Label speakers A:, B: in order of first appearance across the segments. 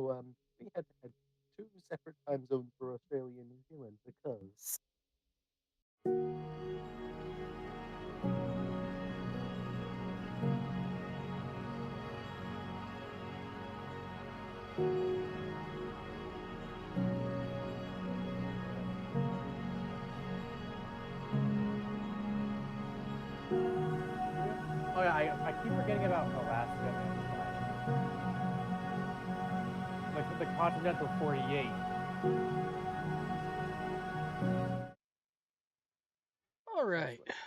A: no, we had two separate time zones for Australia and New Zealand because
B: Oh yeah, I keep forgetting about Alaska and like the continental 48.
C: All right. Let's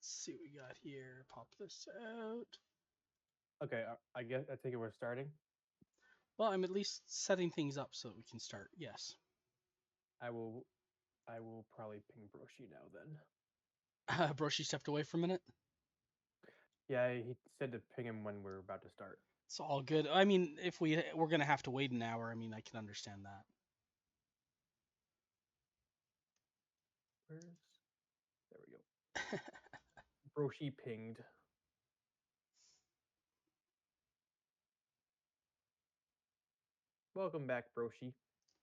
C: see what we got here. Pop this out.
B: Okay, I guess I think we're starting.
C: Well, I'm at least setting things up so we can start. Yes.
B: I will probably ping Broshi now then.
C: Broshi stepped away for a minute.
B: Yeah, he said to ping him when we're about to start.
C: It's all good. I mean, if we're gonna have to wait an hour, I mean, I can understand that.
B: There we go. Broshi pinged. Welcome back, Broshi.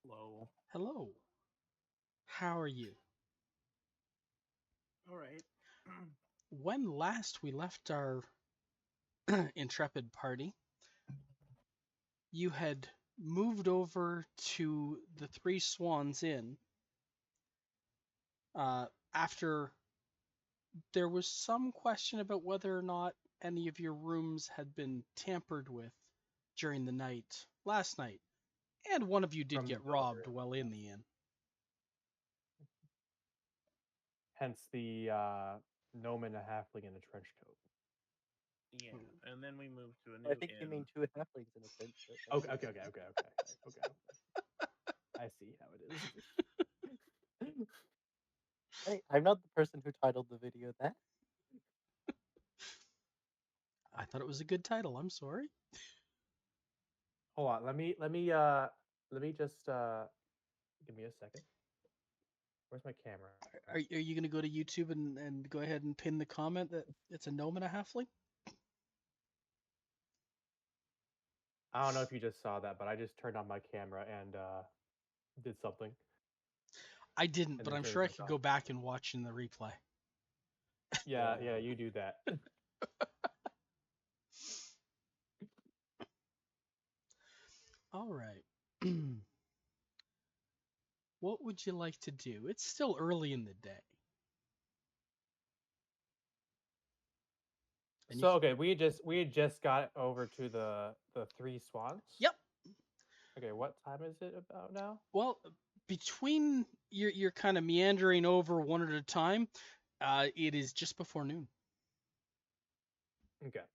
D: Hello.
C: Hello. How are you?
D: All right.
C: When last we left our intrepid party, you had moved over to the Three Swans Inn after there was some question about whether or not any of your rooms had been tampered with during the night last night, and one of you did
B: From
C: get
B: the
C: robbed
B: other-
C: while in the inn.
B: Hence the gnome and a halfling in a trench coat.
D: Yeah, and then we moved to a new
A: I think you
D: inn.
A: mean two halflings in a trench coat.
B: Okay. I see how it is.
A: Hey, I'm not the person who titled the video that.
C: I thought it was a good title. I'm sorry.
B: Hold on, let me just give me a second. Where's my camera?
C: Are you going to go to YouTube and go ahead and pin the comment that it's a gnome and a halfling?
B: I don't know if you just saw that, but I just turned on my camera and did something.
C: I didn't,
B: And
C: but
B: then
C: I'm
B: turned
C: sure I
B: it back
C: could
B: on.
C: go back and watch in the replay.
B: Yeah, you do that.
C: All right. What would you like to do? It's still early in the day. And
B: So okay, we had just got over to the Three Swans.
C: Yep.
B: Okay, what time is it about now?
C: Well, between you're kind of meandering over one at a time. It is just before noon.
B: Okay.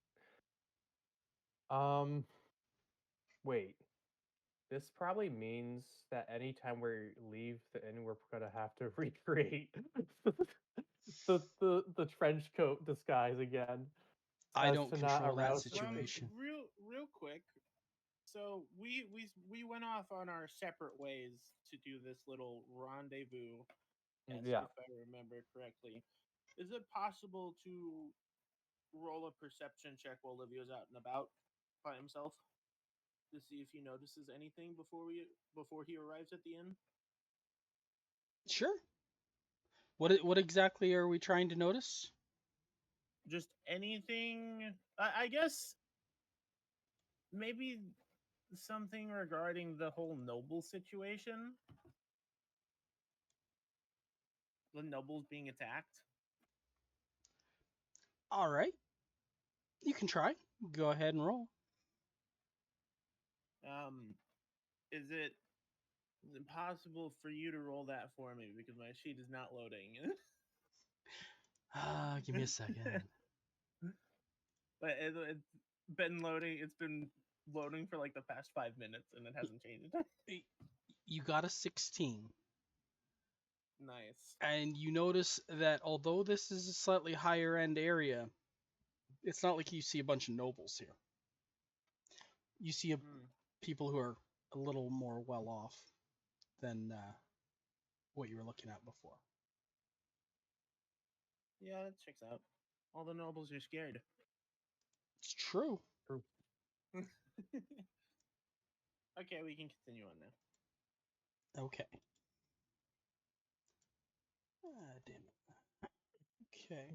B: Wait. This probably means that anytime we leave the inn, we're gonna have to recreate the trench coat disguise again.
C: I
B: as
C: don't
B: to not
C: control that
B: arouse
C: situation.
D: Real quick. So we went off on our separate ways to do this little rendezvous.
B: Yeah.
D: If I remember correctly, is it possible to roll a perception check while Olivio's out and about by himself to see if he notices anything before he arrives at the inn?
C: Sure. What exactly are we trying to notice?
D: Just anything. I guess maybe something regarding the whole noble situation. The nobles being attacked.
C: All right. You can try. Go ahead and roll.
D: Is it possible for you to roll that for me because my sheet is not loading?
C: Give me a second.
D: But it's been loading. It's been loading for like the past 5 minutes, and it hasn't changed.
C: You got a 16.
D: Nice.
C: And you notice that although this is a slightly higher end area, it's not like you see a bunch of nobles here. You see people who are a little more well off than what you were looking at before.
D: Yeah, that checks out. All the nobles are scared.
C: It's true.
D: Okay, we can continue on now.
C: Okay. Ah, damn it. Okay.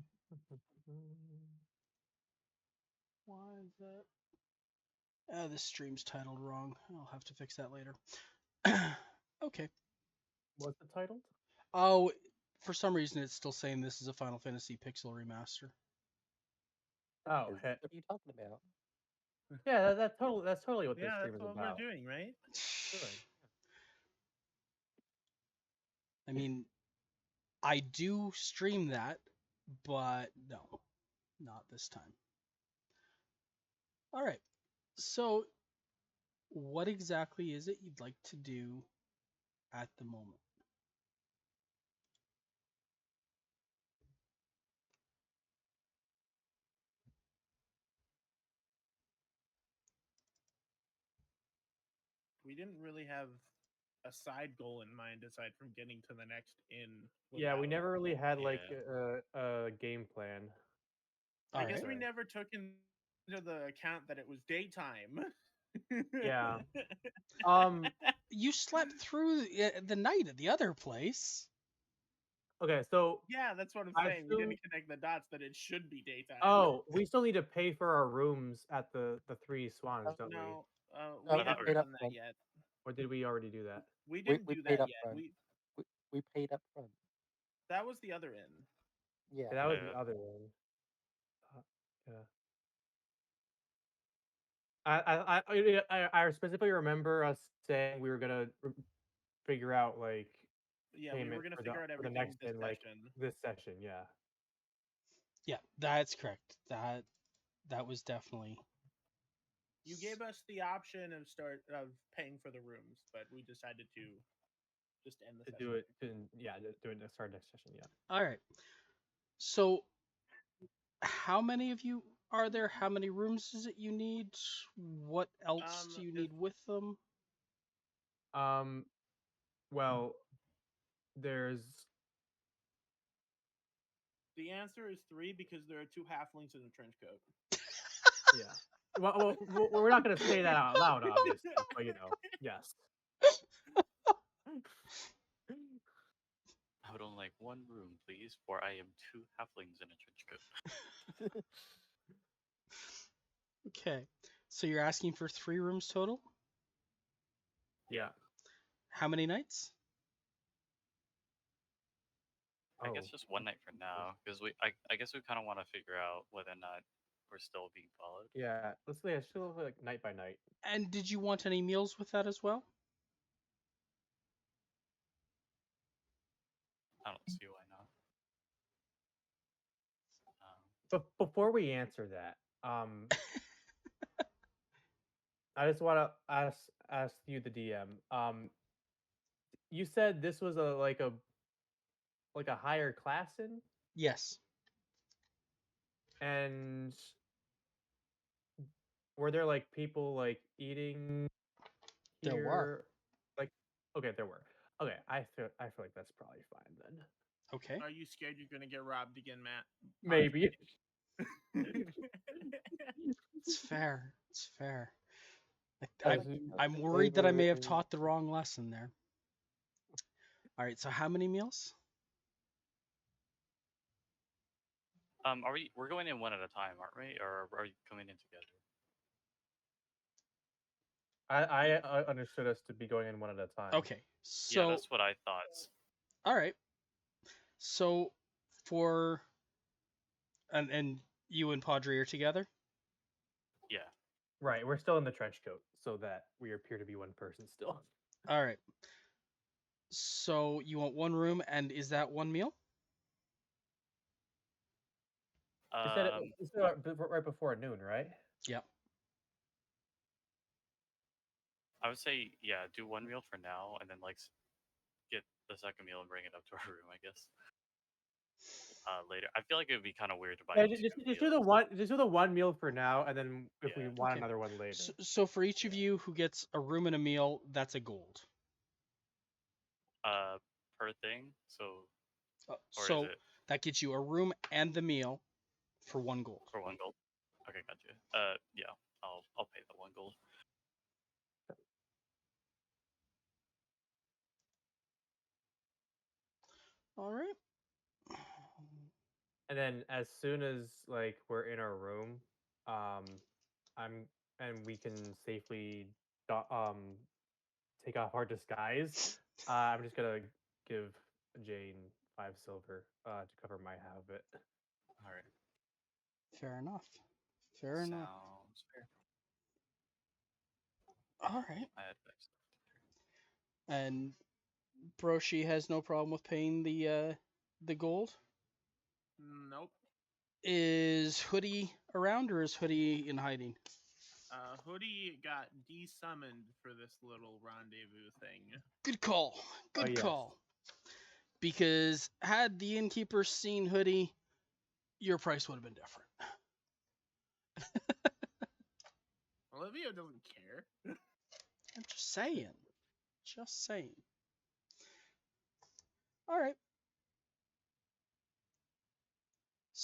C: Why is that? This stream's titled wrong. I'll have to fix that later. Okay.
B: What's it titled?
C: Oh, for some reason it's still saying this is a Final Fantasy Pixel remaster.
B: Oh,
A: What
B: heck.
A: are you talking about?
B: Yeah, that's totally what this
D: Yeah,
B: stream
D: that's
B: is
D: what
B: about.
D: we're doing, right?
B: Doing.
C: I mean, I do stream that, but no, not this time. All right. So, what exactly is it you'd like to do at the moment?
D: We didn't really have a side goal in mind aside from getting to the next inn.
B: Yeah, we
D: without-
B: never really had like
E: Yeah.
B: a game plan.
C: All
D: I
C: right.
D: guess we
B: Sorry.
D: never took into the account that it was daytime.
B: Yeah. Um.
C: You slept through the night at the other place.
B: Okay, so
D: Yeah, that's what I'm
B: I
D: saying. We
B: assume.
D: didn't connect the dots that it should be daytime.
B: Oh, we still need to pay for our rooms at the Three Swans, don't we?
D: No,
A: No,
D: we
A: we
D: haven't
A: paid up
D: done that
A: front.
D: yet.
B: Or did we already do that?
D: We didn't
A: We
D: do
A: paid
D: that
A: up
D: yet.
A: front. We paid up front.
D: That was the other inn.
A: Yeah.
B: Yeah, that was
E: Yeah.
B: the other one. Yeah. I specifically remember us saying we were gonna figure out like
D: Yeah, we were
B: payment
D: gonna
B: for
D: figure out
B: for the
D: everything
B: next
D: this
B: in like
D: session.
B: this session. Yeah.
C: Yeah, that's correct. That was definitely.
D: You gave us the option of paying for the rooms, but we decided to just end the
B: To
D: session.
B: do it. To do it next our next session. Yeah.
C: All right. So, how many of you are there? How many rooms is it you need? What else do you need with them?
B: Well, there's
D: The answer is 3 because there are 2 halflings in a trench coat.
B: yeah. Well, we're not gonna say that out loud, obviously, but you know, yes.
E: I would only like one room, please, for I am 2 halflings in a trench coat.
C: Okay. So you're asking for 3 rooms total?
B: Yeah.
C: How many nights?
E: I guess
B: Oh.
E: just one night for now, because I guess we kind of want to figure out whether or not we're still being followed.
B: Yeah. Let's say it's still like night by night.
C: And did you want any meals with that as well?
E: I don't see why not.
B: But before we answer that, I just want to ask you, the DM. You said this was a higher class in,
C: Yes.
B: and were there like people like eating
C: There
B: here?
C: were.
B: Like, okay, there were. Okay, I feel like that's probably fine then.
C: Okay.
D: Are you scared you're gonna get robbed again, Matt?
B: Maybe.
C: It's fair. It's fair.
B: I
C: I,
B: was-
C: I'm worried that I may have taught the wrong lesson there. All right. So how many meals?
E: we're going in one at a time, aren't we? Or are you coming in together?
B: I understood us to be going in one at a time.
C: Okay. So
E: Yeah, that's what I thought.
C: all right. So for and you and Padre are together?
E: Yeah.
B: Right, we're still in the trench coat, so that we appear to be one person still.
C: All right. So you want one room, and is that one meal?
B: You said it right before noon, right?
C: Yep.
E: I would say, yeah, do one meal for now, and then like get the second meal and bring it up to our room, I guess. Later, I feel like it would be kind of weird to buy.
B: Yeah,
E: two
B: just do the
E: meals.
B: one. Just do the one meal for now, and then if we
E: Yeah.
B: want
C: Okay.
B: another one later.
C: So for each of you who gets a room and a meal, that's a gold.
E: Per thing. So or
C: So
E: is it
C: that gets you a room and the meal for 1 gold.
E: for 1 gold? Okay, gotcha. Yeah, I'll pay the 1 gold.
B: And then as soon as like we're in our room, I'm and we can safely take off our disguise. I'm just gonna give Jane 5 silver to cover my half of it.
E: All right.
C: Fair enough. Fair enough.
E: Sounds fair.
C: All right.
E: I had 5 silver.
C: And Broshi has no problem with paying the gold.
D: Nope.
C: Is Hoodie around, or is Hoodie in hiding?
D: Hoodie got desummoned for this little rendezvous thing.
C: Good call. Good
B: yes.
C: call. Because had the innkeeper seen Hoodie, your price would have been different.
D: Olivia doesn't care.
C: I'm just saying. Just saying. All right.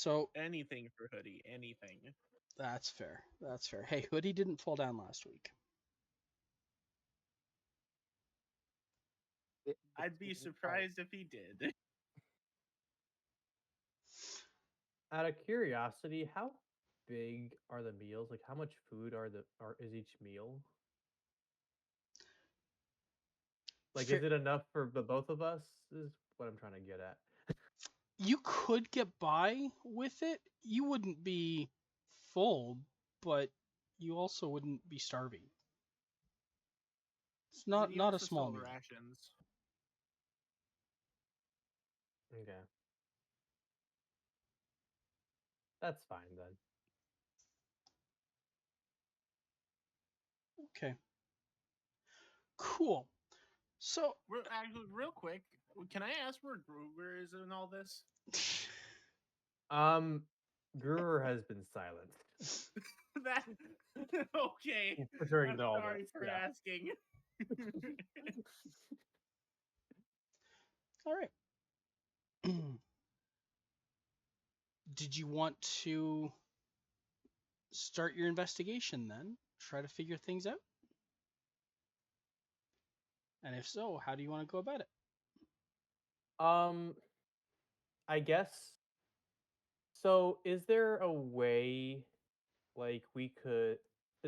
C: So
D: Anything for Hoodie. Anything.
C: that's fair. That's fair. Hey, Hoodie didn't fall down last week.
D: I'd be surprised if he did.
B: Out of curiosity, how big are the meals? Like, how much food is each meal? Like,
C: Fair-
B: is it enough for the both of us? Is what I'm trying to get at.
C: You could get by with it. You wouldn't be full, but you also wouldn't be starving. It's
D: And he
C: not a
D: also
C: small
D: sold
C: meal.
D: rations.
B: Okay, that's fine then.
C: Okay. Cool. So
D: Actually, real quick, can I ask where Gruber is in all this?
B: Gruber has been silent.
D: That okay.
B: During
D: I'm
B: all
D: sorry
B: this,
D: for
B: yeah.
D: asking.
C: all right. Did you want to start your investigation then? Try to figure things out? And if so, how do you want to go about it?
B: I guess. So, is there a way, like, is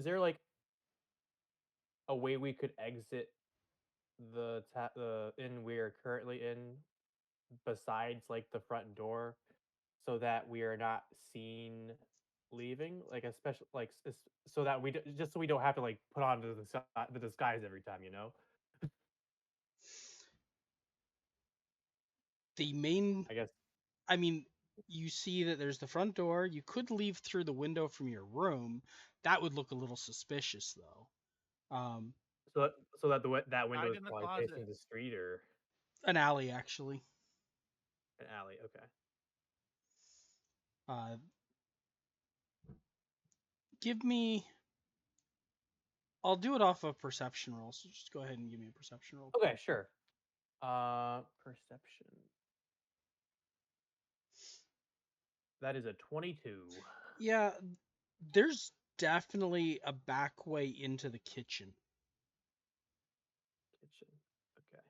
B: there like a way we could exit the inn we're currently in, besides like the front door, so that we are not seen leaving? Like, especially like so that just so we don't have to like put on the disguise every time, you know?
C: The main,
B: I guess.
C: I mean, you see that there's the front door. You could leave through the window from your room. That would look a little suspicious, though.
B: So that that window
D: Hide
B: is
D: in the
B: probably
D: closet.
B: facing the street or
C: An alley, actually.
B: an alley. Okay.
C: Uh, give me. I'll do it off of perception roll. So just go ahead and give me a perception roll.
B: Okay, sure. Perception. That is a 22.
C: Yeah, there's definitely a back way into the kitchen.
B: Kitchen. Okay.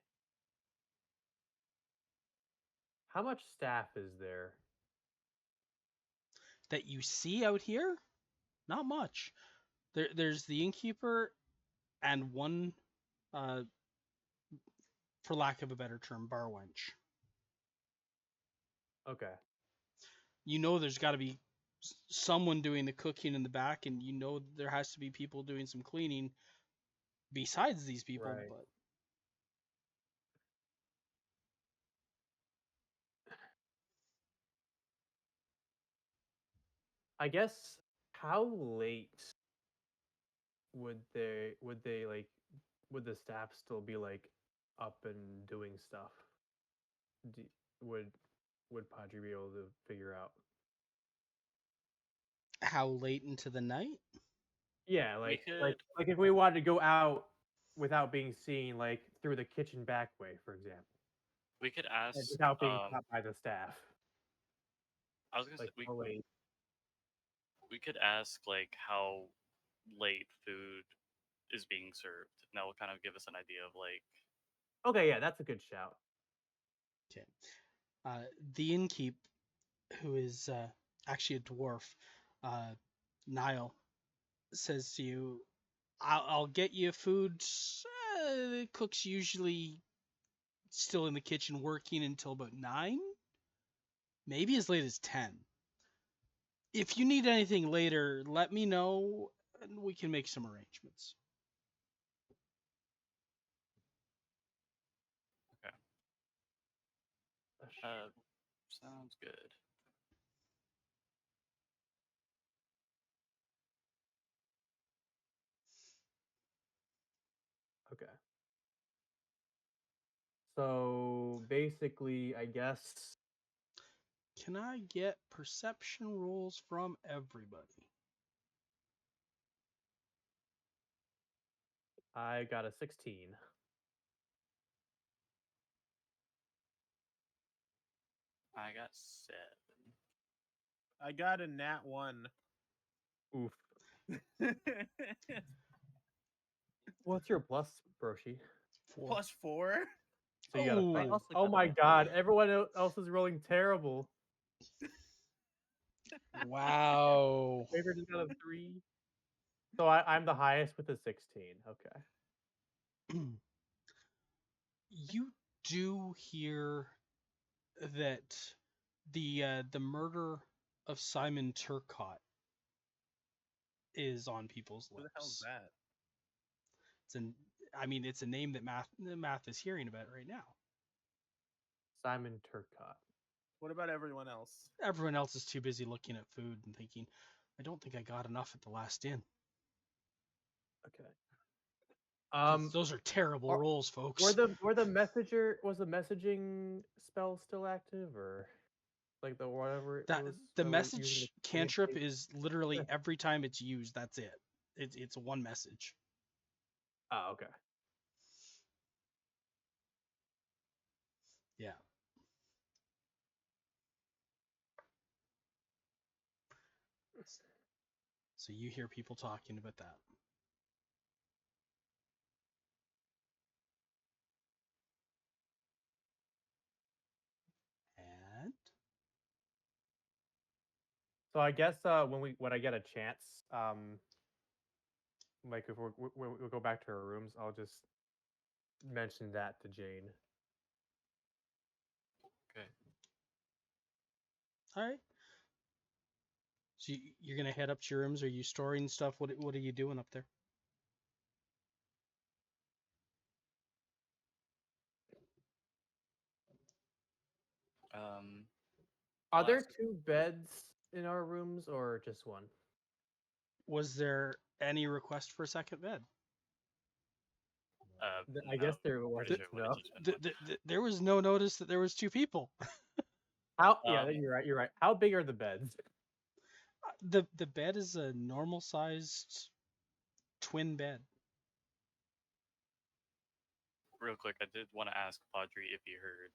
B: How much staff is there?
C: That you see out here, not much. There's the innkeeper and one, uh, for lack of a better term, bar wench.
B: Okay.
C: You know there's got to be someone doing the cooking in the back, and you know there has to be people doing some cleaning besides these people.
B: Right.
C: But
B: I guess how late would they like would the staff still be like up and doing stuff? Do, would would Padre be able to figure out?
C: how late into the night?
B: Yeah,
E: We
B: like if we wanted to go out without being seen, like through the kitchen back way, for example,
E: could
B: and
E: ask.
B: without being caught by the staff.
E: I was gonna say
B: Like how late?
E: we could ask like how late food is being served, and that will kind of give us an idea of like.
B: Okay, yeah, that's a good shout.
C: Okay. The innkeep who is actually a dwarf, Niall, says to you, I'll get you food. The cook's usually still in the kitchen working until about 9, maybe as late as 10. If you need anything later, let me know and we can make some arrangements.
E: Okay. Sounds good.
B: Okay. So basically, I guess
C: Can I get perception rolls from everybody?
B: I got a 16.
E: I got 7.
D: I got a nat 1.
B: Oof. What's your plus, Broshi?
C: 4.
D: Plus 4?
B: So you got a
C: Oh.
B: 3.
A: also
B: Oh
A: got
B: my
A: that.
B: god, everyone else is rolling terrible.
C: Wow.
B: Favorite just got a 3. So I'm the highest with a 16. Okay.
C: You do hear that the murder of Simon Turcott is on people's
D: Who the hell's
C: lips.
D: that?
C: It's a name that Math is hearing about right now.
B: Simon Turcott.
D: What about everyone else?
C: Everyone else is too busy looking at food and thinking, I don't think I got enough at the last inn.
B: Okay.
C: 'Cause those are terrible
B: are-
C: rolls, folks.
B: was the messaging spell still active, or like the whatever it
C: That
B: was
C: the
B: that we're using
C: message
B: to
C: cantrip
B: communicate?
C: is literally every time it's used, that's it. It's one message.
B: Oh, okay.
C: Yeah. So you hear people talking about that. And
B: So I guess when I get a chance, like if we go back to our rooms, I'll just mention that to Jane.
E: Okay.
C: all right. So you're gonna head up to your rooms. Are you storing stuff? What are you doing up there?
B: Are
E: I'll
B: there
E: ask.
B: 2 beds in our rooms or just one?
C: Was there any request for a second bed?
B: I
E: No,
B: guess there
E: pretty
B: wasn't.
E: sure it would
B: No.
E: have just been one.
C: There was no notice that there was 2 people.
B: How? Yeah,
E: Um,
B: you're right. You're right. How big are the beds?
C: The bed is a normal sized twin bed.
E: Real quick, I did want to ask Padre if he heard.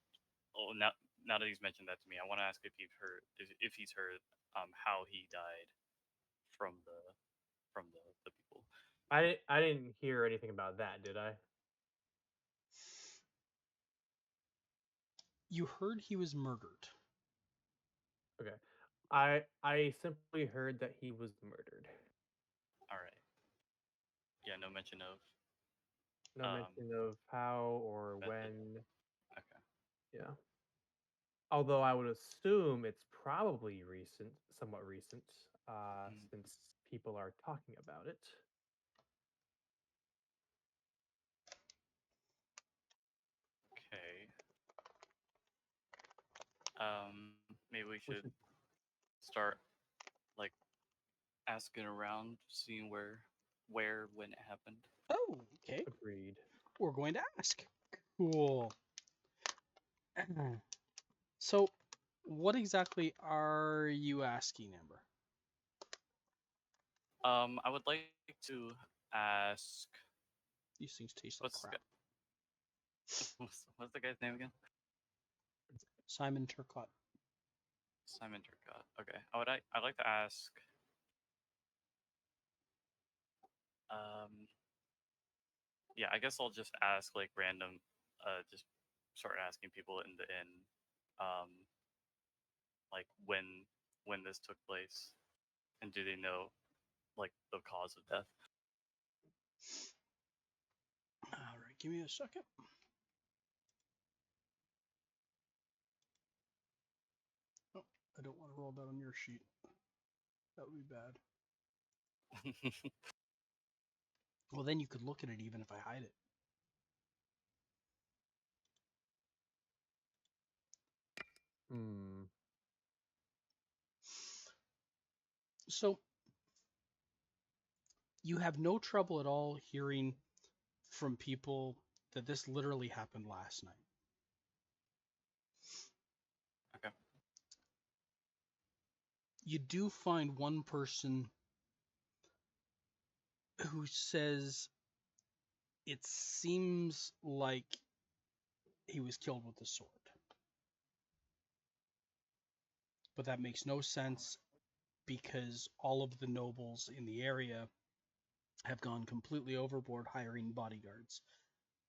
E: Oh, now that he's mentioned that to me, I want to ask if he's heard how he died from the people.
B: I didn't hear anything about that, did I?
C: You heard he was murdered.
B: Okay. I simply heard that he was murdered.
E: All right. Yeah, no mention of.
B: No mention of how or
E: method.
B: when.
E: Okay.
B: Yeah. Although I would assume it's probably recent, somewhat recent, since people are talking about it.
E: Okay. Maybe we should start like asking around, seeing when it happened.
C: Oh, okay.
B: Agreed.
C: We're going to ask. Cool. So, what exactly are you asking, Amber?
E: I would like to ask.
C: These things taste like
E: What's the
C: crap.
E: what's the guy's name again?
C: Simon Turcott.
E: Simon Turcott. Okay. I'd like to ask. Yeah, I guess I'll just ask like random. Just start asking people in the inn. Um, like when this took place, and do they know like the cause of death?
C: All right, give me a second. Oh, I don't want to roll that on your sheet. That would be bad. Well, then you could look at it even if I hide it.
B: Hmm.
C: So you have no trouble at all hearing from people that this literally happened last night.
E: Okay.
C: You do find one person who says it seems like he was killed with a sword. But that makes no sense because all of the nobles in the area have gone completely overboard hiring bodyguards,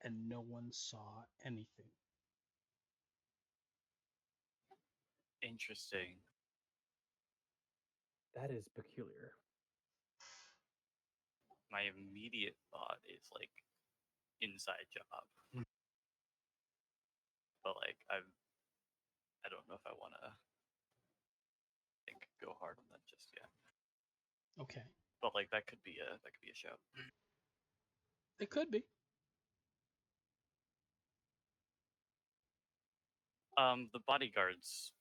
C: and no one saw anything.
E: Interesting.
B: That is peculiar.
E: My immediate thought is like inside job, but like I don't know if I want to go hard on that just yet.
C: Okay,
E: But like that could be a show.
C: it could be.
E: The bodyguards,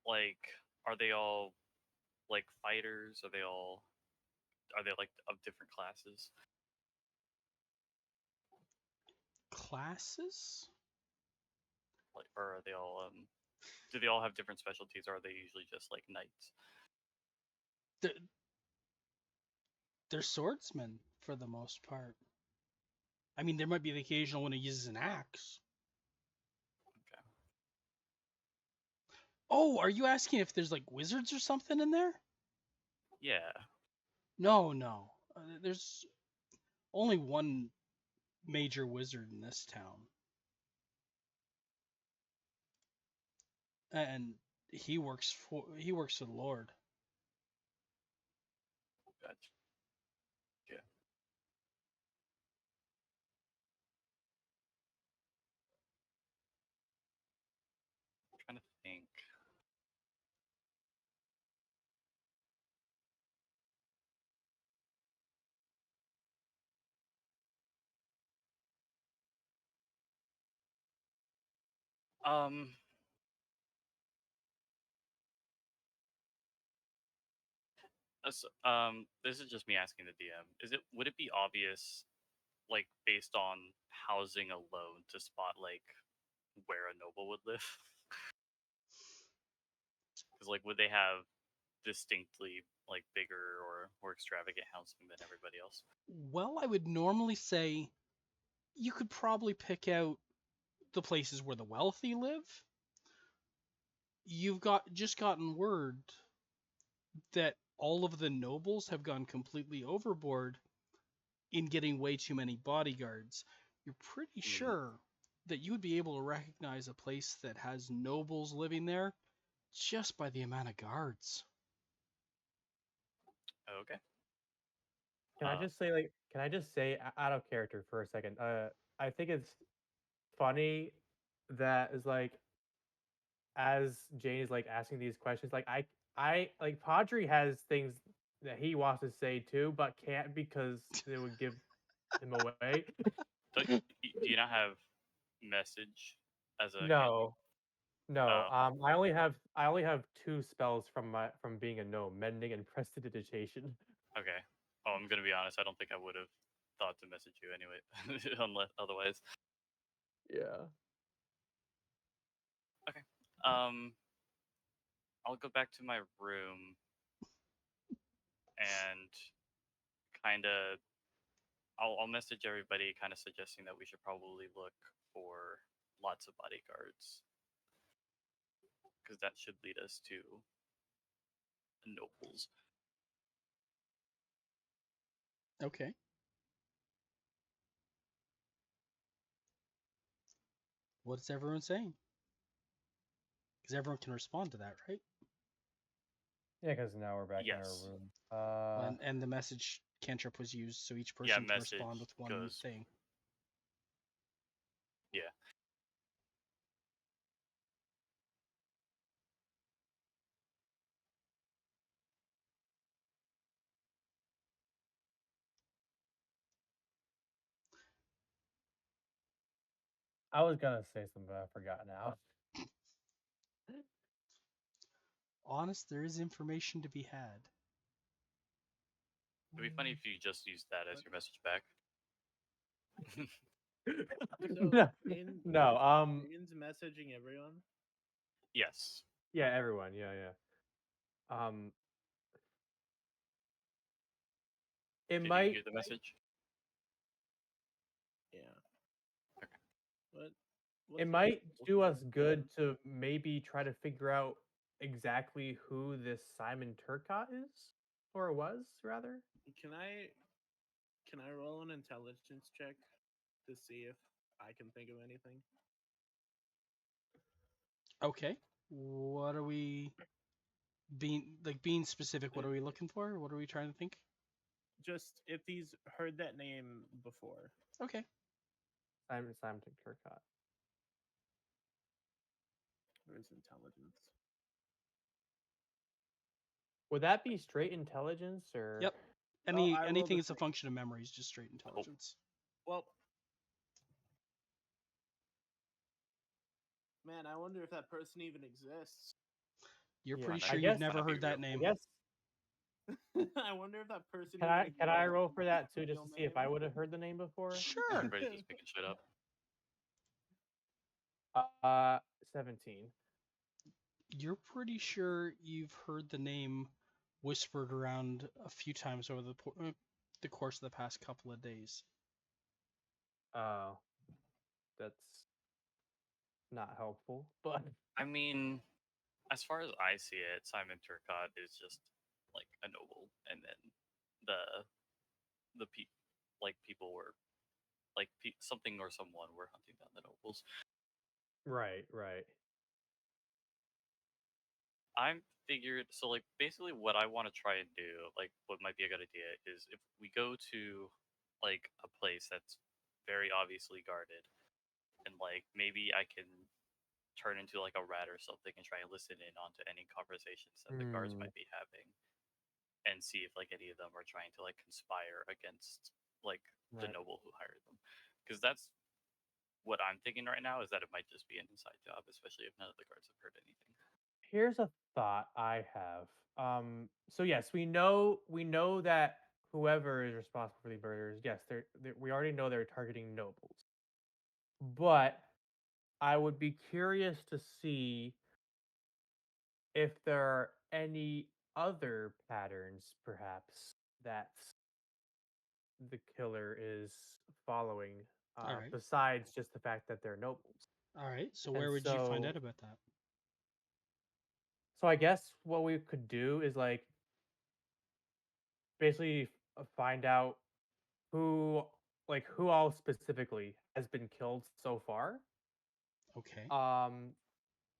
E: like, are they all like fighters? Are they like of different classes?
C: Classes?
E: Like, or are they all do they all have different specialties, or are they usually just like knights?
C: They're, they're swordsmen for the most part. I mean, there might be the occasional one who uses an axe.
E: Okay.
C: Oh, are you asking if there's like wizards or something in there?
E: Yeah.
C: No, no. There's only one major wizard in this town. And he works for the Lord.
E: Gotcha. Yeah. I'm trying to think. Um. This is just me asking the DM. Would it be obvious, like based on housing alone, to spot like where a noble would live? Because like, would they have distinctly like bigger or more extravagant housing than everybody else?
C: Well, I would normally say you could probably pick out the places where the wealthy live. You've just gotten word that all of the nobles have gone completely overboard in getting way too many bodyguards. You're pretty
E: Mm,
C: sure that you would be able to recognize a place that has nobles living there just by the amount of guards.
E: okay.
B: Can I just say out of character for a second? I think it's funny that is like as Jane is like asking these questions, like I like Padre has things that he wants to say too, but can't because it would give him away.
E: Do you not have message as a cantrip?
B: No, no.
E: Oh,
B: I only have two spells from being a gnome: mending and prestidigitation.
E: okay. Oh, I'm gonna be honest. I don't think I would have thought to message you anyway, unless otherwise.
B: Yeah.
E: Okay. Um, I'll go back to my room and kind of I'll message everybody, kind of suggesting that we should probably look for lots of bodyguards because that should lead us to nobles.
C: Okay. What's everyone saying? Because everyone can respond to that, right?
B: Yeah, because now we're back in our
E: Yes.
B: room.
C: And the message cantrip was used, so each
E: Yeah,
C: person can respond
E: message
C: with one
E: goes.
C: thing.
E: Yeah.
B: I was gonna say something, but I forgot now.
C: Honest, there is information to be had.
E: It'd be funny if you just used that as your message back.
D: So
B: no,
D: in
B: no.
D: Ian's messaging everyone.
E: Yes.
B: Yeah, everyone. Yeah, yeah. It
E: Did you
B: might
E: hear the message?
D: Yeah.
E: Okay.
D: What?
B: it
D: what's
B: might
D: the
B: do
D: here?
B: us good to maybe try to figure out exactly who this Simon Turcott is, or was rather.
D: Can I roll an intelligence check to see if I can think of anything?
C: Okay. What are we being specific? What are we looking for? What are we trying to think?
D: Just if he's heard that name before.
C: Okay.
B: Simon Turcott.
D: Where's intelligence?
B: Would that be straight intelligence or?
C: Yep.
D: I rolled
C: Anything
D: a
C: that's a
D: 6.
C: function of memory is just straight intelligence.
D: Well, man, I wonder if that person even exists.
C: You're
B: Yeah,
C: pretty
E: Might
C: sure
E: not-
C: you've
B: guess-
E: might
C: never
E: not be
C: heard that
E: real.
B: I
C: name.
B: guess.
D: I wonder if that person
B: Can
D: even
B: I
D: exists.
B: can I roll for that too,
D: Real
B: just to see if I
D: name?
B: would have heard the name before?
C: Sure.
E: Everybody's just making shit up.
B: 17.
C: You're pretty sure you've heard the name whispered around a few times over the course of the past couple of days.
B: Oh, that's not helpful. But
E: I mean, as far as I see it, Simon Turcott is just like a noble, and then the people were like something or someone were hunting down the nobles.
B: right.
E: I'm figured so like basically what I want to try and do, like what might be a good idea is if we go to like a place that's very obviously guarded and like maybe I can turn into like a rat or something and try and listen in onto any conversations that the guards might be having and see if like any of them are trying to like conspire against like the
B: Right.
E: noble who hired them. Because that's what I'm thinking right now is that it might just be an inside job, especially if none of the guards have heard anything.
B: Here's a thought I have. So yes, we know that whoever is responsible for the murders, yes, we already know they're targeting nobles. But I would be curious to see if there are any other patterns, perhaps, that the killer is following,
C: All right.
B: besides just the fact that they're nobles.
C: All right. So
B: And
C: where would you find
B: so-
C: out about that?
B: So I guess what we could do is like basically find out who who all specifically has been killed so far.
C: Okay.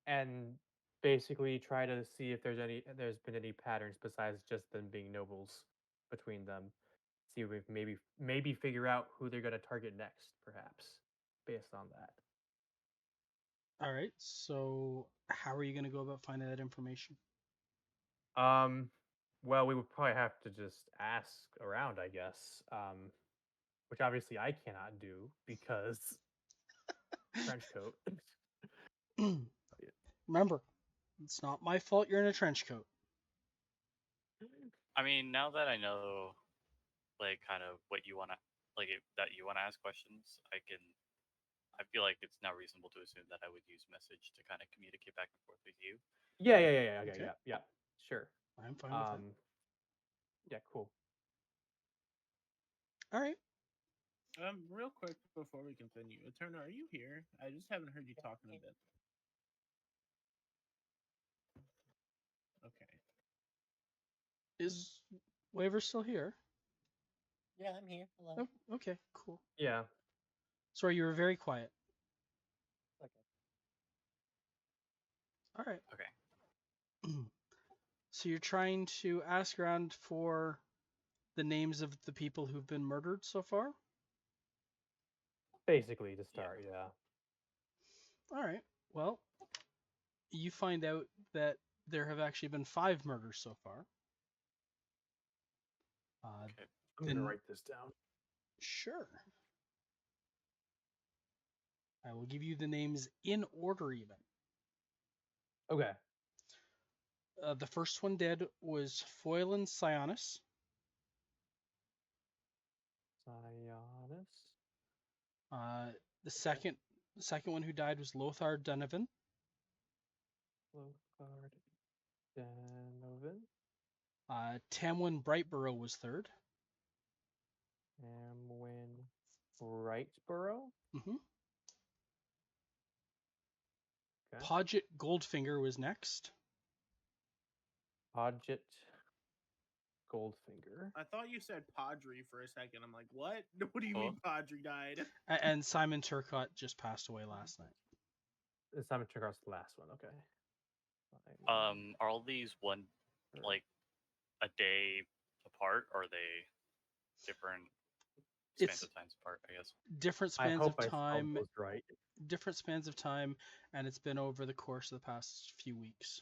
B: And basically try to see if there's been any patterns besides just them being nobles between them. See if we maybe figure out who they're gonna target next, perhaps, based on that.
C: All right. So how are you going to go about finding that information?
B: Well, we would probably have to just ask around, I guess. Which obviously I cannot do because trench coat.
C: Remember, it's not my fault you're in a trench coat.
E: I mean, now that I know, like, kind of what you want to, like, that you want to ask questions, I feel like it's now reasonable to assume that I would use message to kind of communicate back and forth with you.
B: Yeah. Okay,
C: Okay.
B: yeah. Sure.
C: I'm fine with that.
B: Yeah, cool.
C: All right.
D: Real quick before we continue, Eterna, are you here? I just haven't heard you talk in a bit. Okay.
C: Is Waver still here?
A: Yeah, I'm here. Hello.
C: Oh, okay, cool.
B: Yeah.
C: Sorry, you were very quiet.
A: Okay.
C: All right.
E: Okay.
C: So you're trying to ask around for the names of the people who've been murdered so far?
B: Basically, to
E: Yeah.
B: start, yeah.
C: All right. Well, you find out that there have actually been 5 murders so far.
E: Okay.
B: I'm
C: Then-
B: gonna write this down.
C: Sure. I will give you the names in order even.
B: Okay.
C: The first one dead was Foylan Sionis.
B: Sionis.
C: The second one who died was Lothar Donovan.
B: Lothar Donovan.
C: Tamwin Brightborough was third.
B: Amwin Brightborough.
C: Mm-hmm.
B: Okay.
C: Podget Goldfinger was next.
B: Podget Goldfinger.
D: I thought you said Padre for a second. I'm like, what? What do you
E: Oh.
D: mean Padre died?
C: And Simon Turcott just passed away last night.
B: Simon Turcott's the last one. Okay.
E: Are all these one like a day apart, or are they different spans
C: It's
E: of times apart? I guess.
C: different
B: I
C: spans
B: hope
C: of
B: I spelled
C: time,
B: those right.
C: and it's been over the course of the past few weeks.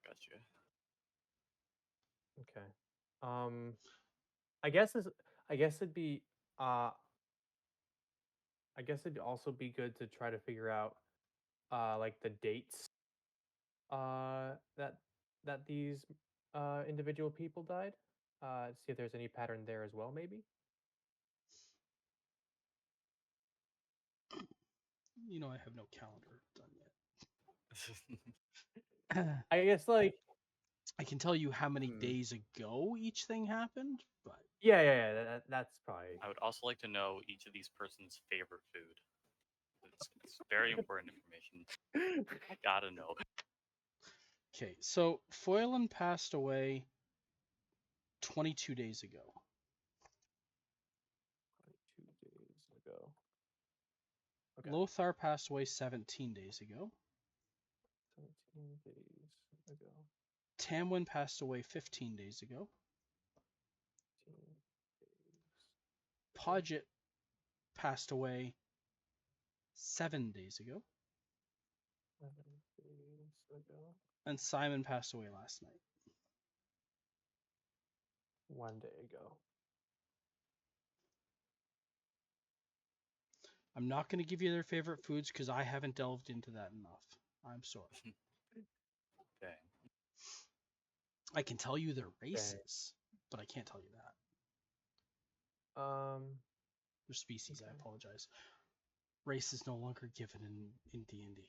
E: Gotcha.
B: Okay. I guess it'd be I guess it'd also be good to try to figure out like the dates that these individual people died. See if there's any pattern there as well, maybe.
C: You know, I have no calendar done yet.
B: I guess like
C: I can tell you how many
B: Hmm.
C: days ago each thing happened, but
B: yeah, that's probably
E: I would also like to know each of these person's favorite food. It's very important information. I gotta know.
C: okay. So Foylan passed away 22 days ago.
B: 22 days ago. Okay.
C: Lothar passed away 17 days ago.
B: 17 days ago.
C: Tamwin passed away 15 days ago.
B: 15 days.
C: Podget passed away 7 days ago.
B: 7 days ago.
C: And Simon passed away last night.
B: 1 day ago.
C: I'm not going to give you their favorite foods because I haven't delved into that enough. I'm sorry.
E: Dang.
C: I can tell you their races, but I can't tell you that. Their species, I
B: Okay.
C: apologize. Race is no longer given in D&D.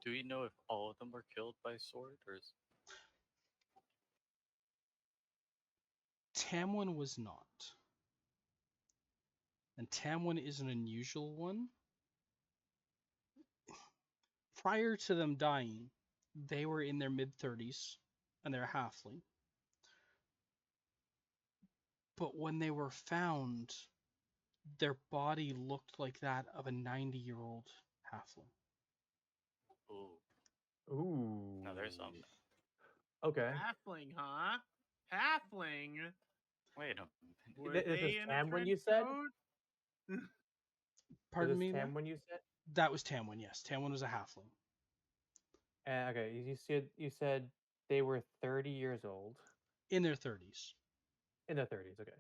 E: Do we know if all of them were killed by sword, or is...
C: Tamwin was not. And Tamwin is an unusual one. Prior to them dying, they were in their mid-30s, and they're halfling. But when they were found, their body looked like that of a 90-year-old halfling.
E: Ooh,
B: Ooh.
E: no, there's something.
B: Okay.
D: Halfling, huh? Halfling.
E: Wait a
D: Were
B: This
D: they
B: is
D: in
B: Tam
D: a
B: when
D: trench
B: you said?
D: coat?
C: Pardon me?
B: Is this Tam
C: Matt?
B: when you said?
C: That was Tamwin, yes. Tamwin was a halfling.
B: Okay, you said they were 30 years old.
C: In their 30s.
B: In their 30s, okay.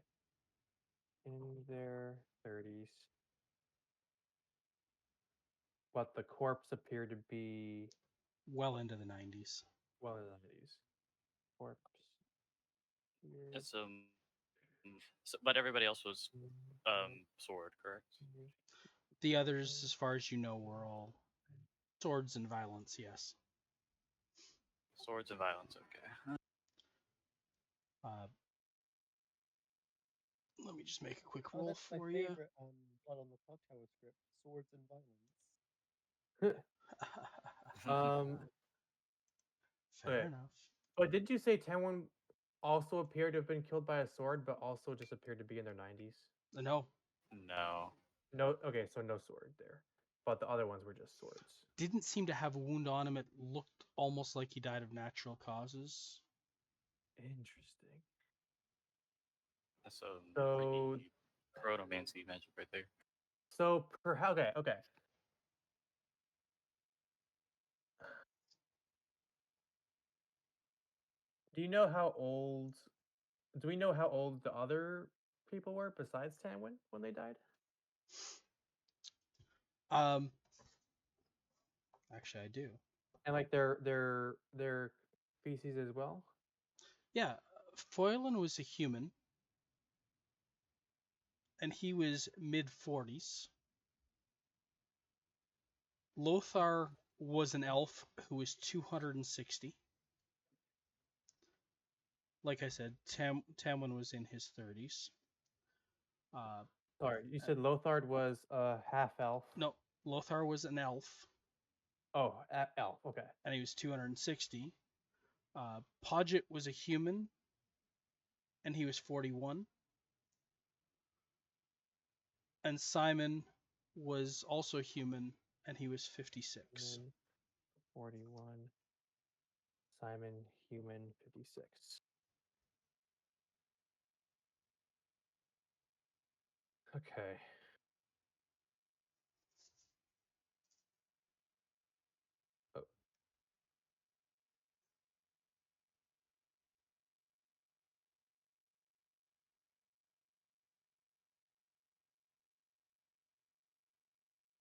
B: In their 30s. But the corpse appeared to be
C: Well into the 90s.
B: well in the 90s. Corpse. appeared
E: It's so, but everybody else was
B: in
E: sword, correct?
C: The others, as far as you know, were all swords and violence, yes.
E: Swords and violence, okay.
C: Uh, let me just make a quick
A: Oh,
C: roll
A: that's my
C: for you.
A: favorite Blood on the Clock Tower script. Swords and violence.
B: Um.
C: Fair
B: Okay.
C: enough.
B: But did you say Taiwan also appeared to have been killed by a sword, but also just appeared to be in their 90s?
C: No,
E: No.
B: No. Okay, so no sword there, but the other ones were just swords.
C: didn't seem to have a wound on him. It looked almost like he died of natural causes.
B: Interesting.
E: That's some
B: So,
E: freaky chronomancy magic right there.
B: so perhaps okay, okay. Do you know how old? Do we know how old the other people were besides Tanwin when they died?
C: Um, actually, I do.
B: And like their species as well.
C: Yeah, Foylan was a human, and he was mid 40s. Lothar was an elf who was 260. Like I said, Tamwin was in his 30s. Uh,
B: Sorry, you said Lothard was a half elf.
C: no, Lothar was an elf,
B: Oh, elf. Okay.
C: and he was 260. Podget was a human, and he was 41. And Simon was also human, and he was 56.
B: 41. Simon, human, 56. Okay. Oh.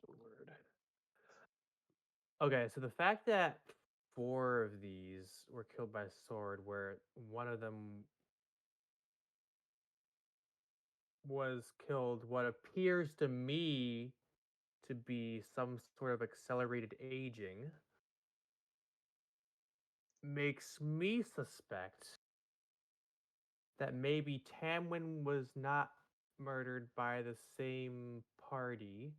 B: The word. Okay, so the fact that 4 of these were killed by sword, where one of them was killed what appears to me to be some sort of accelerated aging, makes me suspect that maybe Tamwin was not murdered by the same party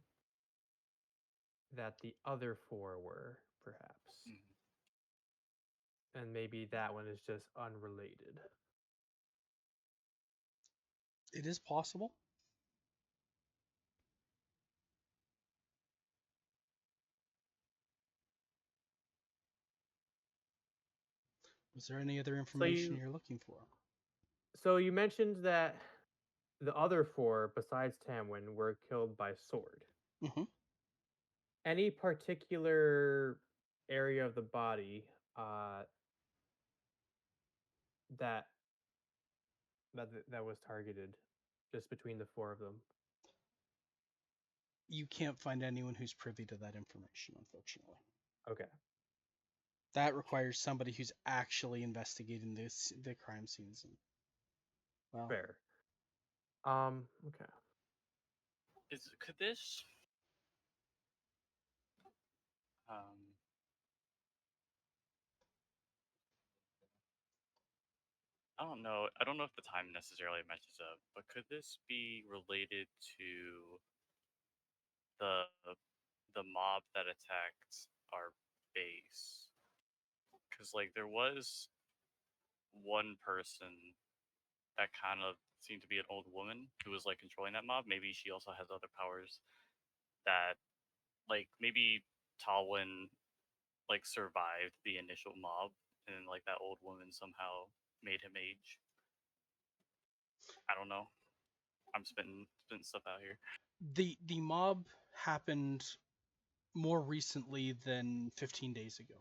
B: that the other 4 were, perhaps.
E: Mhm.
B: And maybe that one is just unrelated.
C: It is possible. Was there any other information you're looking for?
B: So you mentioned that the other 4 besides Tamwin were killed by sword.
C: Mm-hmm.
B: Any particular area of the body uh, that that was targeted, just between the 4 of them?
C: You can't find anyone who's privy to that information, unfortunately.
B: Okay.
C: That requires somebody who's actually investigating the crime scenes. And, well,
B: Fair. Okay.
E: Could this um I don't know. I don't know if the time necessarily matches up, but could this be related to the the mob that attacked our base? Because like there was one person that kind of seemed to be an old woman who was like controlling that mob. Maybe she also has other powers that, like maybe Talwyn like survived the initial mob, and then like that old woman somehow made him age. I don't know. I'm spitting stuff out here.
C: the mob happened more recently than 15 days ago.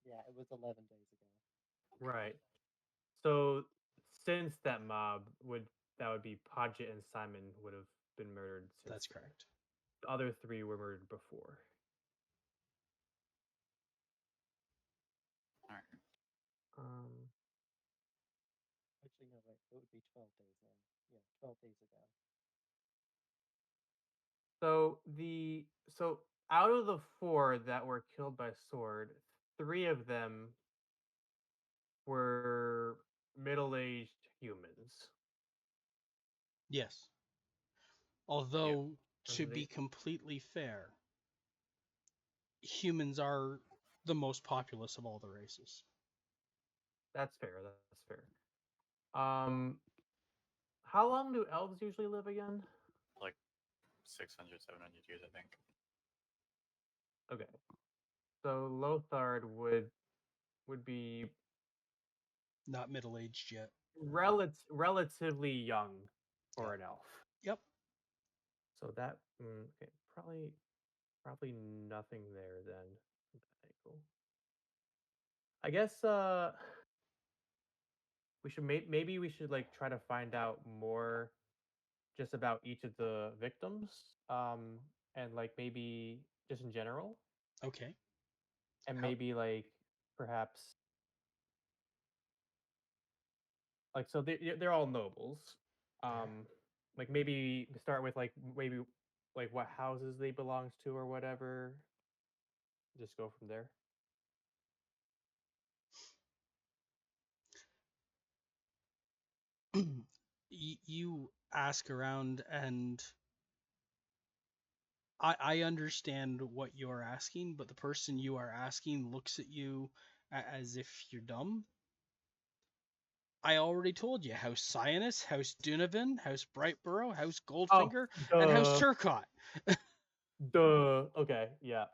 A: Yeah, it was 11 days ago.
B: Right. So since that mob would be Podget and Simon would have been murdered since
C: That's
B: then.
C: correct.
B: The other 3 were murdered before.
E: All right.
B: Um,
A: Actually, no, wait, it would be 12 days now. Yeah, 12 days ago.
B: so out of the 4 that were killed by sword, 3 of them were middle-aged humans.
C: Yes.
E: Yeah.
C: Although, to
B: And
C: be completely fair, humans are the most populous of all the races.
B: That's fair. That's fair. Um, how long do elves usually live again?
E: Like 600, 700 years, I think.
B: Okay, so Lothard would be
C: Not middle aged yet.
B: relatively young for
C: Yep.
B: an elf.
C: Yep.
B: So that okay, probably nothing there then. Okay, cool. I guess we should maybe we should like try to find out more just about each of the victims, and like maybe just in general,
C: Okay.
B: and
C: How?
B: maybe like perhaps like so they're all nobles. Like maybe start with like maybe like what houses they belongs to or whatever. Just go from there.
C: You ask around, and I understand what you're asking, but the person you are asking looks at you as if you're dumb. I already told you House Cyanus, House Dunovan, House Brightborough, House
B: Oh,
C: Goldfinger, and House
B: duh,
C: Turcot.
B: duh. Okay, yeah.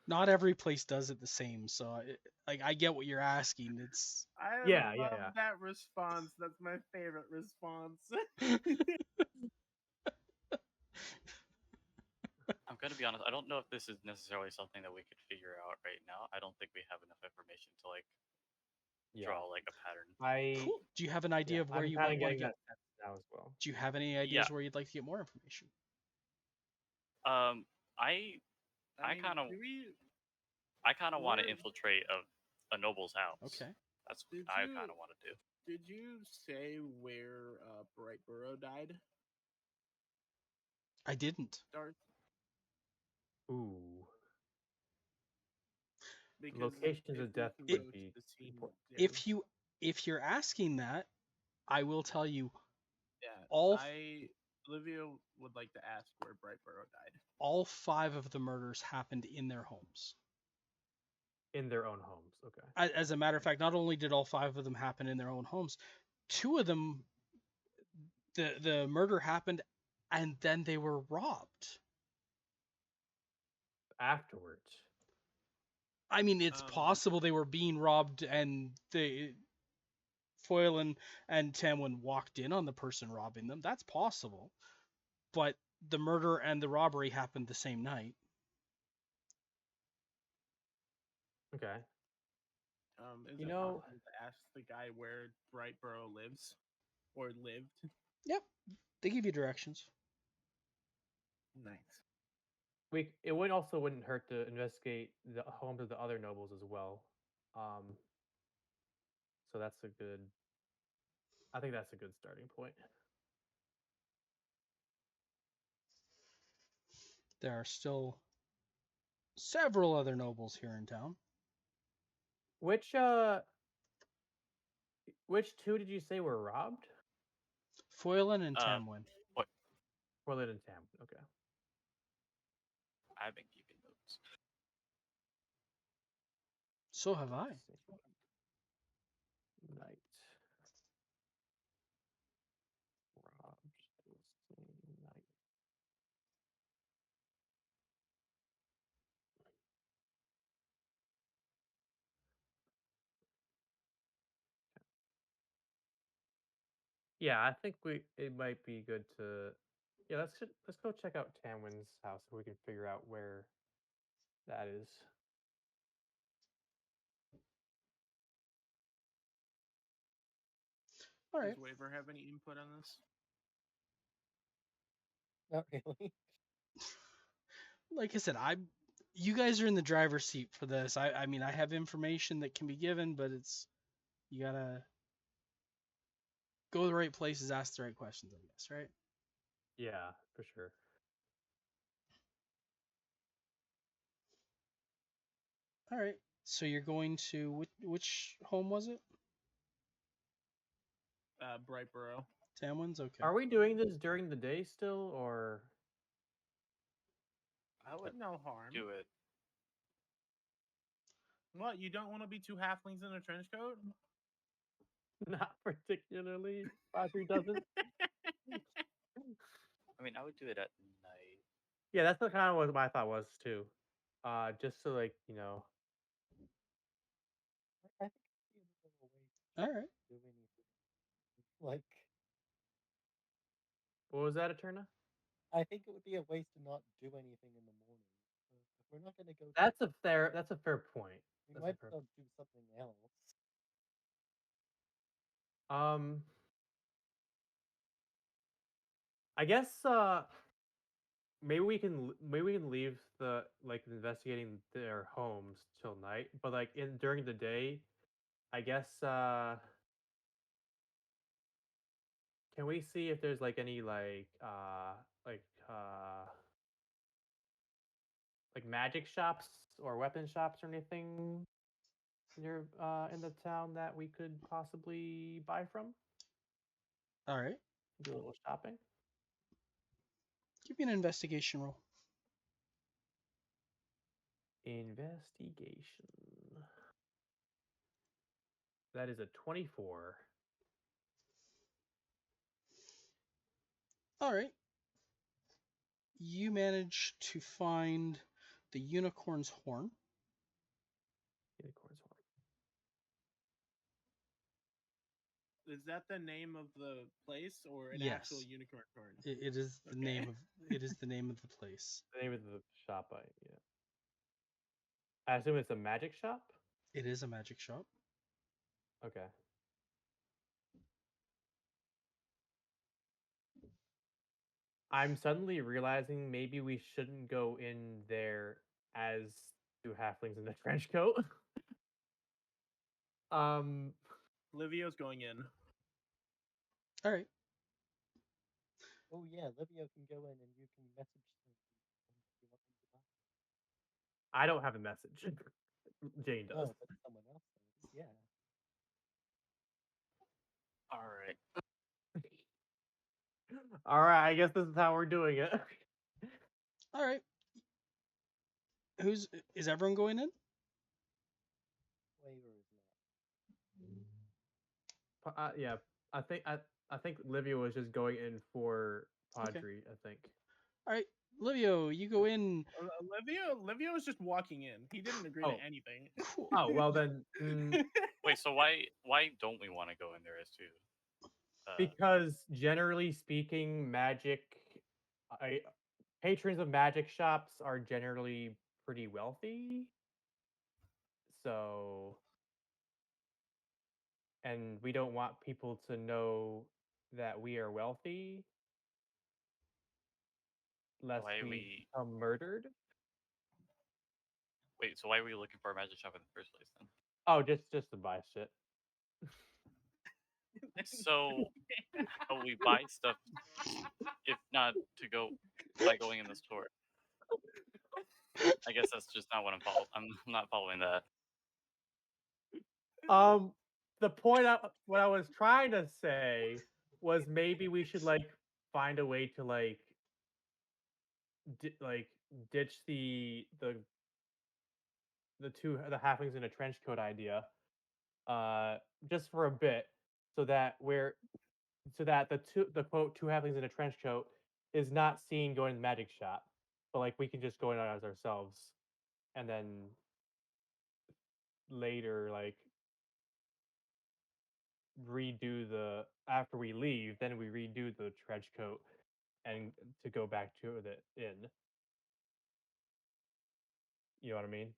C: Not every place does it the same, so like I get what you're asking. It's
D: I
B: Yeah, yeah,
D: love
B: yeah.
D: that response. That's my favorite response.
E: I'm gonna be honest. I don't know if this is necessarily something that we could figure out right now. I don't think we have enough information to like
B: Yeah.
E: draw like a pattern.
B: I
C: cool. Do you have an idea
B: yeah,
C: of where
B: I'm
C: you
B: kind
C: want
B: of
C: to
B: getting
C: get?
B: that sense now as well.
C: Do you have any
E: Yeah.
C: ideas where you'd like to get more information?
E: Um. I
D: I
E: I
D: mean,
E: kind of
D: do we?
E: I kind of want to
D: Where
E: infiltrate a noble's house.
C: Okay.
E: That's what
D: did
E: I kind
D: you
E: of want to do.
D: did you say where Brightborough died,
C: I didn't.
D: Darth?
B: Ooh, the
D: Because
B: locations
D: if
B: of
D: we
B: death
D: can
C: It,
D: go
B: would
D: to
B: be
D: the scene,
B: important.
D: yeah,
C: if you're asking that, I will tell you
D: yeah,
C: all
D: Olivia would like to ask where Brightborough died.
C: all 5 of the murders happened in their homes.
B: In their own homes. Okay.
C: As a matter of fact, not only did all 5 of them happen in their own homes, 2 of them, the murder happened, and then they were robbed.
B: Afterwards.
C: I mean, it's
D: Um,
C: possible they were being robbed, and they Foylan and Tamwin walked in on the person robbing them. That's possible, but the murder and the robbery happened the same night.
B: Okay.
D: is
B: You
D: it
B: know,
D: possible to ask the guy where Brightborough lives or lived?
C: Yep, they give you directions.
D: Nice.
B: it would also wouldn't hurt to investigate the homes of the other nobles as well. Um, so that's a good. I think that's a good starting point.
C: There are still several other nobles here in town.
B: Which uh, which two did you say were robbed?
C: Foylan and
E: Uh.
C: Tamwin.
E: What?
B: Portland and Tam. Okay.
E: I've been keeping notes.
C: So have I.
B: Night. Robbed the same night. Yeah, I think it might be good to yeah, let's go check out Tamwin's house so we can figure out where that is.
C: All
D: Does
C: right.
D: Waver have any input on this?
A: Not really.
C: Like I said, you guys are in the driver's seat for this. I mean, I have information that can be given, but it's you gotta go to the right places, ask the right questions, I guess, right?
B: Yeah, for sure.
C: All right. So you're going to which home was it?
D: Brightborough.
C: Tamwin's. Okay.
B: Are we doing this during the day still or
D: No harm.
E: Do it.
D: What, you don't want to be two halflings in a trench coat?
B: Not particularly. Padre doesn't.
E: I mean, I would do it at night.
B: Yeah, that's the kind of what my thought was too. Just so like
A: I think it'd be a little waste
C: All right.
A: to do anything. Like,
B: what was that, Eterna?
A: I think it would be a waste to not do anything in the morning. If we're not going to go,
B: That's a fair point.
A: we
B: That's
A: might
B: a
A: as
B: fair.
A: well do something else.
B: I guess maybe we can leave the investigating their homes till night, but like during the day, I guess can we see if there's like any like uh like magic shops or weapon shops or anything near in the town that we could possibly buy from?
C: All right.
B: Do a little shopping.
C: Give me an investigation roll.
B: Investigation. That is a 24.
C: All right. You manage to find the unicorn's horn.
B: Unicorn's horn.
D: Is that the name of the place or an actual
C: Yes.
D: unicorn horn?
C: It is the
D: Okay.
C: name of it is the name of the place.
B: The name of the shop, yeah. I assume it's a magic shop?
C: It is a magic shop.
B: Okay. I'm suddenly realizing maybe we shouldn't go in there as two halflings in a trench coat.
D: Livio's going in.
C: All right.
A: Oh yeah, Livio can go in and you can message them if you want them to buy.
B: I don't have a message. Jane does.
A: Oh, but someone else does. Yeah.
E: All right.
B: All right, I guess this is how we're doing it.
C: All right. Is everyone going in?
A: Flavor is not.
B: Yeah, I think Livia was just going in for Padre.
C: Okay.
B: I think.
C: All right. Livio, you go in.
D: Livio was just walking in. He didn't agree
B: Oh.
D: to anything.
C: Cool.
B: Oh well then.
E: Wait, so why don't we want to go in there as two?
B: Because generally speaking, patrons of magic shops are generally pretty wealthy. So, and we don't want people to know that we are wealthy, lest
E: Why
B: we
E: we-
B: become murdered.
E: Wait, so why are we looking for a magic shop in the first place then?
B: Oh, just to buy shit.
E: So how we buy stuff if not to go by going in the store? I guess that's just not what I'm not following that.
B: The point what I was trying to say was maybe we should find a way to ditch the halflings in a trench coat idea, just for a bit, so that the quote two halflings in a trench coat is not seen going to the magic shop, but we can just go in as ourselves, and then later redo after we leave, then we redo the trench coat and to go back to the inn. You know what I mean?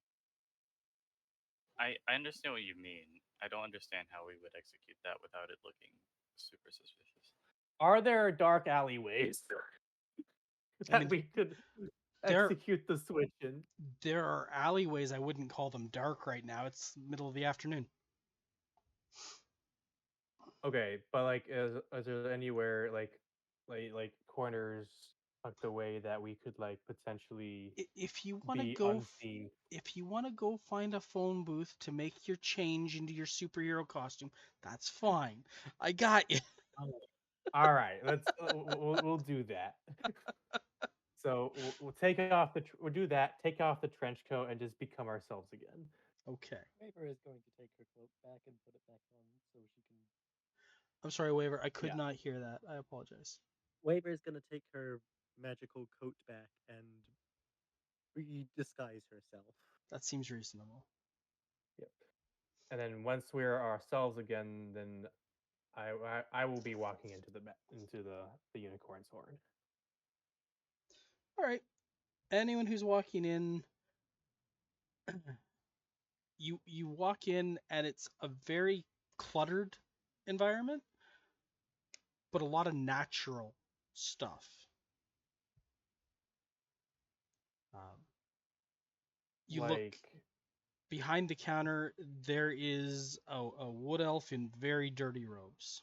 E: I understand what you mean. I don't understand how we would execute that without it looking super suspicious.
B: Are there dark alleyways that we could execute the switch in?
C: There are alleyways. I wouldn't call them dark right now. It's middle of the afternoon.
B: Okay, but is there anywhere like corners tucked away that we could potentially
C: If you want to
B: be
C: go,
B: unseen?
C: if you want to go find a phone booth to make your change into your superhero costume, that's fine. I got you.
B: All right, let's we'll do that. So we'll take off we'll do that. Take off the trench coat and just become ourselves again.
C: Okay.
A: Waver is going to take her cloak back and put it back on so she can.
C: I'm sorry, Waver. I could
B: Yeah.
C: not hear that. I apologize.
A: Waver is going to take her magical coat back and disguise herself.
C: That seems reasonable.
B: Yep. And then once we're ourselves again, then I will be walking into the unicorn's horn.
C: All right. Anyone who's walking in, you walk in and it's a very cluttered environment, but a lot of natural stuff. You look
B: Like,
C: behind the counter. There is a wood elf in very dirty robes.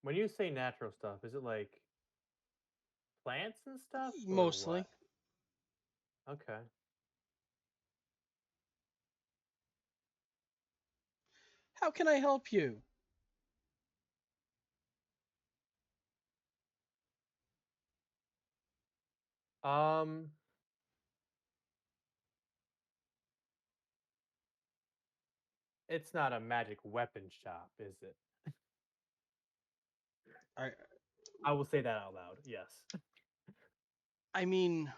B: when you say natural stuff, is it like plants and stuff, or
C: Mostly.
B: what? Okay.
C: How can I help you?
B: Um. It's not a magic weapon shop, is it? I will say that out loud. Yes.
C: I mean,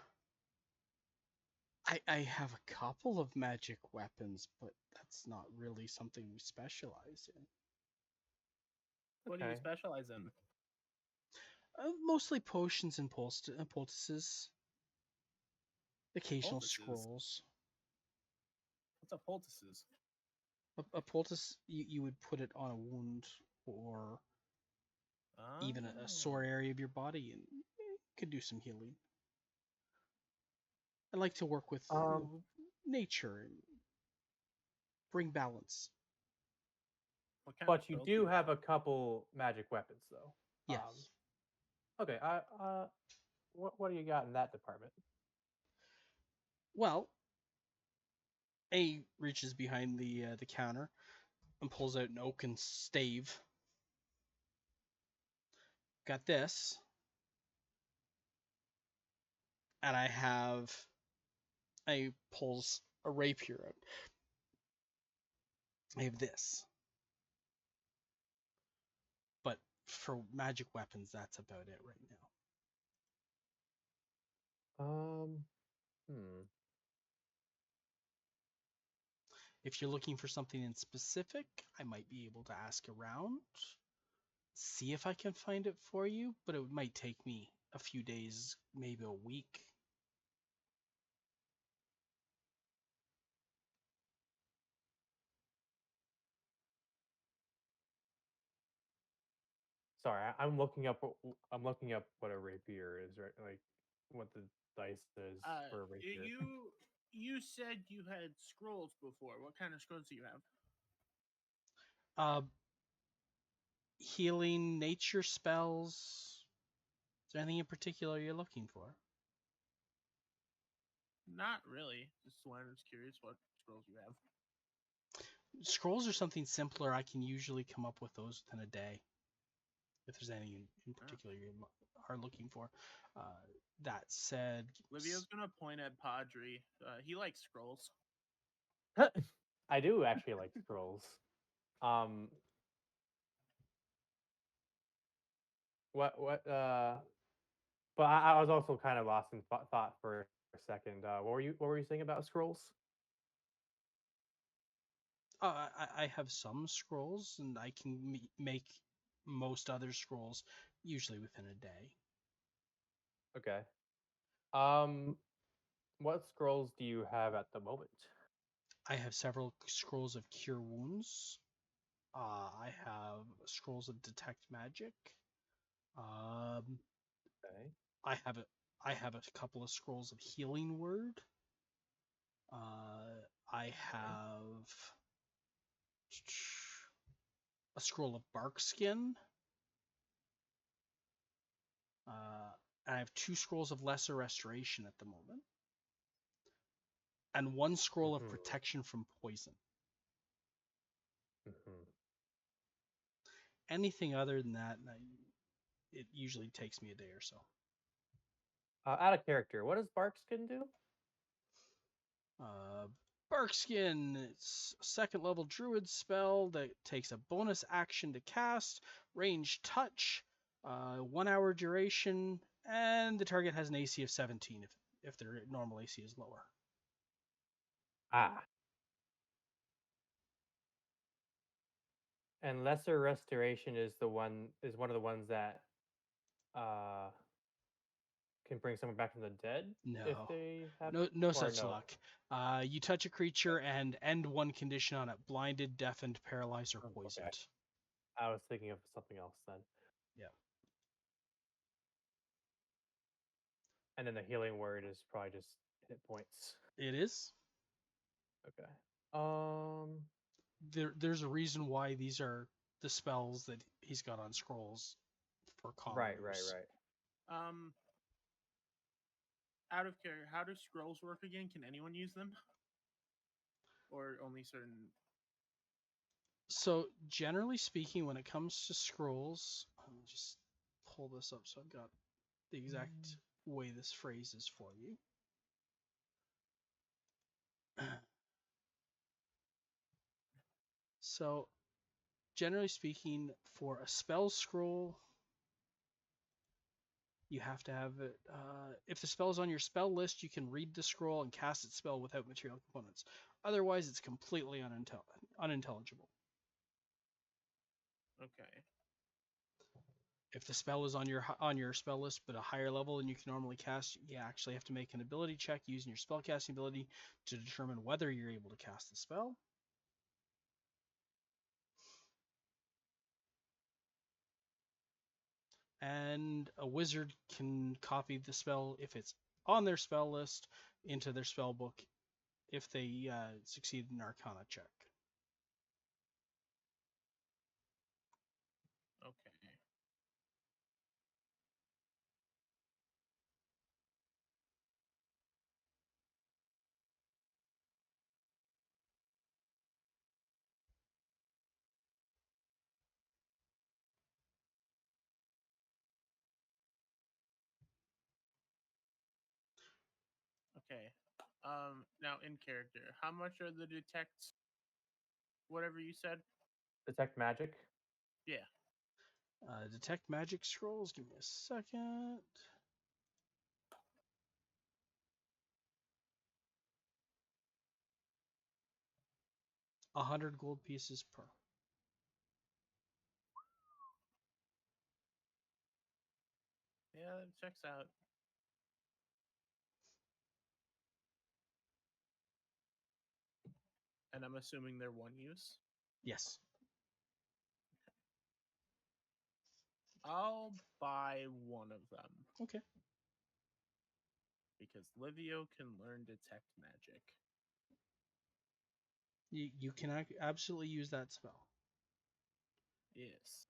C: I have a couple of magic weapons, but that's not really something we specialize in.
D: What do you
B: Okay.
D: specialize in?
C: Mostly potions and poultices. Occasional
D: Poultices?
C: scrolls.
D: What's a poultices?
C: A poultice, you would put it on a wound or even a sore area of your body, and it could do some healing. I like to work with nature and bring balance.
D: What kind
B: But
D: of
B: you
D: spells
B: do have a couple magic weapons, though.
C: Yes.
B: Okay. What do you got in that department?
C: Well, A reaches behind the counter and pulls out an oaken stave. Got this, and I pulls a rapier out. I have this, but for magic weapons, that's about it right now.
B: Hmm.
C: If you're looking for something in specific, I might be able to ask around, see if I can find it for you, but it might take me a few days, maybe a week.
B: Sorry, I'm looking up. I'm looking up what a rapier is, right? Like what the dice is for a rapier.
D: You said you had scrolls before. What kind of scrolls do you have?
C: Healing nature spells. Is there anything in particular you're looking for?
D: Not really. Just was curious what scrolls you have.
C: Scrolls are something simpler. I can usually come up with those within a day. If there's any in particular you are looking for. That said,
D: Livio's gonna point at Padre. He likes scrolls.
B: I do actually like scrolls. What? But I was also kind of lost in thought for a second. What were you saying about scrolls?
C: I have some scrolls, and I can make most other scrolls usually within a day.
B: Okay. What scrolls do you have at the moment?
C: I have several scrolls of cure wounds. I have scrolls of detect magic.
B: Okay.
C: I have a couple of scrolls of healing word. I have a scroll of bark skin. I have 2 scrolls of lesser restoration at the moment, and 1 scroll of protection from poison. Anything other than that, it usually takes me a day or so.
B: Out of character, what does Barkskin do?
C: Barkskin, it's a second level druid spell that takes a bonus action to cast, range touch, 1 hour duration, and the target has an AC of 17 if their normal AC is lower.
B: Ah. And lesser restoration is one of the ones that can bring someone back from the dead if
C: No.
B: they have
C: No
B: or
C: such
B: no.
C: luck. You touch a creature and end one condition on it: blinded, deafened, paralyzed, or poisoned.
B: Okay. I was thinking of something else then.
C: Yeah.
B: And then the healing word is probably just hit points.
C: It is.
B: Okay.
C: There's a reason why these are the spells that he's got on scrolls for commoners.
B: Right.
D: Out of character, how do scrolls work again? Can anyone use them, or only certain?
C: So generally speaking, when it comes to scrolls, let me just pull this up so I've got the exact way this phrase is for you. So generally speaking, for a spell scroll, you have to have it. If the spell is on your spell list, you can read the scroll and cast its spell without material components. Otherwise, it's completely unintelligible.
D: Okay.
C: If the spell is on your spell list but a higher level than you can normally cast, you actually have to make an ability check using your spellcasting ability to determine whether you're able to cast the spell. And a wizard can copy the spell if it's on their spell list into their spell book if they succeed in an Arcana check.
D: Okay. Okay. Now in character, how much are the detects? Whatever you said.
B: Detect magic.
D: Yeah.
C: Detect magic scrolls. Give me a second. $100 gold pieces per.
D: Yeah, that checks out. And I'm assuming they're one use.
C: Yes.
D: I'll buy one of them.
C: Okay.
D: Because Livio can learn detect magic.
C: You can absolutely use that spell.
D: Yes.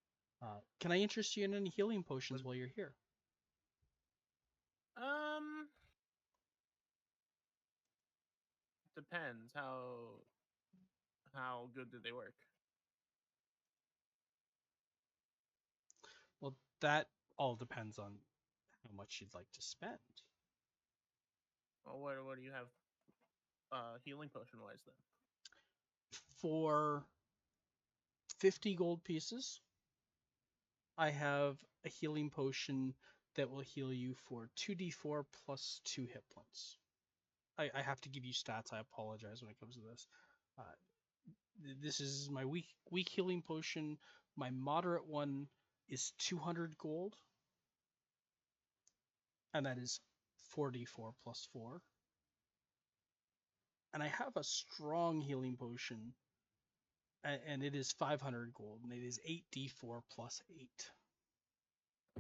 C: Can I interest you in any healing potions while you're here?
D: Depends how good do they work.
C: Well, that all depends on how much you'd like to spend.
D: Well, what do you have healing potion wise then?
C: For 50 gold pieces, I have a healing potion that will heal you for 2d4 plus 2 hit points. I have to give you stats. I apologize when it comes to this. This is my weak healing potion. My moderate one is 200 gold, and that is 4d4 plus 4. And I have a strong healing potion, and it is 500 gold, and it is 8d4 plus 8.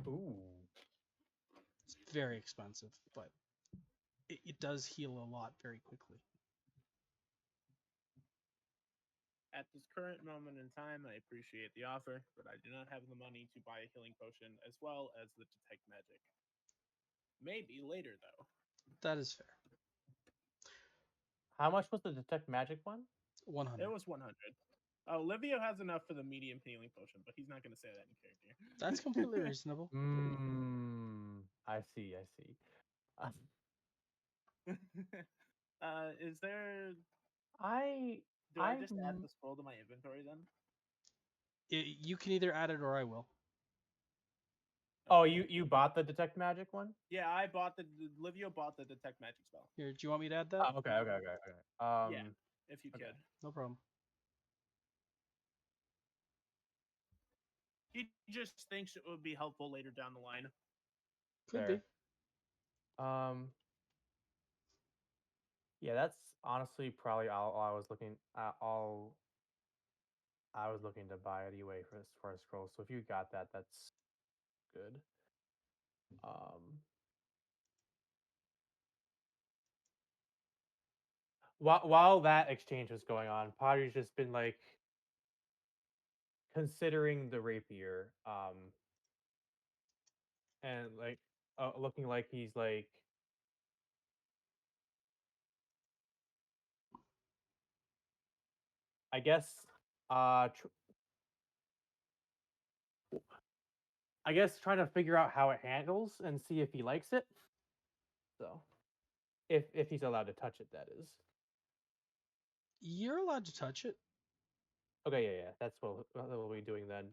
B: Ooh.
C: It's very expensive, but it does heal a lot very quickly.
D: At this current moment in time, I appreciate the offer, but I do not have the money to buy a healing potion as well as the detect magic. Maybe later though.
C: That is fair.
B: How much was the detect magic one?
C: 100.
D: It was 100. Olivio has enough for the medium healing potion, but he's not going to say that in character.
C: That's completely reasonable.
B: I see. I see.
D: Is there?
B: I
D: Do I just add the scroll to my inventory then?
C: You can either add it or I will.
B: Oh, you bought the detect magic one?
D: Yeah, I bought Livio bought the detect magic spell.
C: Here, do you want me to add that?
B: Oh, okay.
D: Yeah, if you
B: okay.
D: could.
C: No problem.
D: He just thinks it would be helpful later down the line.
C: Could
B: Fair.
C: be.
B: Yeah, that's honestly probably all I was looking all I was looking to buy anyway for a scroll. So if you got that, that's good. While that exchange was going on, Potter's just been like considering the rapier, and like looking like he's like I guess I guess trying to figure out how it handles and see if he likes it. So, if he's allowed to touch it, that is.
C: You're allowed to touch it.
B: Okay, yeah. That's what we'll be doing then.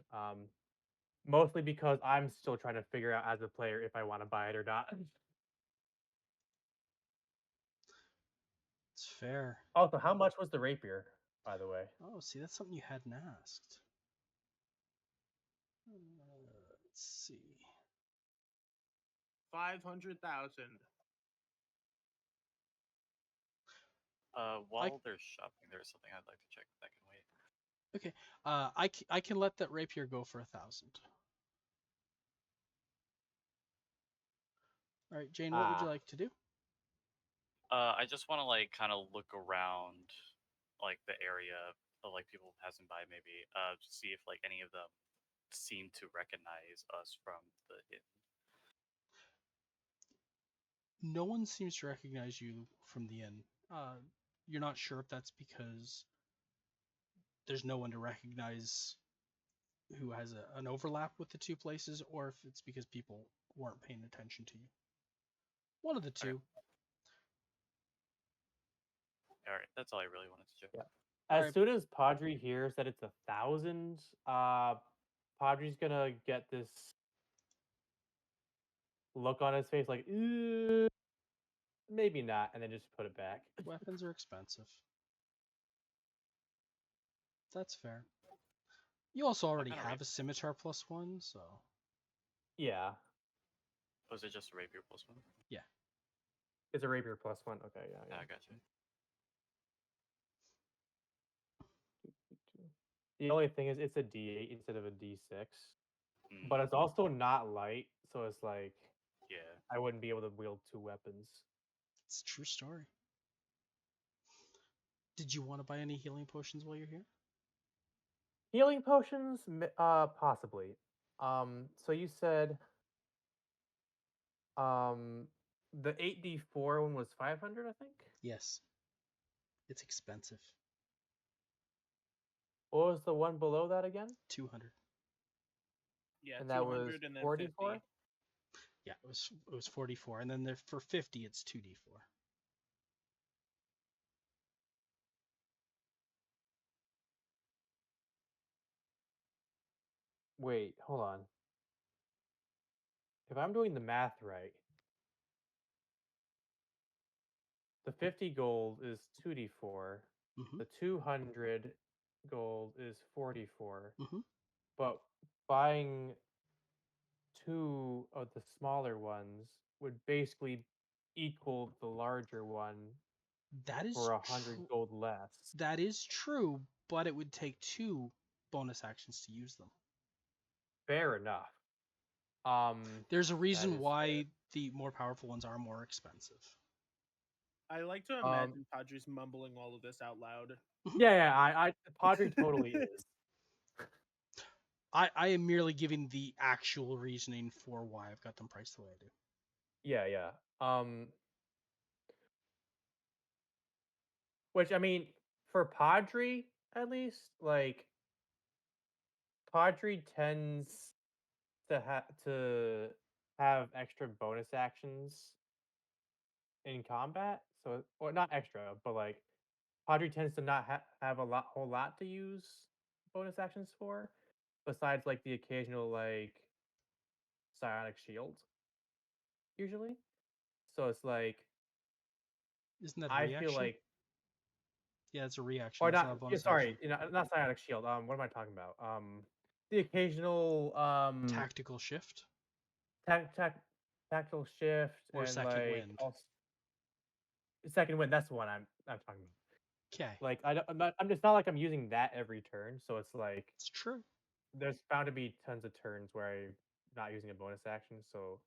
B: Mostly because I'm still trying to figure out as a player if I want to buy it or not.
C: It's fair.
B: Also, how much was the rapier, by the way?
C: Oh, see, that's something you hadn't asked. Let's see.
D: 500,000.
E: While they're shopping, there's something I'd like to check that can wait.
C: Okay. I can let that rapier go for 1,000. All right, Jane. What would you like to do?
E: I just want to like kind of look around, like the area of like people passing by, maybe to see if like any of them seem to recognize us from the inn.
C: No one seems to recognize you from the inn. You're not sure if that's because there's no one to recognize who has an overlap with the two places, or if it's because people weren't paying attention to you. One of the two.
E: All right, that's all I really wanted to check.
B: Yeah. As soon as Padre hears that it's 1,000, Padre's gonna get this look on his face like, maybe not, and then just put it back.
C: Weapons are expensive. That's fair. You also already have a scimitar +1, so.
B: Yeah.
E: Was it just a rapier +1?
C: Yeah.
B: It's a rapier +1. Okay, yeah.
E: I gotcha.
B: The only thing is it's a D8 instead of a D6.
E: Mm.
B: But it's also not light, so it's like
E: yeah,
B: I wouldn't be able to wield two weapons.
C: It's a true story. Did you want to buy any healing potions while you're here?
B: Healing potions, possibly. So you said, the 8d4 one was 500, I think.
C: Yes. It's expensive.
B: What was the one below that again?
C: 200.
D: Yeah,
B: and that was
D: 200 and then
B: 44.
D: 50.
C: Yeah, it was 44, and then there for 50 it's 2d4.
B: Wait, hold on. If I'm doing the math right, the 50 gold is 2d4.
C: Mhm.
B: The 200 gold is 44.
C: Mhm.
B: But buying two of the smaller ones would basically equal the larger one
C: That is
B: for 100 gold less.
C: That is true, but it would take 2 bonus actions to use them.
B: Fair enough.
C: There's a reason why
B: fair.
C: the more powerful ones are more expensive.
D: I like to imagine Padre's mumbling all of this out loud.
B: Yeah, Padre totally is.
C: I am merely giving the actual reasoning for why I've got them priced the way I do.
B: Yeah. Which, I mean, for Padre, at least, like Padre tends to have extra bonus actions in combat. So, or not extra, but like Padre tends to not have a whole lot to use bonus actions for, besides like the occasional like psionic shield usually. So it's like
C: Isn't that a
B: I feel
C: reaction?
B: like,
C: Yeah, it's a reaction.
B: or
C: That's not
B: not.
C: a
B: Yeah,
C: bonus action.
B: sorry, not psionic shield. What am I talking about? The occasional
C: Tactical shift
B: tac tac tactile shift
C: or
B: and
C: second
B: like
C: wind.
B: also second wind. That's the one I'm talking about.
C: Okay,
B: Like I don't, I'm not. I'm. It's not like I'm using that every turn. So it's like
C: it's true.
B: there's bound to be tons of turns where I'm not using a bonus action. So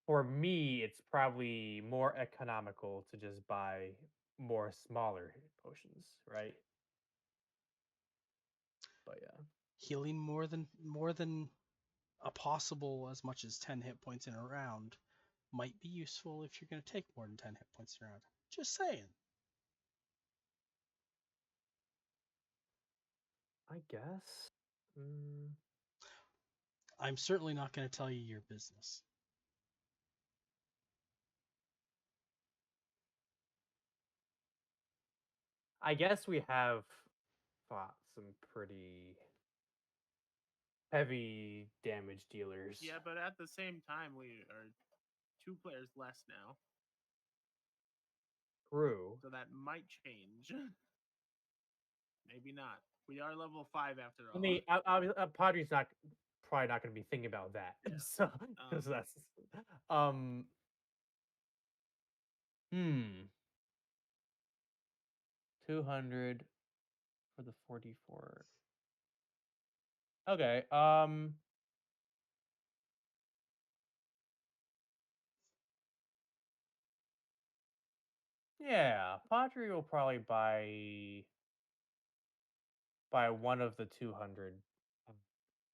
B: for me, it's probably more economical to just buy more smaller potions, right? But yeah.
C: Healing more than a possible as much as 10 hit points in a round might be useful if you're going to take more than 10 hit points in a round. Just saying.
B: I guess.
C: I'm certainly not going to tell you your business.
B: I guess we have fought some pretty heavy damage dealers.
D: Yeah, but at the same time, we are 2 players less now,
B: True.
D: so that might change. Maybe not. We are level 5 after
B: I
D: all.
B: mean, Padre's not probably not going to be thinking about that.
D: Yeah.
B: So, because that's um, hmm, 200 for the 44. Okay. Yeah, Padre will probably buy one of the 200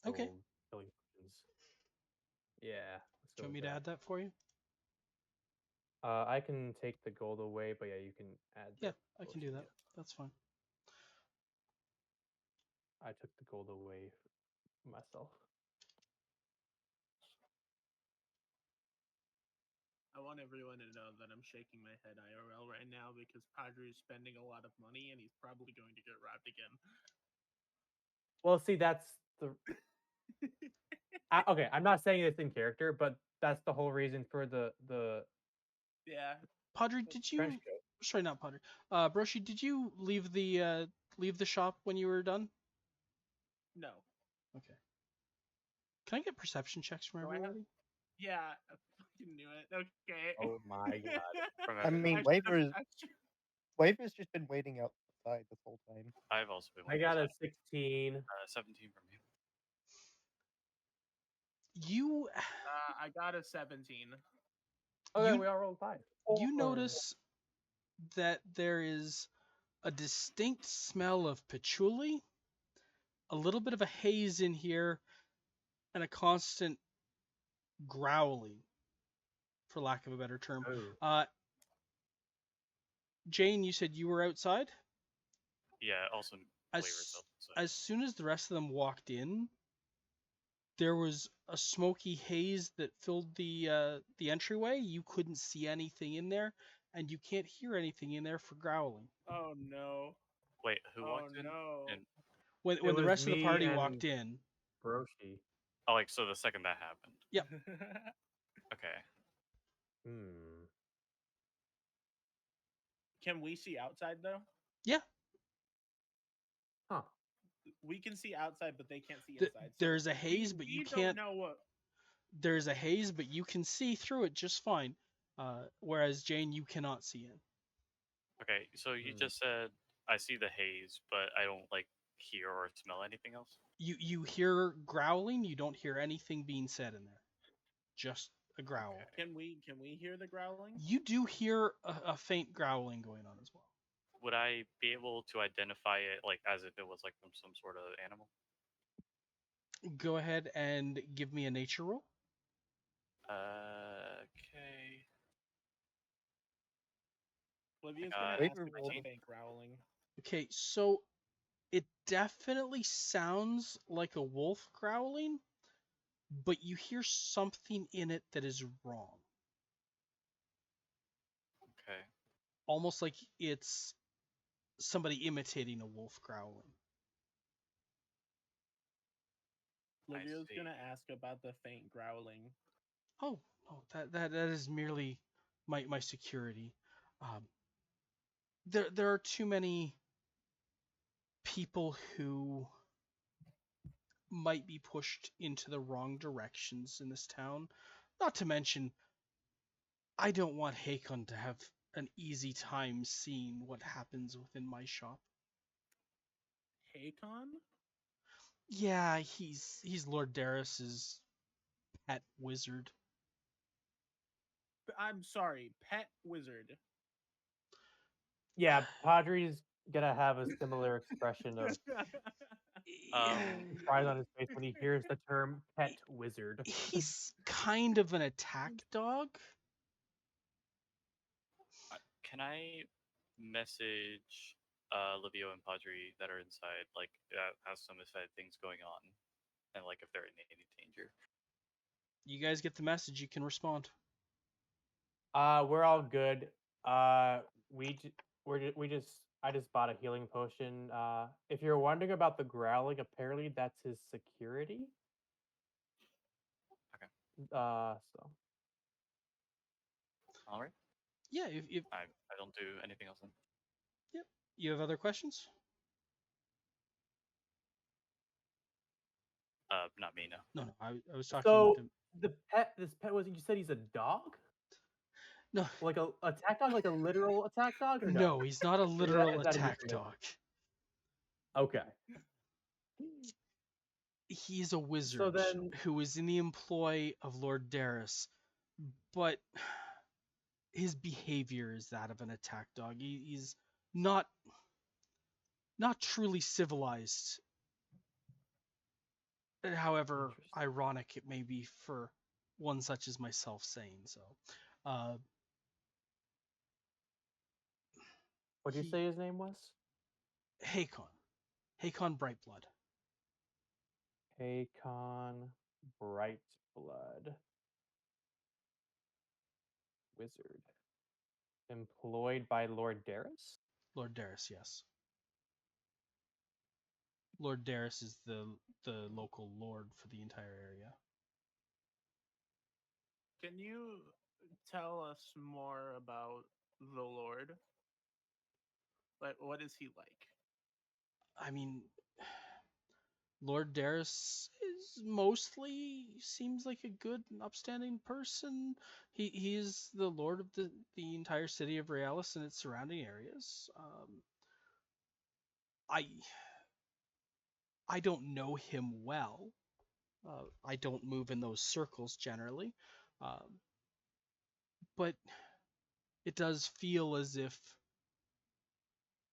C: Okay.
B: gold killing potions. Yeah, let's
C: Do
B: go
C: you want
B: with
C: me to
B: that.
C: add that for you?
B: I can take the gold away, but yeah, you can add the
C: Yeah, I can do
B: potion.
C: that.
B: Yeah.
C: That's fine.
B: I took the gold away myself.
D: I want everyone to know that I'm shaking my head IRL right now because Padre is spending a lot of money and he's probably going to get robbed again.
B: Well, see, that's the okay. I'm not saying this in character, but that's the whole reason for the
D: Yeah.
C: Padre, did
B: trench
C: you?
B: coat.
C: Sorry, not Padre. Broshi, did you leave the shop when you were done?
D: No.
C: Okay. Can I get perception checks from
D: So I have.
C: everybody?
D: Yeah, I fucking knew it. Okay.
B: Oh my god!
E: From
A: I
E: everybody.
A: mean, Waver's just been waiting outside this whole time.
E: I've also been
B: I
E: waiting.
B: got a 16.
E: 17 from me.
C: You
D: I got a 17.
B: Okay,
C: You-
B: we all rolled 5.
C: you notice that there is a distinct smell of patchouli, a little bit of a haze in here, and a constant growling, for lack of a better term.
B: Oh.
C: Jane, you said you were outside?
E: Yeah, also
C: As,
E: flavor stuff. So.
C: as soon as the rest of them walked in, there was a smoky haze that filled the entryway. You couldn't see anything in there, and you can't hear anything in there for growling.
D: Oh no.
E: Wait, who
D: Oh
E: walked in?
D: no.
E: And
C: When the
B: was
C: rest of the
B: me
C: party
B: and
C: walked in,
B: Broshi.
E: oh, like so the second that happened.
C: Yep.
E: Okay.
B: Hmm.
D: Can we see outside though?
C: yeah,
B: Huh.
D: We can see outside, but they can't see inside. So
C: there's a haze, but
D: we
C: you
D: don't
C: can't.
D: know what.
C: There's a haze, but you can see through it just fine. Whereas Jane, you cannot see in.
E: Okay, so you
B: Hmm.
E: just said I see the haze, but I don't like hear or smell anything else.
C: You hear growling. You don't hear anything being said in there. Just a growl.
E: Okay.
D: Can we hear the growling?
C: You do hear a faint growling going on as well.
E: Would I be able to identify it like as if it was like from some sort of animal?
C: Go ahead and give me a nature roll.
E: Okay.
D: Olivia's
E: I
D: gonna
E: got
D: ask if it's a
E: 19.
D: faint growling.
C: Okay, so It definitely sounds like a wolf growling, but you hear something in it that is wrong.
E: Okay.
C: Almost like it's somebody imitating a wolf growling.
D: Livio's
E: see.
D: gonna ask about the faint growling.
C: Oh, no, that is merely my security. Um, there are too many people who might be pushed into the wrong directions in this town. Not to mention, I don't want Hakon to have an easy time seeing what happens within my shop.
D: Hakon?
C: Yeah, he's Lord Darius's pet wizard.
D: I'm sorry, pet wizard.
B: Yeah, Padre's gonna have a similar expression of surprise on his face when he hears the term pet wizard.
C: He's kind of an attack dog.
E: Can I message Livio and Padre that are inside, like have some inside things going on, and like if they're in any danger?
C: You guys get the message. You can respond.
B: We're all good. We j- we just I just bought a healing potion. If you're wondering about the growling, apparently that's his security.
E: Okay.
B: So
E: All right.
C: Yeah, if
E: I don't do anything else then.
C: yep. You have other questions?
E: Not me, no.
C: No. I was talking
B: so
C: to
B: this pet was, you said he's a dog,
C: no.
B: like a attack dog, like a literal attack dog, or no?
C: No, he's not a
B: Is
C: literal
B: is that a
C: attack
B: euphemism?
C: dog.
B: Okay.
C: He's a
B: So
C: wizard
B: then,
C: who is in the employ of Lord Darius, but his behavior is that of an attack dog. He's not not truly civilized. However
B: interesting.
C: ironic it may be for one such as myself saying so. Uh,
B: What did you
C: he
B: say his name was?
C: Hakon Brightblood.
B: Hakon Brightblood, wizard, employed by Lord Darius.
C: Lord Darius, yes. Lord Darius is the local lord for the entire area.
D: Can you tell us more about the Lord? Like, what is he like?
C: I mean, Lord Darius is mostly seems like a good and upstanding person. He is the lord of the entire city of Realis and its surrounding areas. I I don't know him well. I don't move in those circles generally, um, but it does feel as if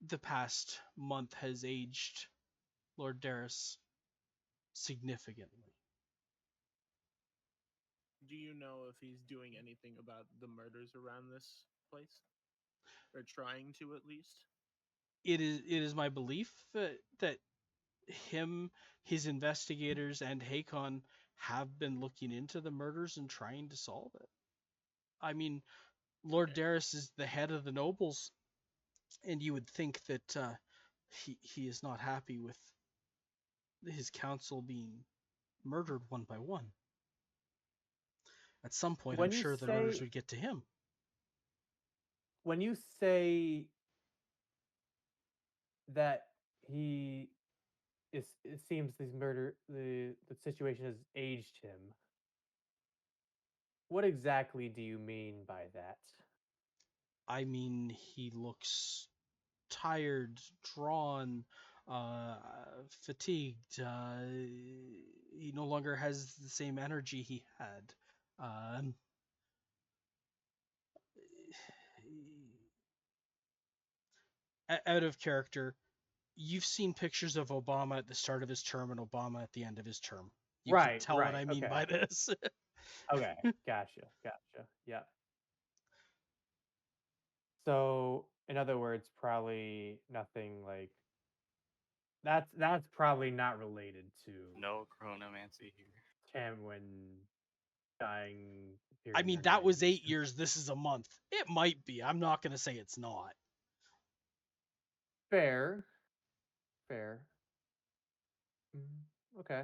C: the past month has aged Lord Darius significantly.
D: Do you know if he's doing anything about the murders around this place? Or trying to, at least?
C: It is my belief that him, his investigators, and Hakon have been looking into the murders and trying to solve it. I mean, Lord
D: Okay.
C: Darius is the head of the nobles, and you would think that he is not happy with his council being murdered one by one. At some point, I'm
B: When you
C: sure the murders
B: say
C: would get to him.
B: when you say that he is, it seems these murder the situation has aged him. What exactly do you mean by that?
C: I mean, he looks tired, drawn, uh, fatigued. He no longer has the same energy he had. Um, Out of character, you've seen pictures of Obama at the start of his term and Obama at the end of his term. You can
B: Right,
C: tell what
B: right.
C: I mean
B: Okay.
C: by this.
B: Okay. Gotcha. Yeah. So, in other words, probably nothing like That's probably not related to
E: No chronomancy here.
B: Tamwin dying.
C: I
B: during
C: mean,
B: their
C: that was
B: 90s.
C: 8 years. This is a month. It might be. I'm not going to say it's not.
B: Fair. Fair. Okay.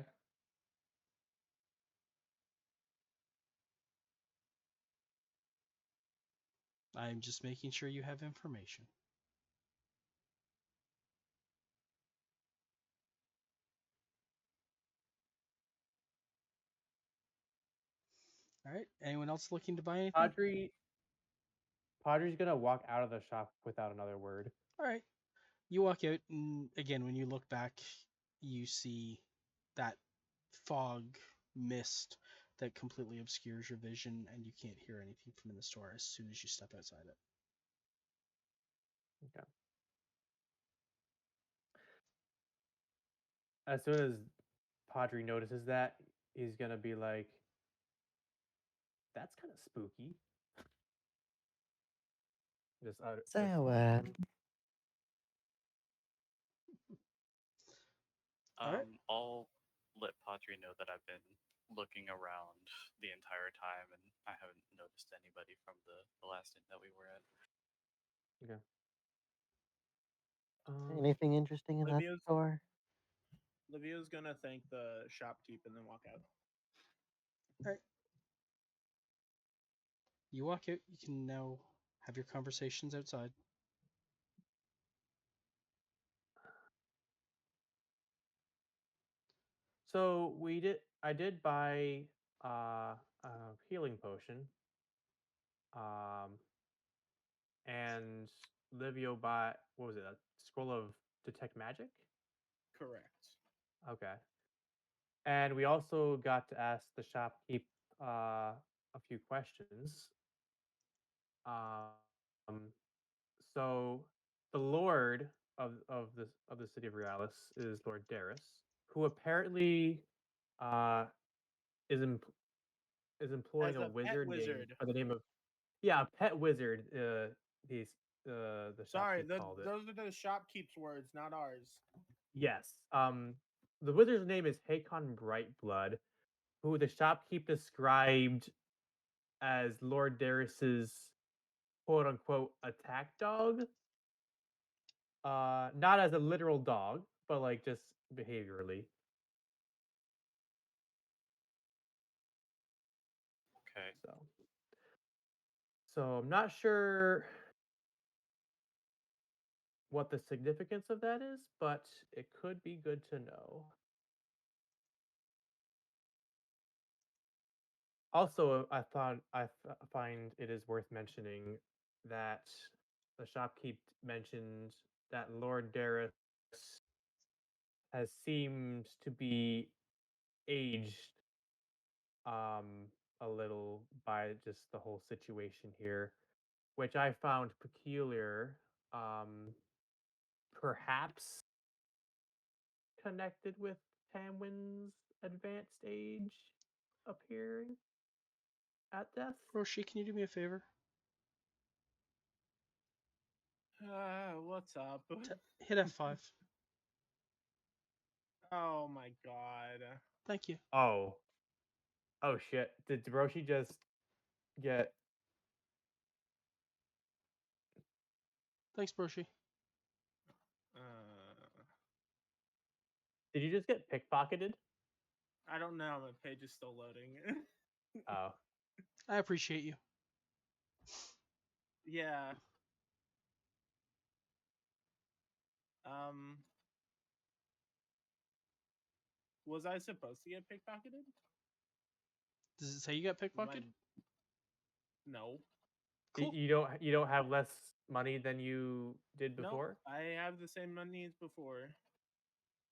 C: I'm just making sure you have information. All right. Anyone else looking to buy anything?
B: Padre's gonna walk out of the shop without another word.
C: All right. You walk out, and again, when you look back, you see that fog mist that completely obscures your vision, and you can't hear anything from in the store as soon as you step outside it.
B: Okay. As soon as Padre notices that, he's gonna be like, "That's kind of spooky." Just
A: So,
C: All right.
E: I'll let Padre know that I've been looking around the entire time and I haven't noticed anybody from the last inn that we were at.
B: Okay.
A: anything interesting in that
D: Livia's
A: store?
D: Livia's gonna thank the shopkeep and then walk out.
C: All right. You walk out. You can now have your conversations outside.
B: So I did buy a healing potion. Um, and Livio bought, what was it? A scroll of detect magic.
D: Correct.
B: Okay. And we also got to ask the shopkeep a few questions. Um, so the lord of the city of Realis is Lord Darius, who apparently uh, is is employing
D: As
B: a
D: a pet
B: wizard named
D: wizard.
B: by the name of a pet wizard. These the
D: Sorry,
B: shopkeep called it.
D: those are the shopkeep's words, not ours.
B: Yes. The wizard's name is Hakon Brightblood, who the shopkeep described as Lord Darius's quote unquote attack dog. Not as a literal dog, but like just behaviorally.
E: Okay.
B: So I'm not sure what the significance of that is, but it could be good to know. Also, find it is worth mentioning that the shopkeep mentioned that Lord Darius has seemed to be aged a little by just the whole situation here, which I found peculiar. Perhaps connected with Tamwin's advanced age appearing at death.
C: Roshi, can you do me a favor?
D: What's up?
C: Hit F5.
D: Oh my god.
C: Thank you.
B: Oh. Oh shit. Did Roshi just get
C: Thanks, Roshi.
B: Did you just get pickpocketed?
D: I don't know. My page is still loading.
B: Oh.
C: I appreciate you.
D: Yeah. Um. Was I supposed to get pickpocketed?
C: Does it say you got
D: My...
C: pickpocketed?
D: No.
C: Cool.
B: You don't have less money than you did
D: No,
B: before?
D: I have the same money as before.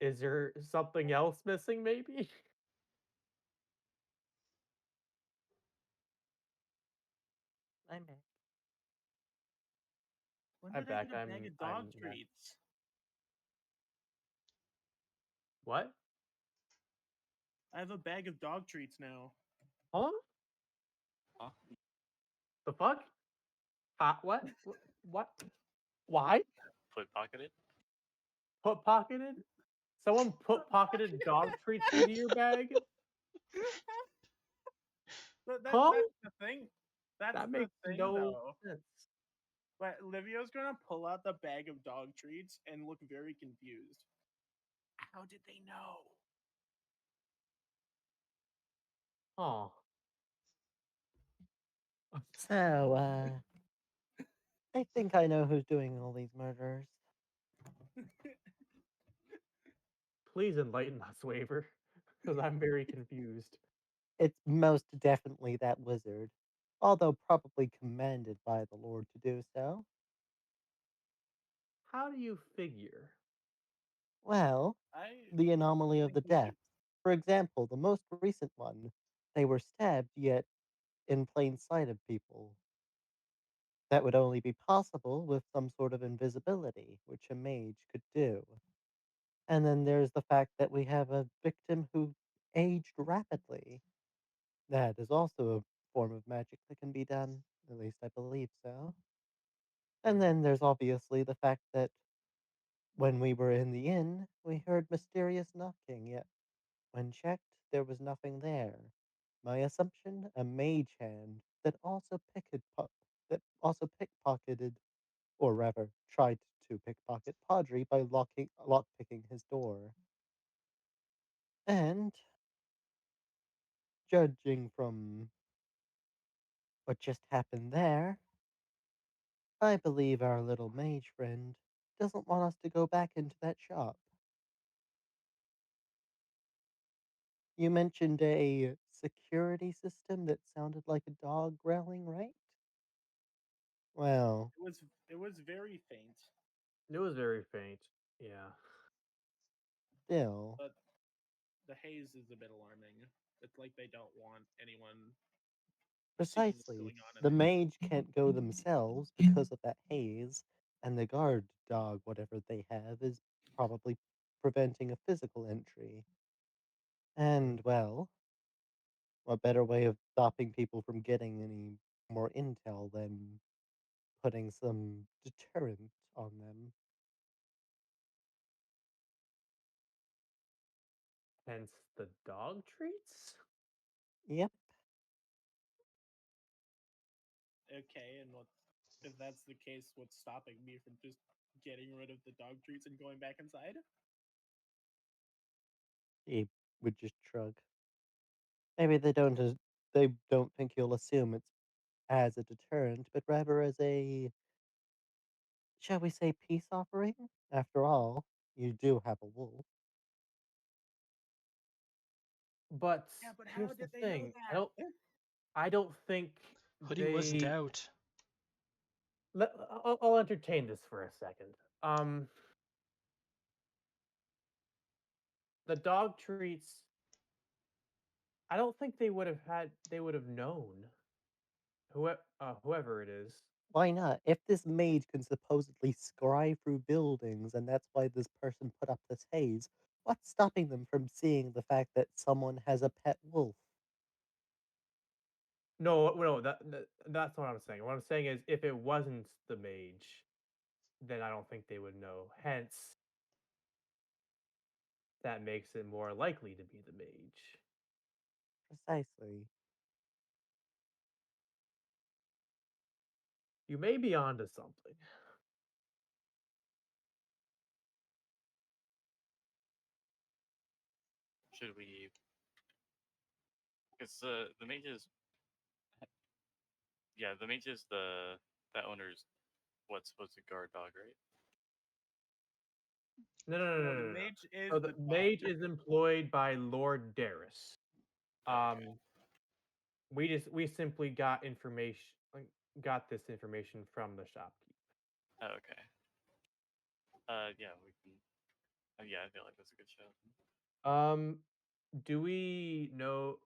B: Is there something else missing maybe?
A: I'm back.
D: When
B: I'm
D: did I
B: back.
D: get a bag of
B: I'm
D: dog
B: back.
D: treats?
B: What?
D: I have a bag of dog treats now.
B: Huh?
E: Huh?
B: The fuck? What? What? Why?
E: Put pocketed?
B: Put pocketed? Someone put pocketed dog treats into your bag? Huh?
D: That's the thing. That's
B: That
D: the
B: makes
D: thing,
B: no
D: though.
B: sense.
D: But Livio's gonna pull out the bag of dog treats and look very confused. How did they know?
B: Oh.
A: So, I think I know who's doing all these murders.
B: Please enlighten us, Waver, because I'm very confused.
A: It's most definitely that wizard, although probably commanded by the Lord to do so.
B: How do you figure?
A: Well,
D: I
A: the anomaly of
D: think
A: the
D: we should.
A: deaths. For example, the most recent one, they were stabbed yet in plain sight of people. That would only be possible with some sort of invisibility, which a mage could do. And then there's the fact that we have a victim who aged rapidly. That is also a form of magic that can be done, at least I believe so. And then there's obviously the fact that when we were in the inn, we heard mysterious knocking, yet when checked, there was nothing there. My assumption, a mage hand that also pickpocketed, or rather tried to pickpocket Padre by lockpicking his door. And judging from what just happened there, I believe our little mage friend doesn't want us to go back into that shop. You mentioned a security system that sounded like a dog growling, right? Well,
D: It was very faint,
B: It was very faint. Yeah.
A: still,
D: but the haze is a bit alarming. It's like they don't want anyone seeing what's
A: precisely.
D: going on in
A: The
D: there.
A: mage can't go themselves because of that haze, and the guard dog, whatever they have, is probably preventing a physical entry. And, well, what better way of stopping people from getting any more intel than putting some deterrent on them?
B: Hence the dog treats?
A: Yep.
D: Okay, and what if that's the case? What's stopping me from just getting rid of the dog treats and going back inside?
A: He would just shrug. Maybe they don't think you'll assume it's as a deterrent, but rather as a, shall we say, peace offering? After all, you do have a wolf.
B: But
D: Yeah, but how
B: here's the
D: did they know
B: thing.
D: that?
B: I don't think
C: Hoodie was
B: they
C: doubt.
B: I'll entertain this for a second. The dog treats, I don't think they would have known whoever it is.
A: Why not? If this mage can supposedly scry through buildings and that's why this person put up this haze, what's stopping them from seeing the fact that someone has a pet wolf?
B: No, that's what I'm saying. What I'm saying is if it wasn't the mage, then I don't think they would know. Hence, that makes it more likely to be the mage.
A: Precisely.
B: You may be onto something.
E: Should we? Because the mage is, yeah, the mage is the that owner's what's supposed to guard dog, right?
D: No, the
B: No.
D: mage is
B: So
D: the
B: the
D: dog.
B: mage is employed by Lord Darris.
E: Oh, okay.
B: We simply got information, got this information from the shopkeep.
E: Oh, okay. Yeah, we can. Yeah, I feel like that's a good show.
B: Um, do we know?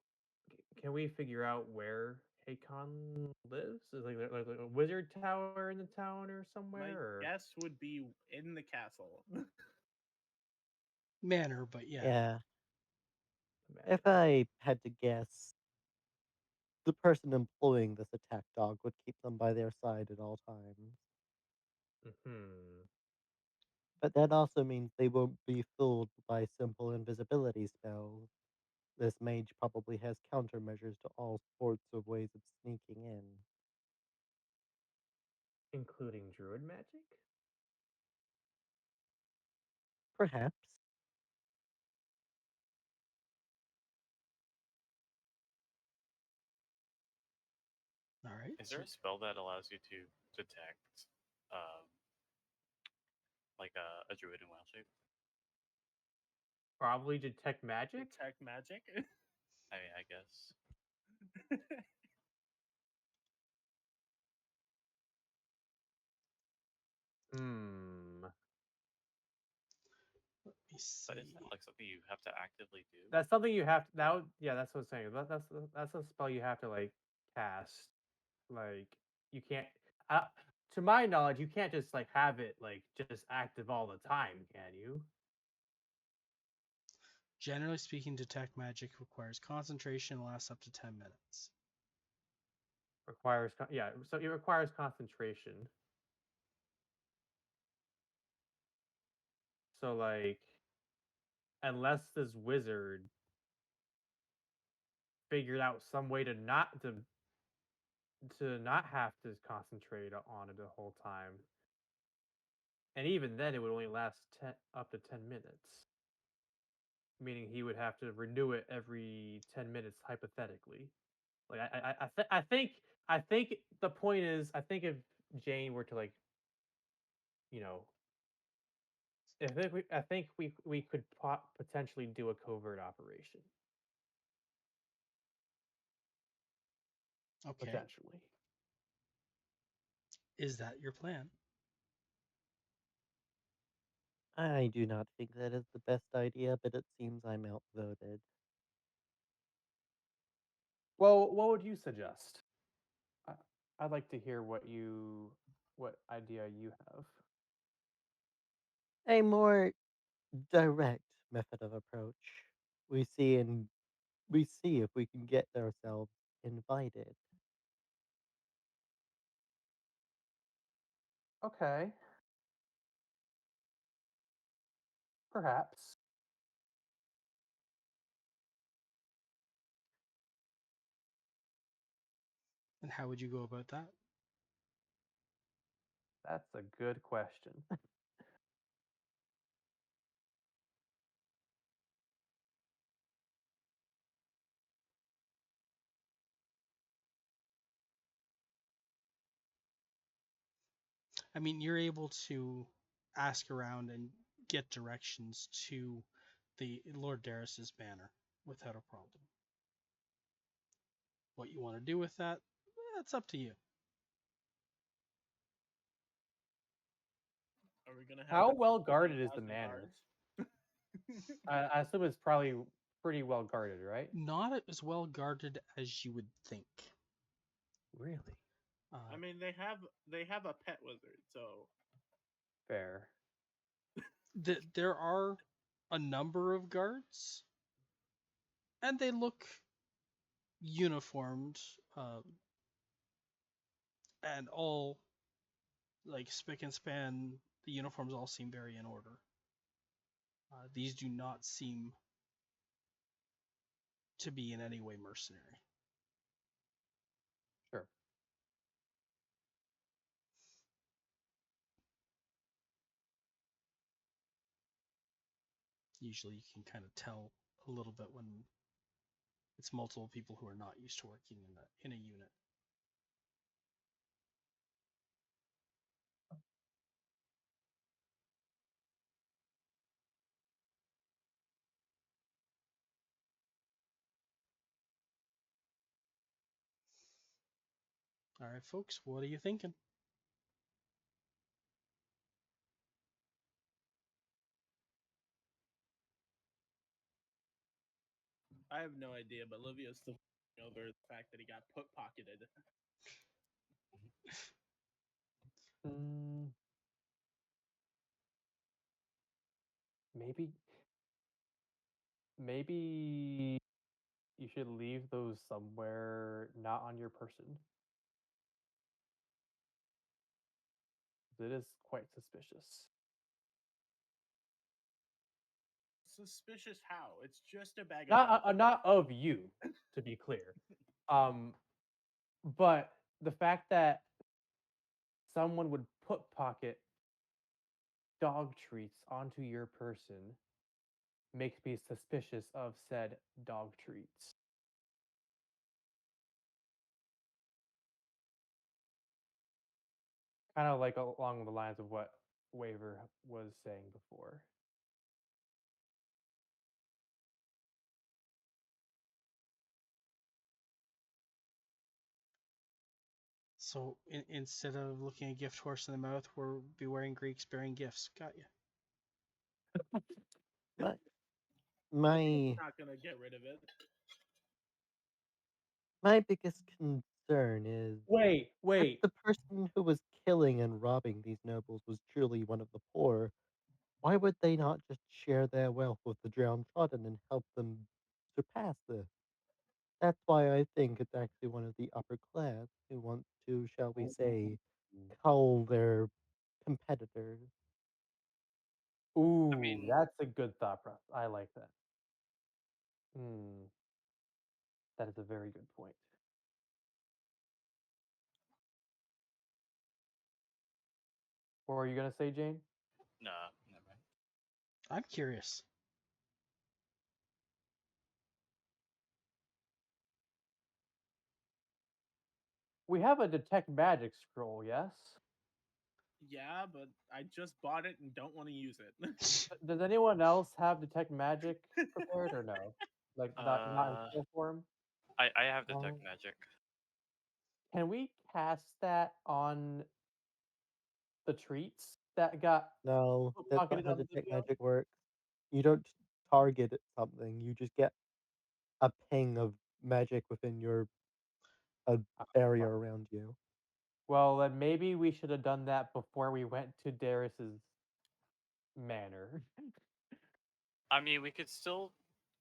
B: Can we figure out where Hakon lives? Is like a wizard tower in the town or
D: My
B: somewhere, or
D: guess would be in the castle.
C: Manner, but yeah.
A: Yeah. If
B: manor?
A: I had to guess, the person employing this attack dog would keep them by their side at all times.
B: Hmm.
A: But that also means they won't be fooled by simple invisibility spells. This mage probably has countermeasures to all sorts of ways of sneaking in.
B: including druid magic.
A: Perhaps.
C: All right.
E: Is there a spell that allows you to detect, um, like a druid in wild shape?
B: Probably detect magic.
D: Detect magic.
E: I mean, I guess.
B: Hmm.
C: Let me
E: But
C: see.
E: isn't that like something you have to actively do?
B: That's something you have to. That would, yeah, that's what I'm saying. That's a spell you have to like cast. Like you can't. Uh, to my knowledge, you can't just like have it like just active all the time, can you?
C: Generally speaking, detect magic requires concentration and lasts up to 10 minutes.
B: Requires yeah. So it requires concentration. So like, unless this wizard figured out some way to not have to concentrate on it the whole time, and even then, it would only last up to 10 minutes. Meaning he would have to renew it every 10 minutes, hypothetically. Like I think the point is, I think if Jane were to like, you know, I think we could potentially do a covert operation
C: Okay.
B: potentially.
C: Is that your plan?
A: I do not think that is the best idea, but it seems I'm outvoted.
B: Well, what would you suggest? I, I'd like to hear what idea you have.
A: A more direct method of approach. We see and we see if we can get ourselves invited.
B: Okay, perhaps.
C: And how would you go about that?
B: That's a good question.
C: I mean, you're able to ask around and get directions to the Lord Darris's banner without a problem. What you want to do with that, that's up to you.
D: Are we gonna have
B: How
D: to
B: well
D: pay
B: guarded is the
D: 1,000
B: manor?
D: guards?
B: I assume it's probably pretty well guarded, right?
C: Not as well guarded as you would think.
B: Really?
D: I
C: Uh,
D: mean, they have a pet wizard, so
B: Fair.
C: there are a number of guards, and they look uniformed, and all like spick and span. The uniforms all seem very in order. These do not seem to be in any way mercenary.
B: Sure.
C: Usually, you can kind of tell a little bit when it's multiple people who are not used to working in a unit. All right, folks, what are you thinking?
D: I have no idea. But Livio's still over the fact that he got put pocketed.
B: Mm, maybe maybe you should leave those somewhere not on your person. It is quite suspicious.
D: Suspicious how? It's just a bag of
B: Not of you, to be clear. But the fact that someone would put pocket dog treats onto your person makes me suspicious of said dog treats. Kind of like along the lines of what Waver was saying before.
C: So instead of looking a gift horse in the mouth, we'll be wearing Greeks bearing gifts. Got you.
A: My
D: Livia's
A: my
D: not gonna get rid of it.
A: my biggest concern is
B: Wait,
A: if
B: wait.
A: the person who was killing and robbing these nobles was truly one of the poor, why would they not just share their wealth with the downtrodden and help them surpass this? That's why I think it's actually one of the upper class who want to, shall we say, cull their competitors.
E: I
B: Ooh,
E: mean,
B: that's a good thought process. I like that. Hmm, that is a very good point. What were you gonna say, Jane?
E: nah, never mind.
C: I'm curious.
B: We have a detect magic scroll, yes?
D: Yeah, but I just bought it and don't want to use it.
B: Does anyone else have detect magic prepared or no? Like not in
E: Uh,
B: full form?
E: I have detect
B: Um,
E: magic.
B: can we cast that on the treats that got
A: No, that's not
B: pocketed
A: how
B: on
A: detect
B: Livio?
A: magic works. You don't target at something, you just get a ping of magic within your a area
B: Well,
A: around you.
B: well, then maybe we should have done that before we went to Darius's manor.
E: I mean, we could still.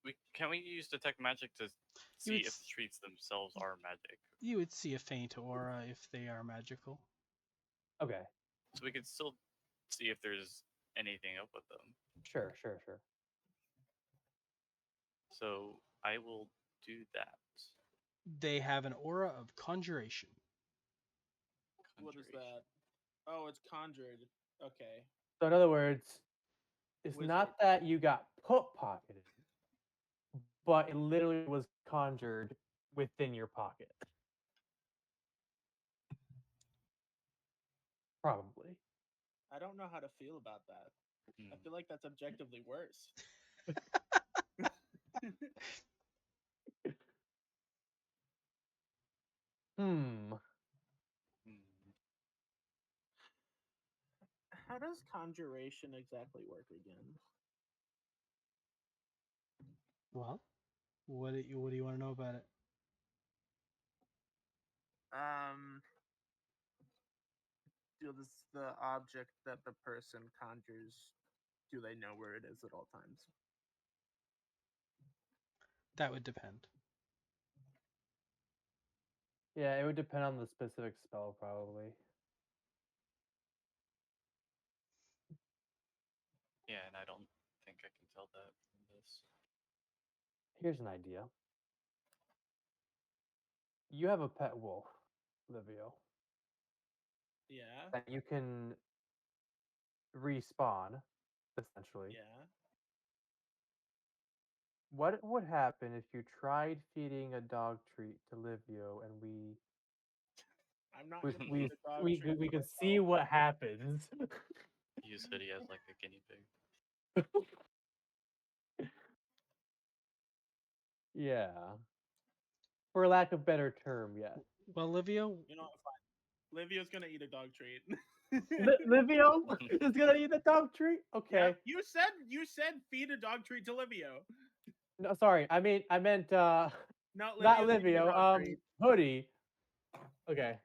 E: We use detect magic to
C: You would
E: see if the treats themselves are magic.
C: you would see a faint aura if they are magical.
B: Okay,
E: So we could still see if there's anything up with them.
B: sure.
E: So I will do that.
C: They have an aura of conjuration.
D: What is
E: Conjuration.
D: that? Oh, it's conjured. Okay.
B: So in other words, it's
D: Wizard.
B: not that you got put pocketed, but it literally was conjured within your pocket. Probably.
D: I don't know how to feel about that. I
E: Hmm.
D: feel like that's objectively worse.
B: Hmm.
E: Hmm.
D: How does conjuration exactly work again?
C: Well, what do you want to know about it?
D: Um, does the object that the person conjures, do they know where it is at all times?
C: That would depend.
B: Yeah, it would depend on the specific spell, probably.
E: Yeah, and I don't think I can tell that from this.
B: Here's an idea. You have a pet wolf, Livio,
D: Yeah,
B: that you can respawn, essentially.
D: yeah.
B: What would happen if you tried feeding a dog treat to Livio and
D: I'm not
B: we
D: gonna eat
B: we
D: a dog
B: we
D: treat
B: could, we
D: for
B: could see
D: myself.
B: what happens?
E: Use Hoodie as like a guinea pig.
B: Yeah. For lack of better term, yes.
C: Well, Livio,
D: You know, fine. Livio's gonna eat a dog treat.
B: Livio is gonna eat the dog treat?
D: Yep.
B: Okay.
D: You said feed a dog treat to Livio.
B: No, sorry. I meant
D: No,
B: not
D: Livio's eating a
B: Livio.
D: dog treat.
B: Hoodie. Okay.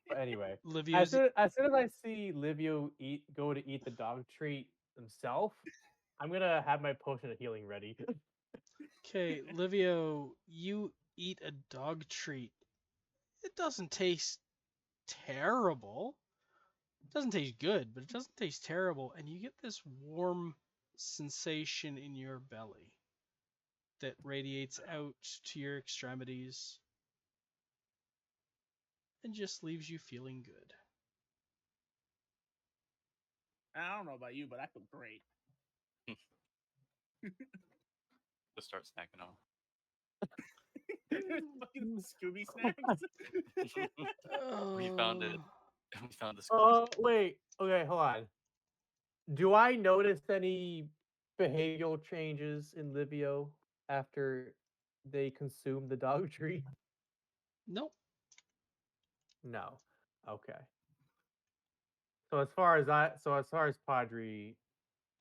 B: But anyway,
C: Livio's
B: as soon as I see Livio go to eat the dog treat himself, I'm gonna have my potion of healing ready.
C: okay. Livio, you eat a dog treat. It doesn't taste terrible, doesn't taste good, but it doesn't taste terrible, and you get this warm sensation in your belly that radiates out to your extremities and just leaves you feeling good.
D: I don't know about you, but I feel great.
E: Just start snacking on.
D: There's fucking Scooby snacks.
E: We found it.
C: Oh,
E: We found the Scooby.
B: Wait. Okay, hold on. Do I notice any behavioral changes in Livio after they consume the dog treat?
C: nope.
B: No. Okay. So as far as Padre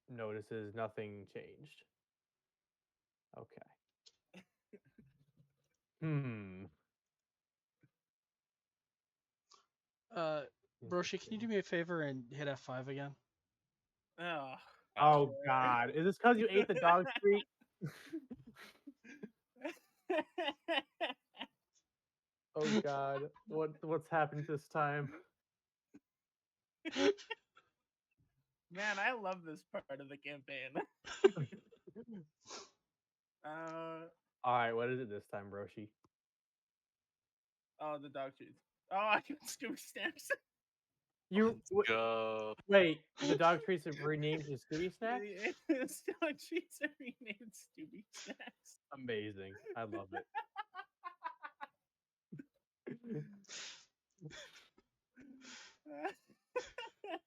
B: notices, nothing changed. Okay. Hmm.
C: Broshi, can you do
B: Interesting.
C: me a favor and hit F5 again?
D: Oh,
B: Oh
D: sure.
B: God! Is this because you ate the dog treat? Oh God! What's happened this time?
D: Man, I love this part of the campaign. uh,
B: All right, what is it this time, Broshi?
D: oh, the dog treats. Oh, I got Scooby snacks.
B: You
E: Go.
B: wait. The dog treats are renamed to Scooby Snacks.
D: This dog treats are renamed Scooby snacks.
B: Amazing! I love it.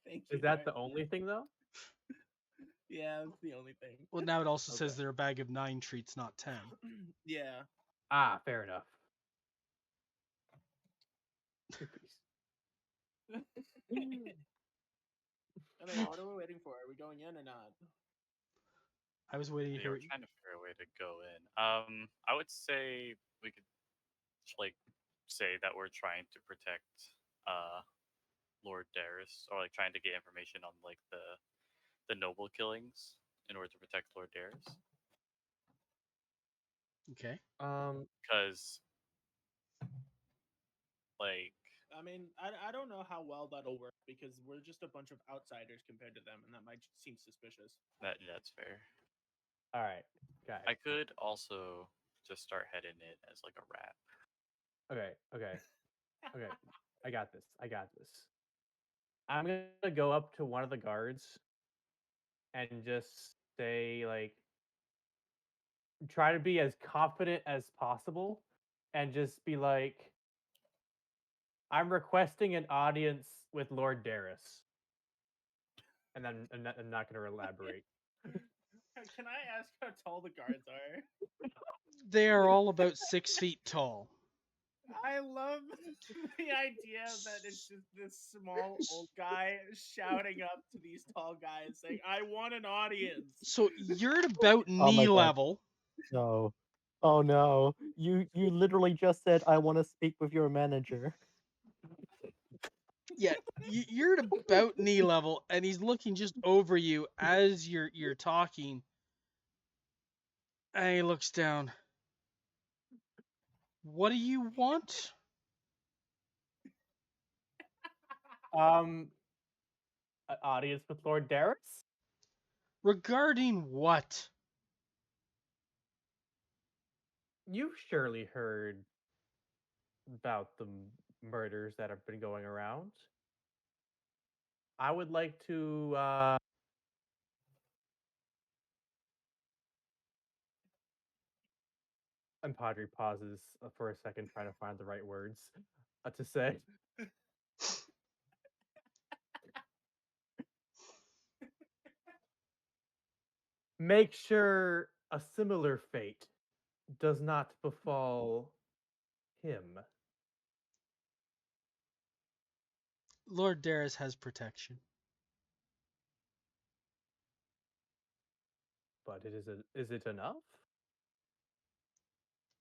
D: Thank you.
B: Is that
D: Ryan.
B: the only thing though?
D: Yeah, that's the only thing.
C: Well, now it also says
B: Okay.
C: they're a bag of 9 treats, not 10.
D: Yeah.
B: Ah, fair enough.
D: Anyway, what are we waiting for? Are we going in or not?
C: I was waiting to
E: Yeah,
C: hear.
E: we're trying to figure a way to go in. I would say we could like say that we're trying to protect Lord Darius, or like trying to get information on like the noble killings in order to protect Lord Darius.
C: Okay.
E: Because like
D: I mean, I don't know how well that'll work because we're just a bunch of outsiders compared to them, and that might seem suspicious.
E: that's fair.
B: All right, guys.
E: I could also just start heading it as like a rap.
B: Okay. I got this. I'm gonna go up to one of the guards and just say like, try to be as confident as possible, and just be like, I'm requesting an audience with Lord Darius, and then I'm not gonna elaborate.
D: Can I ask how tall the guards are?
C: They are all about 6 feet tall.
D: I love the idea that it's just this small old guy shouting up to these tall guys saying, "I want an audience."
C: So you're at about
A: Oh my
C: knee
A: god,
C: level.
A: no. Oh no. You literally just said I want to speak with your manager.
C: Yeah, you're at about knee level, and he's looking just over you as you're talking. And he looks down. What do you want?
B: Um, an audience with Lord Darius.
C: Regarding what?
B: You've surely heard about the murders that have been going around. I would like to. And Padre pauses for a second, trying to find the right words to say. Make sure a similar fate does not befall him.
C: Lord Darius has protection.
B: But is it enough?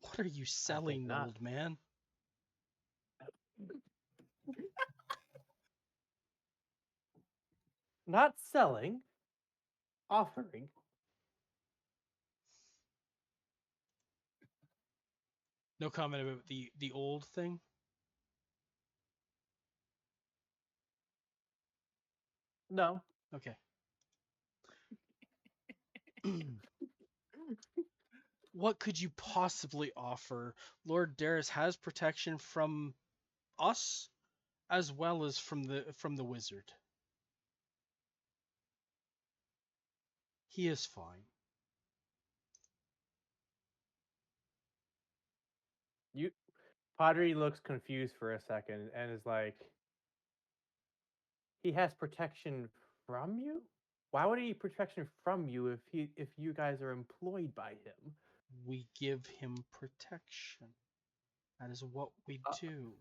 C: What are you
B: I think
C: selling,
B: not.
C: old man?
B: Not selling, offering.
C: No comment about the old thing.
B: No.
C: Okay. What could you possibly offer? Lord Darius has protection from us as well as from the wizard. He is fine.
B: You Padre looks confused for a second and is like, he has protection from you? Why would he need protection from you if you guys are employed by him?
C: We give him protection. That is what we do.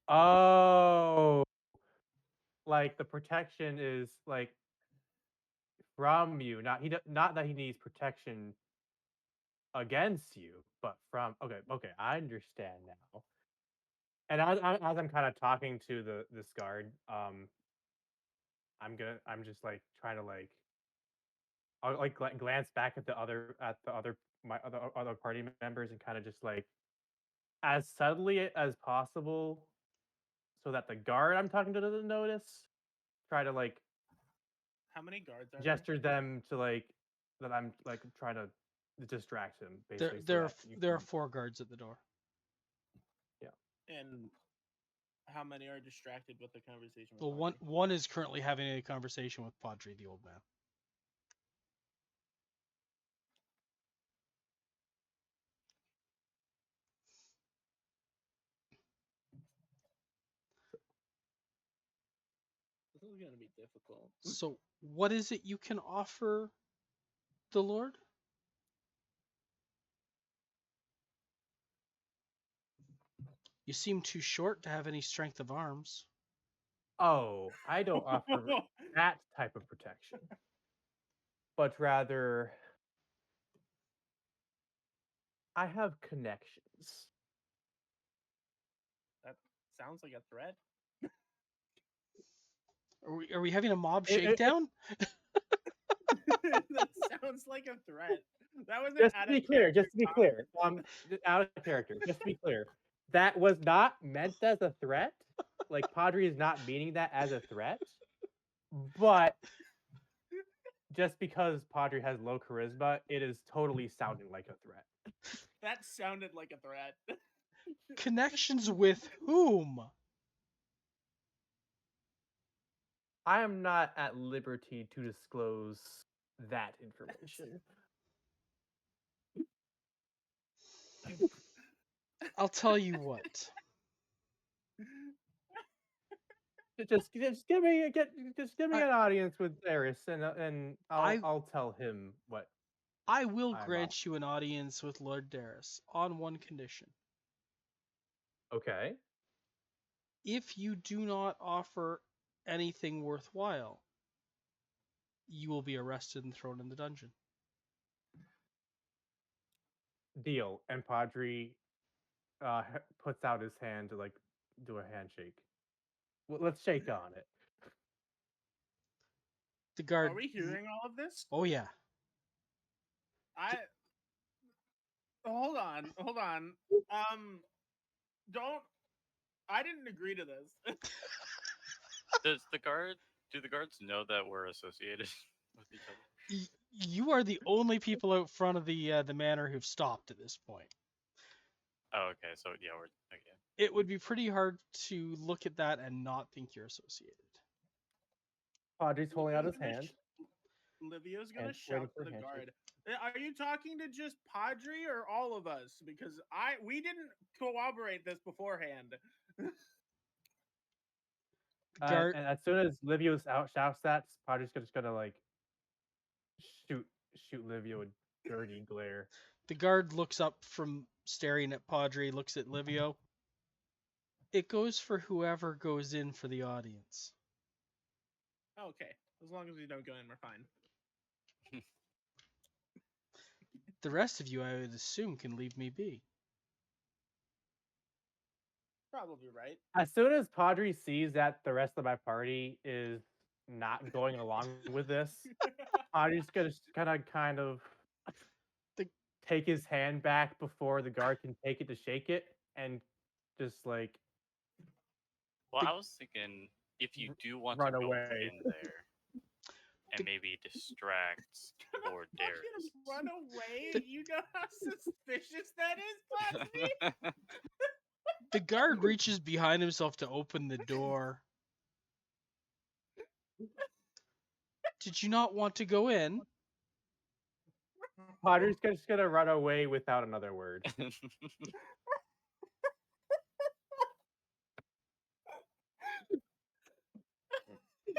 B: Oh, like the protection is like from you, not that he needs protection against you, but from. Okay, I understand now. And as I'm kind of talking to this guard, I'm just like trying to like I'll like glance back at my other party members and kind of just like as subtly as possible so that the guard I'm talking to doesn't notice. Try to like
D: How many guards are there?
B: gesture them to like that I'm like trying to distract him
C: There
B: basically so
C: there are
B: that you
C: there are
B: can
C: 4 guards at the door.
D: And how many are distracted with the conversation with
C: Well, one
D: Audrey?
C: one is currently having a conversation with Padre, the old man.
D: This is gonna be difficult.
C: So, what is it you can offer the Lord? You seem too short to have any strength of arms.
B: Oh, I don't offer that type of protection, but rather I have connections.
D: That sounds like a threat.
C: Are we having a mob
B: It-
C: shakedown?
D: That sounds like a threat. That was an
B: just
D: out
B: to
D: of
B: be clear,
D: character
B: just to be
D: comment.
B: clear, out of character, just to be clear, that was not meant as a threat. Like Padre is not meaning that as a threat, but just because Padre has low charisma, it is totally sounding like a threat.
D: That sounded like a threat.
C: Connections with whom?
B: I am not at liberty to disclose that information.
C: I'll tell you what.
B: Just give me
C: I-
B: an audience with Eris, and
C: I
B: I'll tell him what
C: I will
B: I'm off.
C: grant you an audience with Lord Darius on one condition.
B: Okay.
C: If you do not offer anything worthwhile, you will be arrested and thrown in the dungeon.
B: Deal. And Padre puts out his hand to like do a handshake. Well, let's shake on it.
C: The guard.
D: Are we hearing all of this?
C: Oh yeah.
D: I hold on, hold on. Don't. I didn't agree to this.
E: Do the guards know that we're associated with each other?
C: You are the only people out front of the manor who've stopped at this point.
E: Oh, okay. So yeah, we're okay.
C: It would be pretty hard to look at that and not think you're associated.
B: Padre's holding out his hand
D: Livio's gonna
B: and waiting
D: shout
B: for
D: to
B: a
D: the
B: handshake.
D: guard. Are you talking to just Padre or all of us? Because we didn't corroborate this beforehand.
C: Guard.
B: And as soon as Livio shouts that, Padre's just gonna like shoot Livio a dirty glare.
C: The guard looks up from staring at Padre, looks at Livio. It goes for whoever goes in for the audience.
D: Okay, as long as we don't go in, we're fine.
C: The rest of you, I would assume, can leave me be.
D: Probably right.
B: As soon as Padre sees that the rest of my party is not going along with this, Padre's gonna kind of
C: The-
B: take his hand back before the guard can take it to shake it, and just like
E: Well,
C: The-
E: I was thinking if you do want to
B: run
E: go
B: away.
E: in there and maybe distract
D: You're
E: Lord
D: gonna fucking
E: Darius.
D: run away?
C: The-
D: You know how suspicious that is, Padre?
C: The guard reaches behind himself to open the door. Did you not want to go in?
B: Potter's just gonna run away without another word.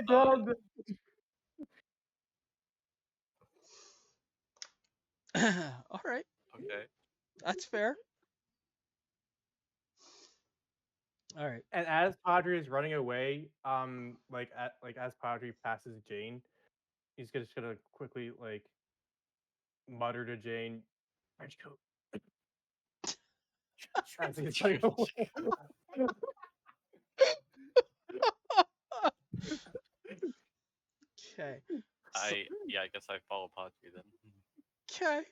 B: Dog.
C: All right,
E: Okay.
C: that's fair. All right.
B: And as Padre is running away, as Padre passes Jane, he's just gonna quickly mutter to Jane, "Trench coat." As he's running away.
C: Okay. So,
E: I guess I follow Padre then.
C: okay.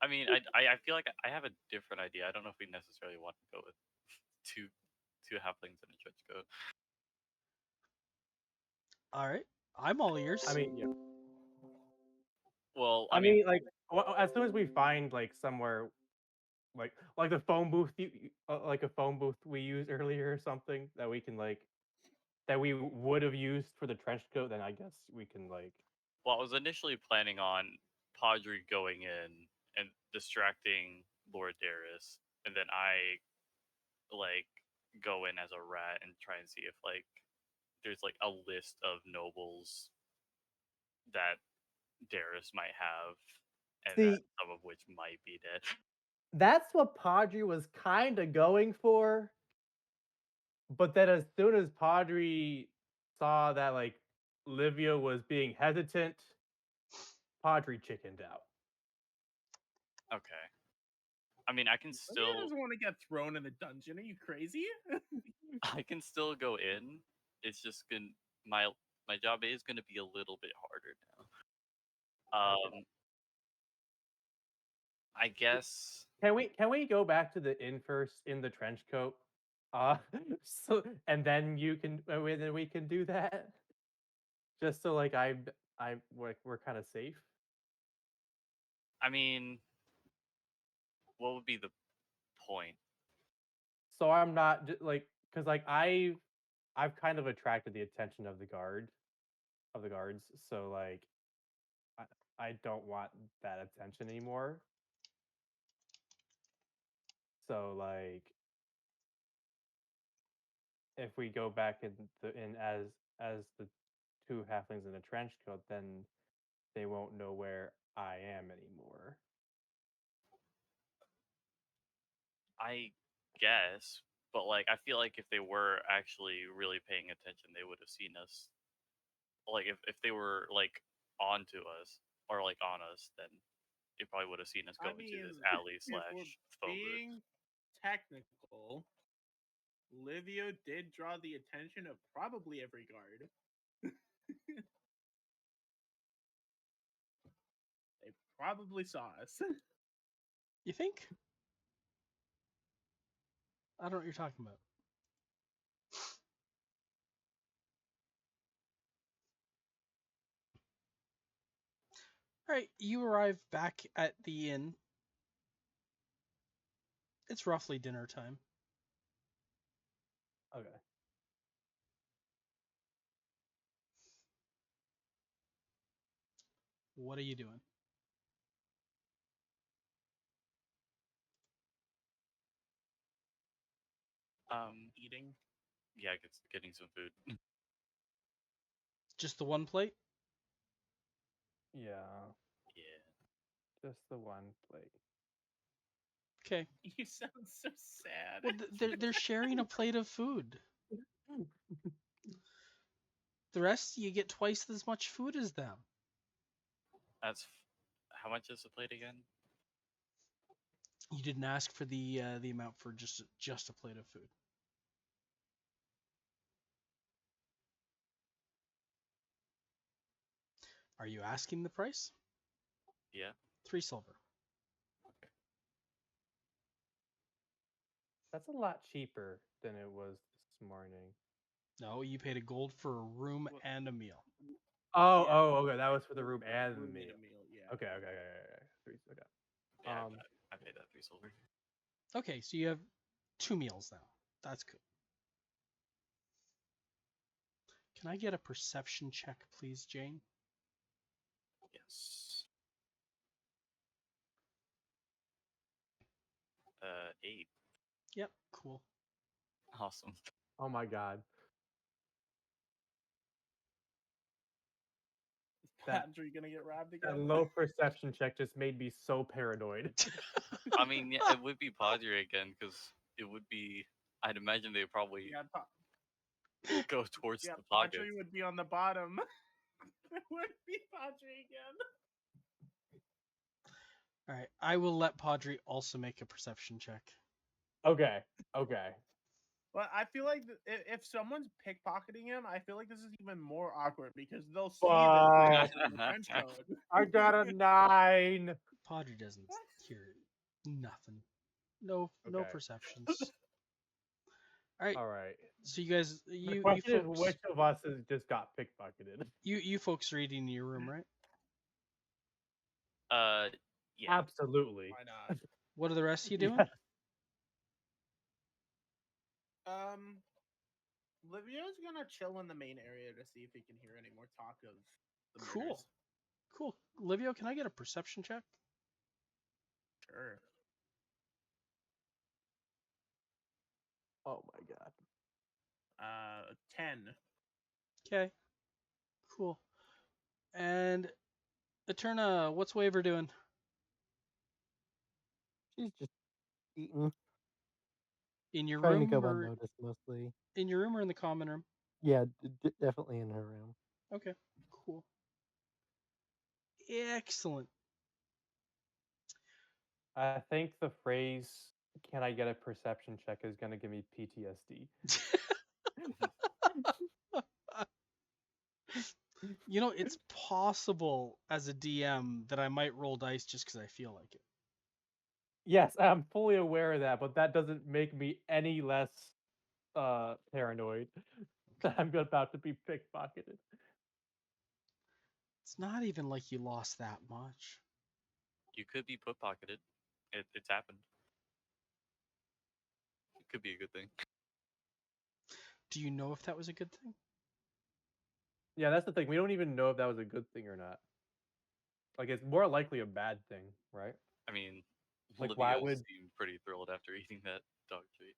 E: I mean, I feel like I have a different idea. I don't know if we necessarily want to go with two halflings and a trench coat.
C: All right. I'm all ears.
B: I mean, yeah.
E: Well,
B: I mean, as soon as we find somewhere like the phone booth, like a phone booth we used earlier or something that we can that we would have used for the trench coat, then I guess we can
E: well, I was initially planning on Padre going in and distracting Lord Darius, and then I go in as a rat and try and see if there's a list of nobles that Darius might have, and that
B: see.
E: some of which might be dead.
B: That's what Padre was kind of going for, but then as soon as Padre saw that Livia was being hesitant, Padre chickened out.
E: Okay. I mean, I can
D: He
E: still
D: doesn't want to get thrown in the dungeon. Are you crazy?
E: I can still go in. It's just gonna my job is gonna be a little bit harder now. I guess
B: Can we go back to the inn first in the trench coat? Uh, so and then then we can do that. Just so we're kind of safe.
E: I mean, what would be the point?
B: So I'm not because I've kind of attracted the attention of the guards. So I, I don't want that attention anymore. So if we go back in as the two halflings in a trench coat, then they won't know where I am anymore.
E: I guess, but I feel like if they were actually really paying attention, they would have seen us. If they were onto us or on us, then they probably would have seen us go
D: I
E: into
D: mean,
E: this alley
D: if we're
E: slash phone booth.
D: being technical, Livio did draw the attention of probably every guard. They probably saw us.
C: You think? I don't know what you're talking about. All right, you arrive back at the inn. It's roughly dinner time.
B: Okay.
C: What are you doing?
D: Eating.
E: Yeah, getting some food.
C: Just the one plate?
B: Yeah,
E: Yeah.
B: just the one plate.
C: Okay.
D: You sound so sad.
C: Well, they're sharing a plate of food. The rest, you get twice as much food as them.
E: How much is the plate again?
C: You didn't ask for the amount for just a plate of food. Are you asking the price?
E: Yeah.
C: 3 silver.
B: That's a lot cheaper than it was this morning.
C: No, you paid a gold for a room
D: Well,
C: and a meal.
B: Oh,
D: Yeah,
B: oh, okay. That was for the room and the
D: room
B: meal.
D: and a meal. Yeah.
B: Okay, okay, okay, okay. Three, okay.
E: Yeah,
B: Um,
E: I paid that 3 silver.
C: Okay, so you have 2 meals now. That's good. Can I get a perception check, please, Jane?
E: Yes. 8.
C: Yep, cool.
E: Awesome.
B: oh my god. That
D: Patrick gonna get robbed
B: that
D: again?
B: low perception check just made me so paranoid.
E: I mean, yeah, it would be Padre again because it would be. I'd imagine they'd probably
D: Yeah,
E: go towards
D: yeah.
E: the
D: Patrick
E: pockets.
D: would be on the bottom. It would be Patrick again.
C: All right, I will let Padre also make a perception check.
B: Okay, okay.
D: Well, I feel like if someone's pickpocketing him, I feel like this is even more awkward because they'll see the
B: Fuck.
D: in the trench coat.
B: I got a 9.
C: Padre doesn't hear nothing. No
B: Okay.
C: perceptions. All right,
B: All right.
C: so you guys,
B: The
C: you
B: question is,
C: folks,
B: which of us has just got pickpocketed?
C: you folks are eating in your room, right?
E: Yeah.
B: Absolutely.
D: Why not?
C: What are the rest of you doing?
B: Yes.
D: Livio's gonna chill in the main area to see if he can hear any more talk of the
C: Cool.
D: murders.
C: Cool. Livio, can I get a perception check?
D: Sure.
B: Oh my god.
D: 10.
C: Okay. Cool. And Eterna, what's Waver doing?
A: She's just eating,
C: In your
A: trying to
C: room
A: go
C: or
A: unnoticed mostly.
C: in your room or in the common room?
A: Yeah, definitely in her room.
C: Okay. Cool. Excellent.
B: I think the phrase "Can I get a perception check" is gonna give me PTSD.
C: You know, it's possible as a DM that I might roll dice just because I feel like it.
B: Yes, I'm fully aware of that, but that doesn't make me any less paranoid that I'm about to be pickpocketed.
C: It's not even like you lost that much.
E: You could be put pocketed. It's happened. It could be a good thing.
C: Do you know if that was a good thing?
B: Yeah, that's the thing. We don't even know if that was a good thing or not. Like, it's more likely a bad thing, right?
E: I mean,
B: Like, why
E: Livio
B: would
E: seemed pretty thrilled after eating that dog treat.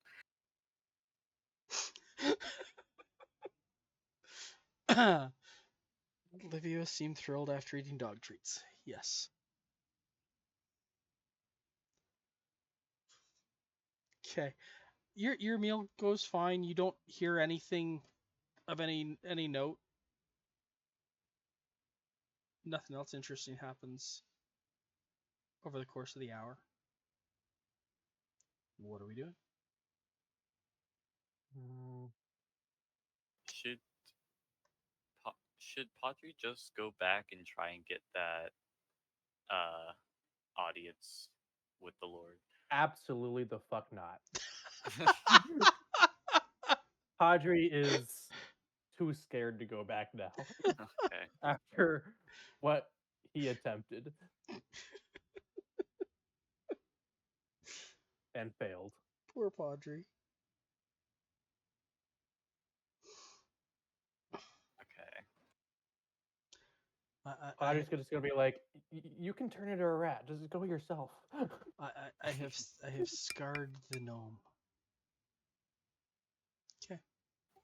C: Livio seemed thrilled after eating dog treats. Yes. Okay. Your meal goes fine. You don't hear anything of any note. Nothing else interesting happens over the course of the hour. What are we doing?
B: Mm,
E: Should should Padre just go back and try and get that audience with the Lord?
B: absolutely the fuck not. Padre is too scared to go back now
E: Okay.
B: after what he attempted and failed.
C: Poor Padre.
E: Okay.
B: Padre's just gonna be like, You can turn into a rat. Just go yourself."
C: I have scarred the gnome. Okay.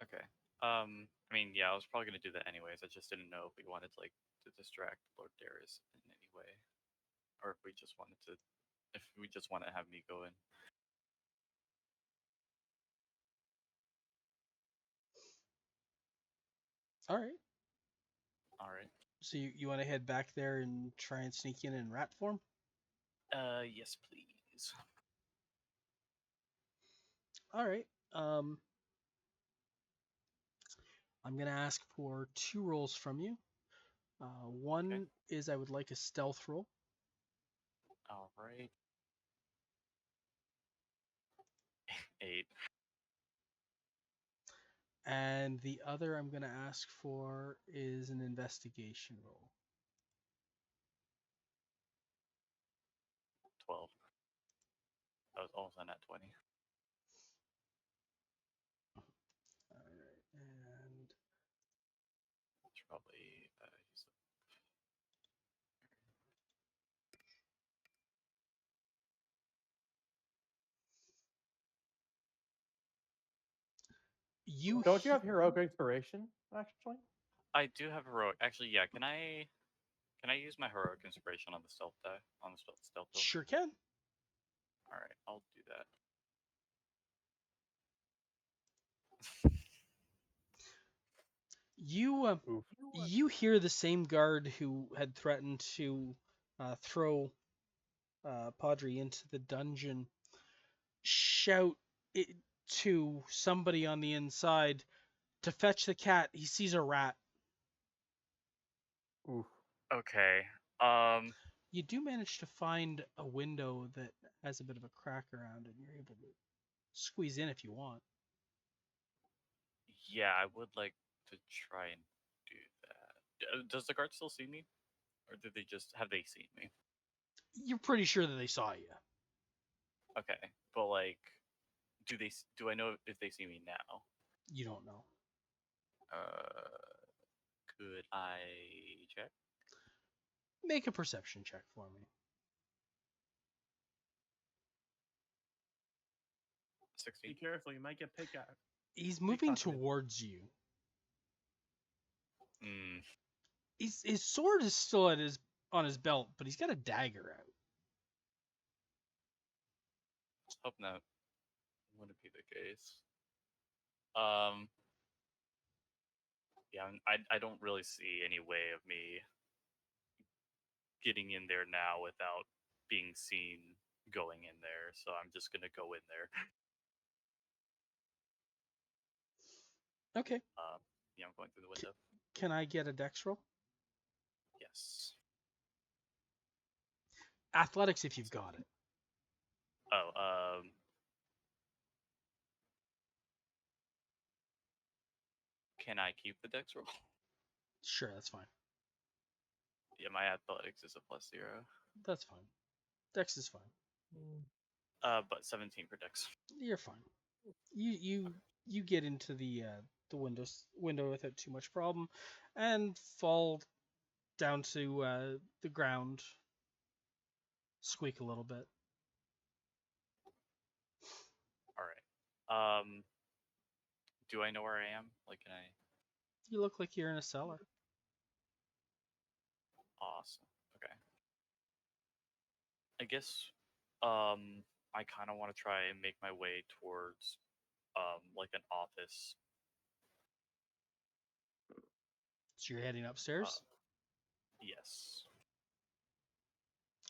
E: Okay. I mean, yeah, I was probably gonna do that anyways. I just didn't know if we wanted to to distract Lord Darius in any way, or if we just wanted to, if we just want to have me go in.
C: All right.
E: All right.
C: So you want to head back there and try and sneak in rat form?
E: Yes, please.
C: All right. I'm gonna ask for 2 rolls from you.
E: Okay.
C: One is I would like a stealth roll,
E: All right. 8.
C: And the other I'm going to ask for is an investigation roll.
E: 12. That was also not 20.
C: All right, and
E: It's probably
C: you
B: Don't you have heroic inspiration, actually?
E: I do have heroic. Actually, yeah. Can I use my heroic inspiration on the stealth die on the stealth roll?
C: sure can.
E: All right, I'll do that.
C: You
B: Oof.
C: you hear the same guard who had threatened to throw Padre into the dungeon shout it to somebody on the inside to fetch the cat. He sees a rat.
B: Oof.
E: Okay.
C: You do manage to find a window that has a bit of a crack around it, and you're able to squeeze in if you want.
E: Yeah, I would like to try and do that. Does the guard still see me, or did they just have they seen me?
C: You're pretty sure that they saw you.
E: Okay, but like, do I know if they see me now?
C: You don't know.
E: Could I check?
C: Make a perception check for me.
D: Be
E: 16.
D: careful, you might get picked at.
C: He's moving
D: Pickpocketed.
C: towards you.
E: Hmm.
C: His sword is still at on his belt, but he's got a dagger out.
E: Let's hope that wouldn't be the case. Um. Yeah, I don't really see any way of me getting in there now without being seen going in there, so I'm just gonna go in there.
C: Okay.
E: Yeah, I'm going through the window.
C: Can I get a dex roll?
E: Yes.
C: Athletics if you've got it.
E: Oh, can I keep the dex roll?
C: Sure, that's fine.
E: Yeah, my athletics is a +0.
C: That's fine. Dex is fine.
E: But 17 for dex.
C: You're fine. You get into the window without too much problem, and fall down to the ground. Squeak a little bit.
E: All right. Do I know where I am? Like, can I?
C: You look like you're in a cellar.
E: Awesome. Okay. I guess, I kind of want to try and make my way towards, like an office.
C: So you're heading
E: Uh,
C: upstairs.
E: yes.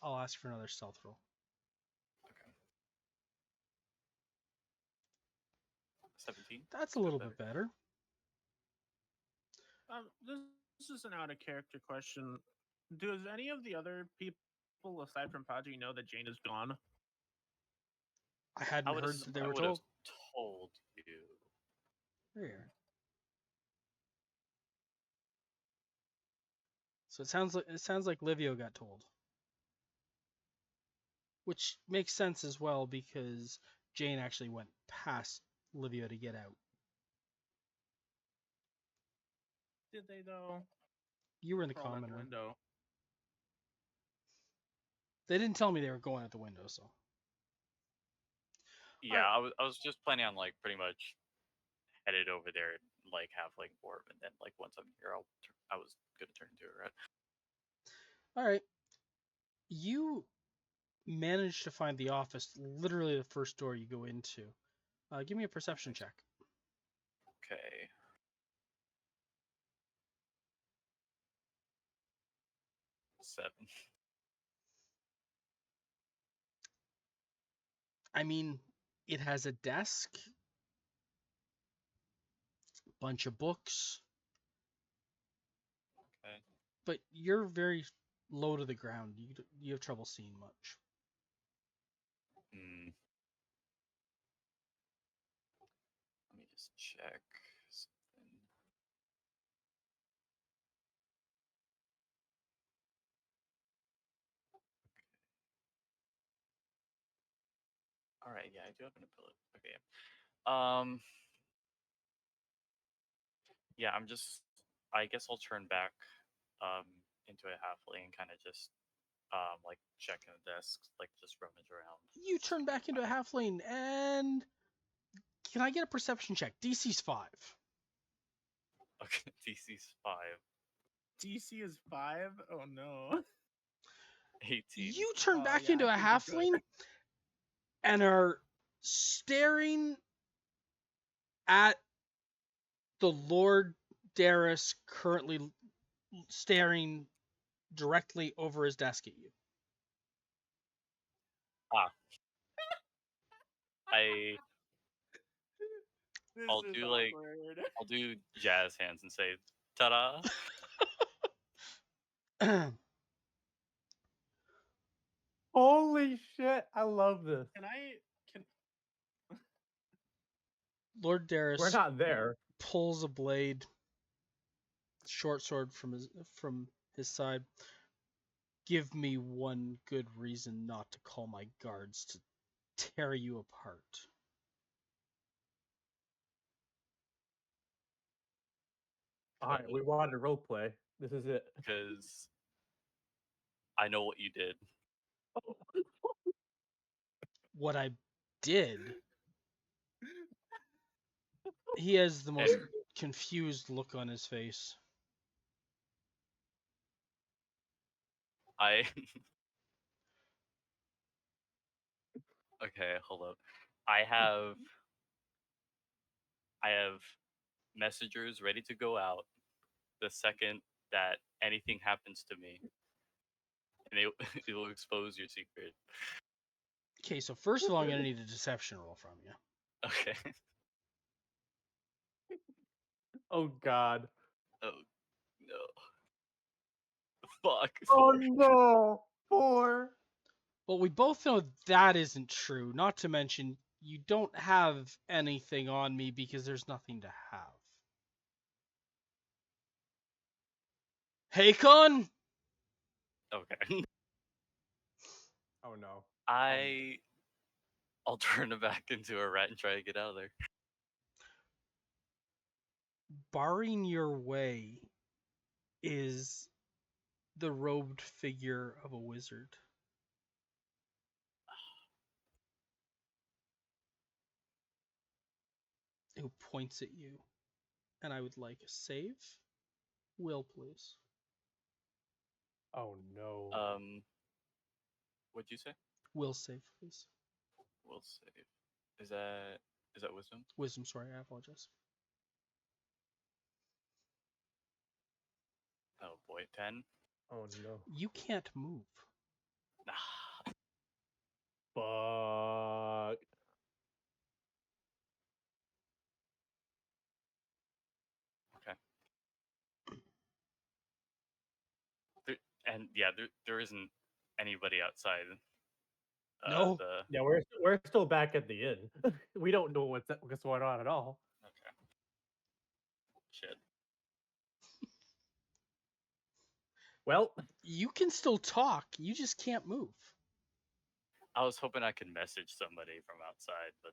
C: I'll ask for another stealth roll.
E: Okay. 17.
C: That's a
E: It's
C: little
E: better.
C: bit better.
D: This is an out of character question. Does any of the other people aside from Padre know that Jane is gone?
C: I hadn't heard that they
E: I
C: were
E: would have
C: told.
E: told you.
C: Here. So it sounds like Livio got told, which makes sense as well because Jane actually went past Livio to get out.
D: Did they though?
C: You were in the
D: Crawled out
C: common
D: the
C: room.
D: window.
C: They didn't tell me they were going out the window, so.
E: Yeah,
C: Alright.
E: I was just planning on like pretty much headed over there and like have like warp, and then like once I'm here, I was gonna turn into a red.
C: All right. You managed to find the office, literally the first door you go into. Give me a perception check.
E: Okay. Seven.
C: I mean, it has a desk, bunch of books,
E: Okay.
C: but you're very low to the ground. You have trouble seeing much.
E: Hmm. Let me just check. Yeah, I do have an ability. Okay. Um. Yeah, I guess I'll turn back um into a halfling and kind of just like checking the desks, like just rummage around.
C: You turn
E: See if I
C: back
E: can
C: into
E: find
C: a halfling, and can I get a perception check? DC's 5.
E: Okay, DC's 5,
D: DC is 5. Oh no.
E: 18.
C: You turn
D: Oh
C: back
D: yeah,
C: into
D: I
C: a
D: think you're good.
C: halfling and are staring at the Lord Darius currently staring directly over his desk at you.
E: Ah, I
D: This
E: I'll
D: is
E: do like
D: awkward.
E: I'll do jazz hands and say ta-da.
B: Holy shit! I love this.
D: Can I? Can
C: Lord
B: We're
C: Darius
B: not there.
C: pulls a blade, short sword from his side. Give me one good reason not to call my guards to tear you apart.
B: All right, we wanted to role play. This is it.
E: Because I know what you did.
C: What I did, he has the most
E: And
C: confused look on his face.
E: I okay, hold up. I have I have messengers ready to go out the second that anything happens to me, and it will expose your secret.
C: Okay, so first of all, I'm gonna need a deception roll from you.
E: Okay.
B: Oh God.
E: Oh no. Fuck.
B: Oh
E: 4.
B: no. 4.
C: Well, we both know that isn't true. Not to mention, you don't have anything on me because there's nothing to have. Hakon,
E: Okay.
B: Oh no.
E: I I'll turn it back into a rat and try to get out of there.
C: barring your way is the robed figure of a wizard who points at you. And I would like a save. Will, please.
B: Oh no.
E: What'd you say?
C: Will save, please.
E: We'll save. Is that wisdom?
C: Wisdom, sorry, I apologize.
E: Oh boy, 10.
B: Oh no.
C: You can't move.
E: Nah.
B: Fuck.
E: Okay. There, and yeah, there isn't anybody outside.
C: No.
E: The
B: Yeah, we're still back at the inn. We don't know what's going on at all.
E: okay. Shit.
B: Well,
C: You can still talk, you just can't move.
E: I was hoping I could message somebody from outside, but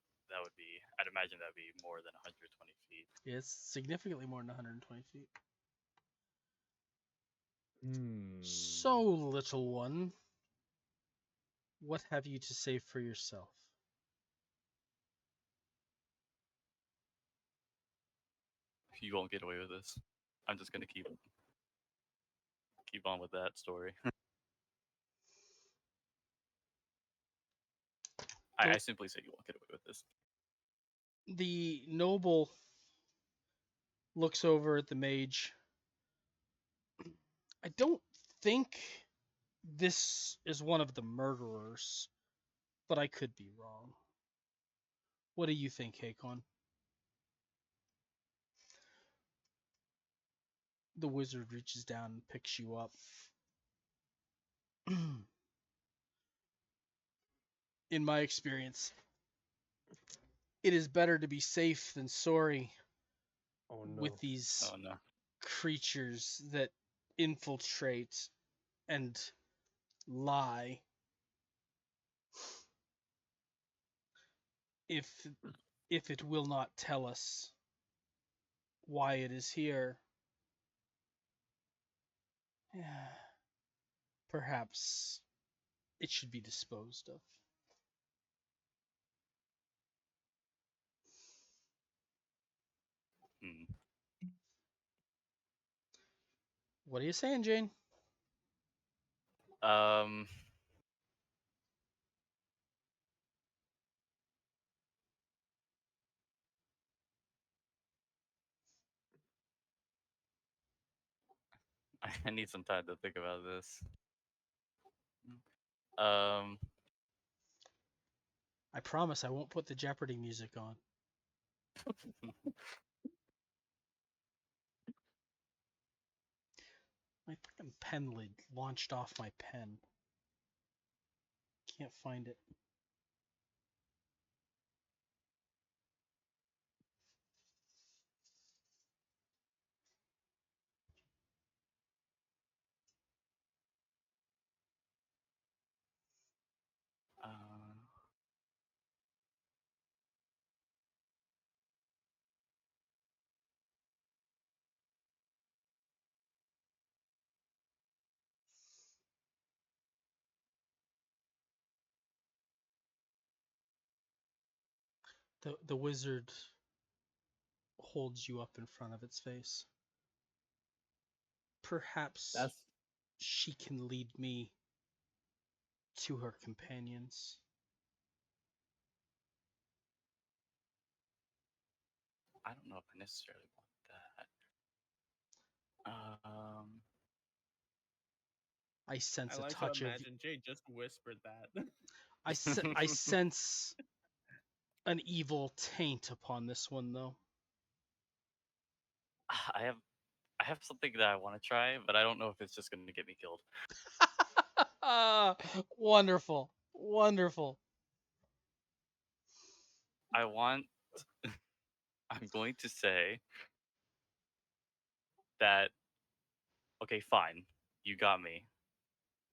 E: I'd imagine that'd be more than 120 feet.
C: It's significantly more than 120 feet. So, little one, what have you to say for yourself?
E: You won't get away with this. I'm just gonna keep on with that story. I simply say you won't get away with this.
C: The noble looks over at the mage. I don't think this is one of the murderers, but I could be wrong. What do you think, Hakon? The wizard reaches down and picks you up. In my experience, it is better to be safe than sorry
B: oh
C: with
B: no.
C: these
E: Oh no.
C: creatures that infiltrate and lie. if it will not tell us why it is here, perhaps it should be disposed of.
E: Hmm.
C: What are you saying, Jane?
E: Um, I need some time to think about this. Um,
C: I promise I won't put the Jeopardy music on. My fucking pen lid launched off my pen. Can't find it.
E: uh,
C: The wizard holds you up in front of its face. Perhaps
B: That's
C: she can lead me to her companions.
E: I don't know if I necessarily want that.
C: I
D: I
C: sense a
D: like to
C: touch of.
D: imagine Jay just whispered that.
C: I sense an evil taint upon this one, though.
E: I have I have something that I want to try, but I don't know if it's just going to get me killed.
C: Wonderful, wonderful.
E: I want. I'm going to say that. Okay, fine. You got me.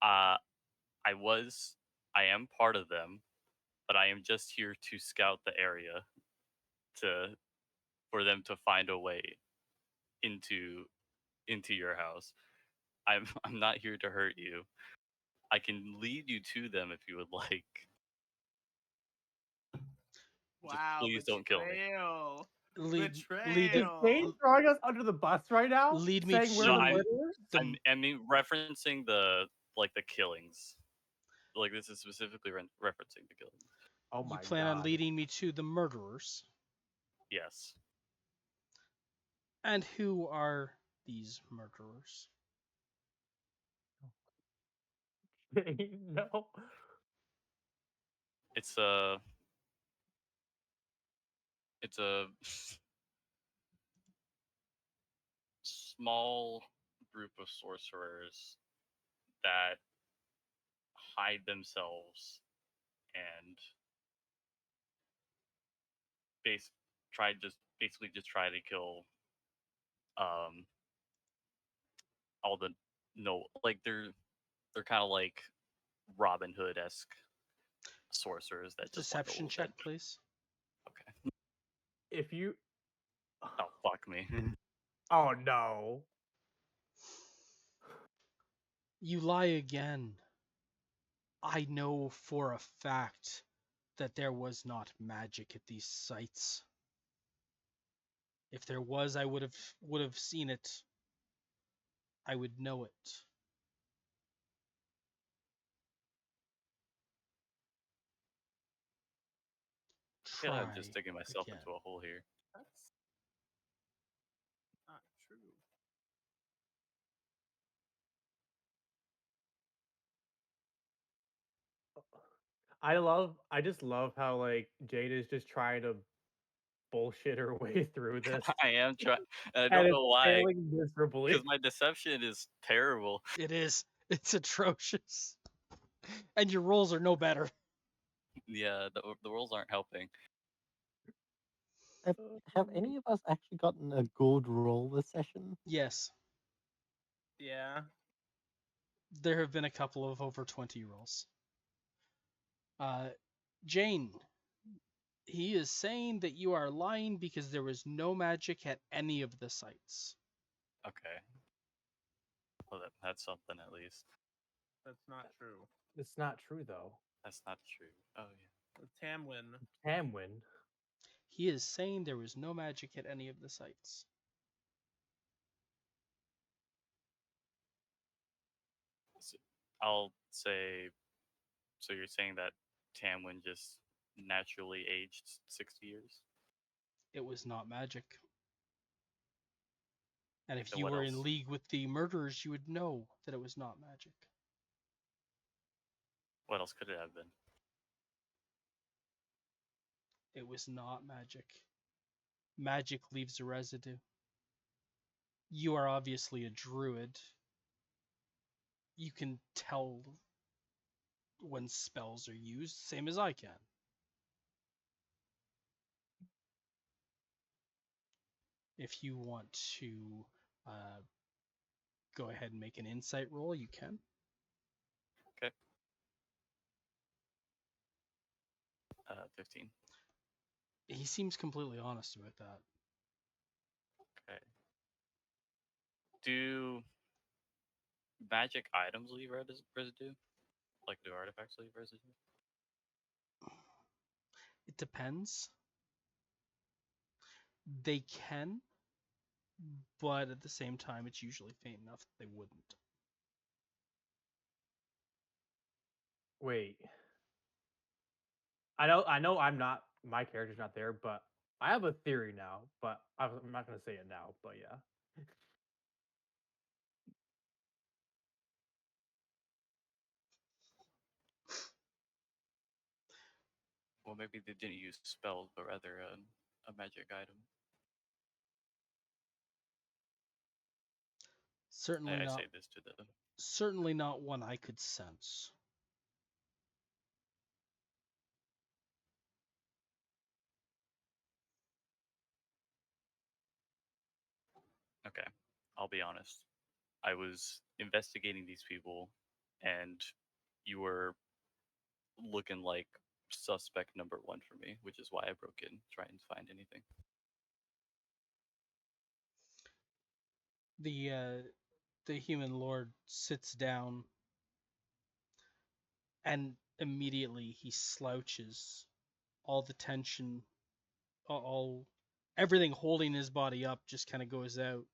E: Uh, I was. I am part of them, but I am just here to scout the area to for them to find a way into your house. I'm not here to hurt you. I can lead you to them if you would like. Just
D: Wow,
E: please don't kill me.
D: betrayal.
C: Lead
B: is Jane
D: Betrayal.
B: throwing us under the bus right now,
C: lead me
B: saying we're
E: No,
B: the
C: to
B: murderers.
C: the.
E: I mean referencing the killings. Like this is specifically referencing the killings.
B: Oh
C: You
B: my
C: plan on
B: god.
C: leading me to the murderers,
E: Yes.
C: and who are these murderers?
B: No.
E: It's a it's a small group of sorcerers that hide themselves and base basically just try to kill um all the no like they're kind of like Robin Hood esque sorcerers that just want to
C: Deception check,
E: avenge.
C: please.
E: Okay.
B: If you.
E: Oh fuck me.
B: Oh no.
C: You lie again. I know for a fact that there was not magic at these sites. If there was, I would have seen it. I would know it.
E: I feel like I'm just
C: Try
E: digging myself
C: again.
E: into a hole here.
D: That's not true.
B: I just love how like Jade is just trying to bullshit her way through this,
E: I am trying. I
B: and
E: don't
B: it's
E: know why,
B: failing
E: because
B: miserably.
E: my deception is terrible.
C: It is. It's atrocious. And your rolls are no better.
E: Yeah, the rolls aren't helping.
A: Have, have any of us actually gotten a good roll this session?
C: Yes,
D: Yeah.
C: there have been a couple of over 20 rolls. Uh, Jane, He is saying that you are lying because there was no magic at any of the sites.
E: Okay. Well, that's something at least.
D: That's not true.
B: It's not true though.
E: That's not true. Oh yeah.
D: Tamwin.
B: Tamwin.
C: He is saying there was no magic at any of the sites.
E: So I'll say. So you're saying that Tamwin just naturally aged 60 years?
C: It was not magic. And if
E: Then
C: you
E: what
C: were in
E: else?
C: league with the murderers, you would know that it was not magic.
E: What else could it have been?
C: It was not magic. Magic leaves a residue. You are obviously a druid. You can tell when spells are used, same as I can. If you want to go ahead and make an insight roll, you can.
E: Okay. 15.
C: He seems completely honest about that.
E: Okay. Do magic items leave residue? Like, do artifacts leave residue?
C: It depends. They can, but at the same time, it's usually faint enough that they wouldn't.
B: Wait. I know I'm not my character's not there, but I have a theory now, but I'm not gonna say it now, but yeah.
E: Well, maybe they didn't use spells, but rather a magic item.
C: Certainly
E: I
C: not.
E: say this to them.
C: Certainly not one I could sense.
E: Okay, I'll be honest. I was investigating these people, and you were looking like suspect number one for me, which is why I broke in, trying to find anything.
C: The human lord sits down, and immediately he slouches. All the tension, all everything holding his body up just kind of goes out.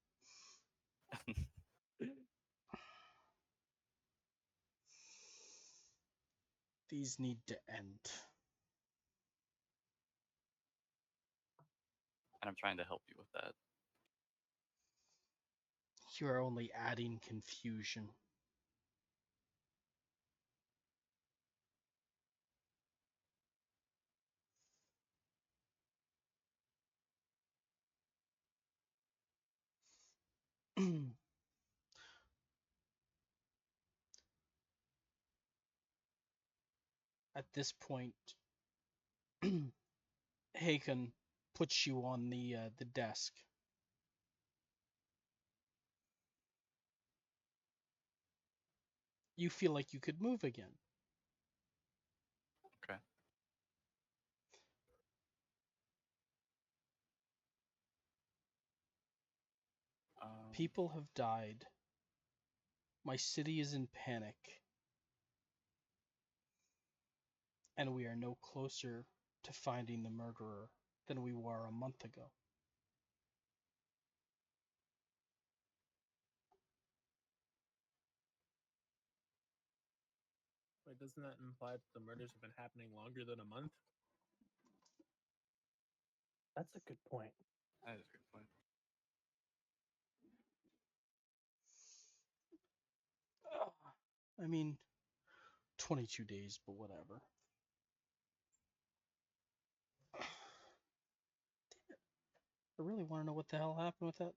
C: These need to end.
E: And I'm trying to help you with that.
C: You are only adding confusion. At this point, Haken puts you on the desk. You feel like you could move again.
E: Okay.
C: People have died. My city is in panic. And we are no closer to finding the murderer than we were a month ago.
D: Wait, doesn't that imply that the murders have been happening longer than a month?
B: That's a good point.
E: That is a good point.
C: I mean, 22 days, but whatever. I really want to know what the hell happened with that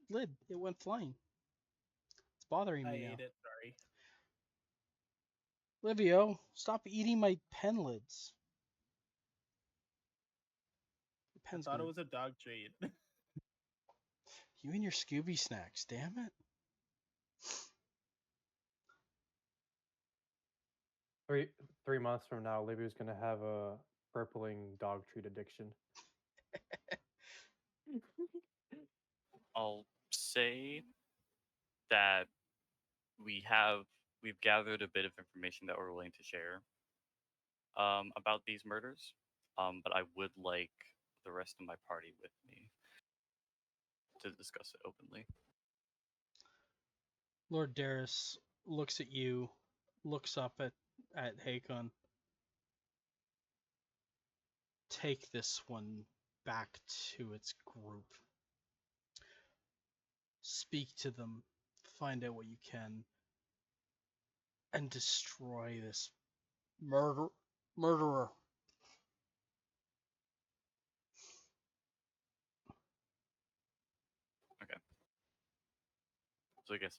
C: lid. It went flying. It's bothering
D: I
C: me now.
D: ate it, sorry.
C: Livio, stop eating my pen lids. The
D: I
C: pen's
D: thought it
C: gonna...
D: was a dog treat.
C: You and your Scooby snacks, damn it.
B: Three months from now, Libby's gonna have purpling dog treat addiction.
E: I'll say that we've gathered a bit of information that we're willing to share about these murders. But I would like the rest of my party with me to discuss it openly.
C: Lord Darius looks at you, looks up at Hakon. Take this one back to its group. Speak to them, find out what you can, and destroy this murderer.
E: Okay. So I guess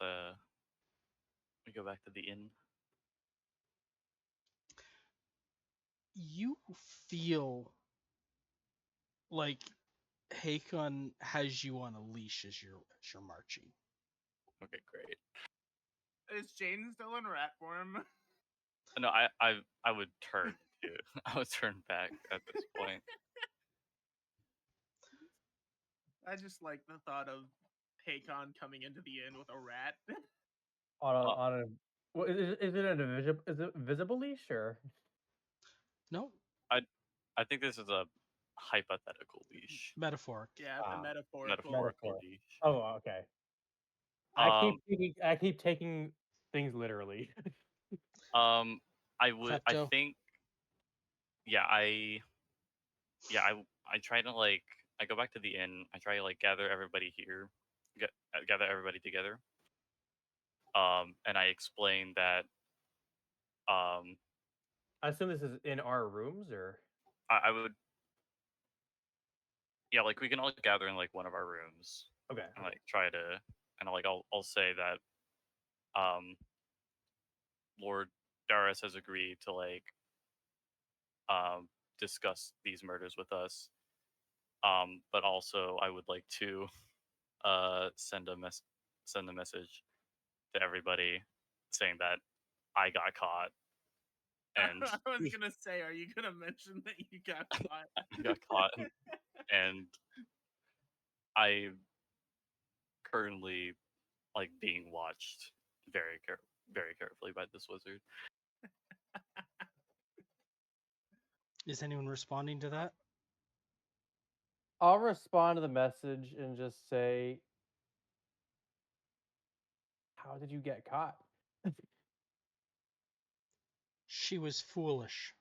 E: we go back to the inn.
C: You feel like Hakon has you on a leash as you're marching.
E: Okay, great.
D: Is Jane still in rat form?
E: No, I would turn to I would turn back at this point.
D: I just like the thought of Hakon coming into the inn with a rat.
E: Uh,
B: On a well, is it an invisible is it visible leash or
C: No,
E: I I think this is a hypothetical leash,
C: metaphoric.
D: Yeah, it's a
B: Ah,
D: metaphorical.
E: metaphorical
B: metaphor?
E: leash.
B: Oh, okay.
E: Um,
B: I keep taking things literally.
E: um, I
C: Klepto.
E: think yeah I try to like I go back to the inn. I try to like gather everybody here, gather everybody together. And I explain that um
B: I assume this is in our rooms or
E: I would yeah like we can all gather in like one of our rooms
B: okay.
E: and like try to and like I'll say that um Lord Darius has agreed to like um discuss these murders with us. But also I would like to send a message to everybody saying that I got caught and
D: I was gonna say, are you gonna mention that you got caught?
E: I got caught and I currently like being watched very carefully by this wizard.
C: Is anyone responding to that?
B: I'll respond to the message and just say, "How did you get caught?"
C: She was foolish.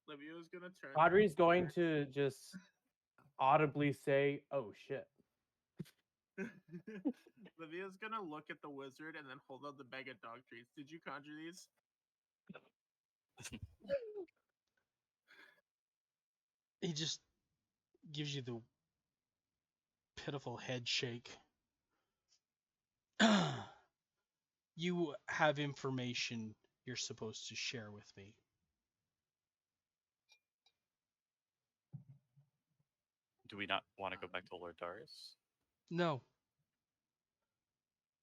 D: Livia's gonna turn.
B: Audrey's going to just audibly say, "Oh shit."
D: Livia's gonna look at the wizard and then hold out the bag of dog treats. Did you conjure these?
C: He just gives you the pitiful head shake. You have information you're supposed to share with me.
E: Do we not want to go back to Lord Darius?
C: No.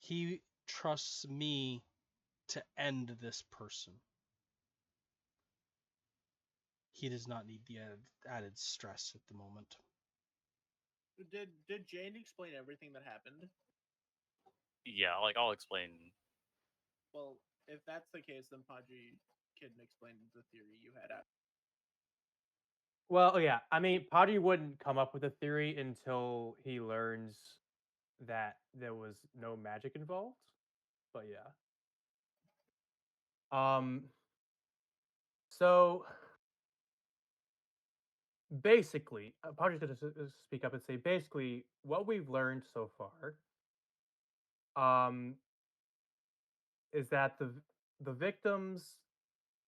C: He trusts me to end this person. He does not need the added stress at the moment.
D: Did Jane explain everything that happened?
E: Yeah, like I'll explain.
D: Well, if that's the case, then Padre can explain the theory you had out.
B: Well, yeah. I mean, Paddy wouldn't come up with a theory until he learns that there was no magic involved. But yeah. So basically, Paddy's going to speak up and say, basically, what we've learned so far, is that the victims,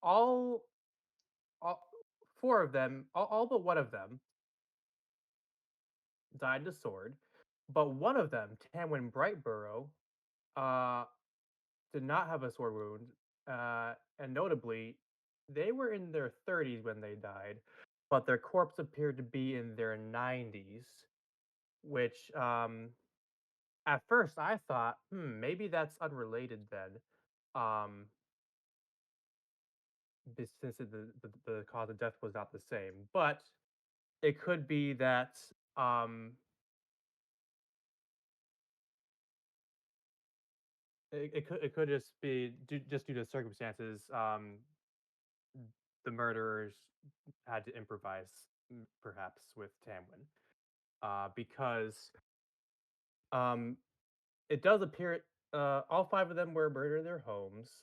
B: all, all four of them, all but one of them, died to sword, but one of them, Tamwin Brightborough, uh, did not have a sword wound, and notably, they were in their 30s when they died, but their corpse appeared to be in their 90s, which at first I thought, maybe that's unrelated then. Um, since the cause of death was not the same. But it could be that um, it could just be just due to circumstances. The murderers had to improvise, perhaps with Tamwin, because um, it does appear all five of them were murdered in their homes.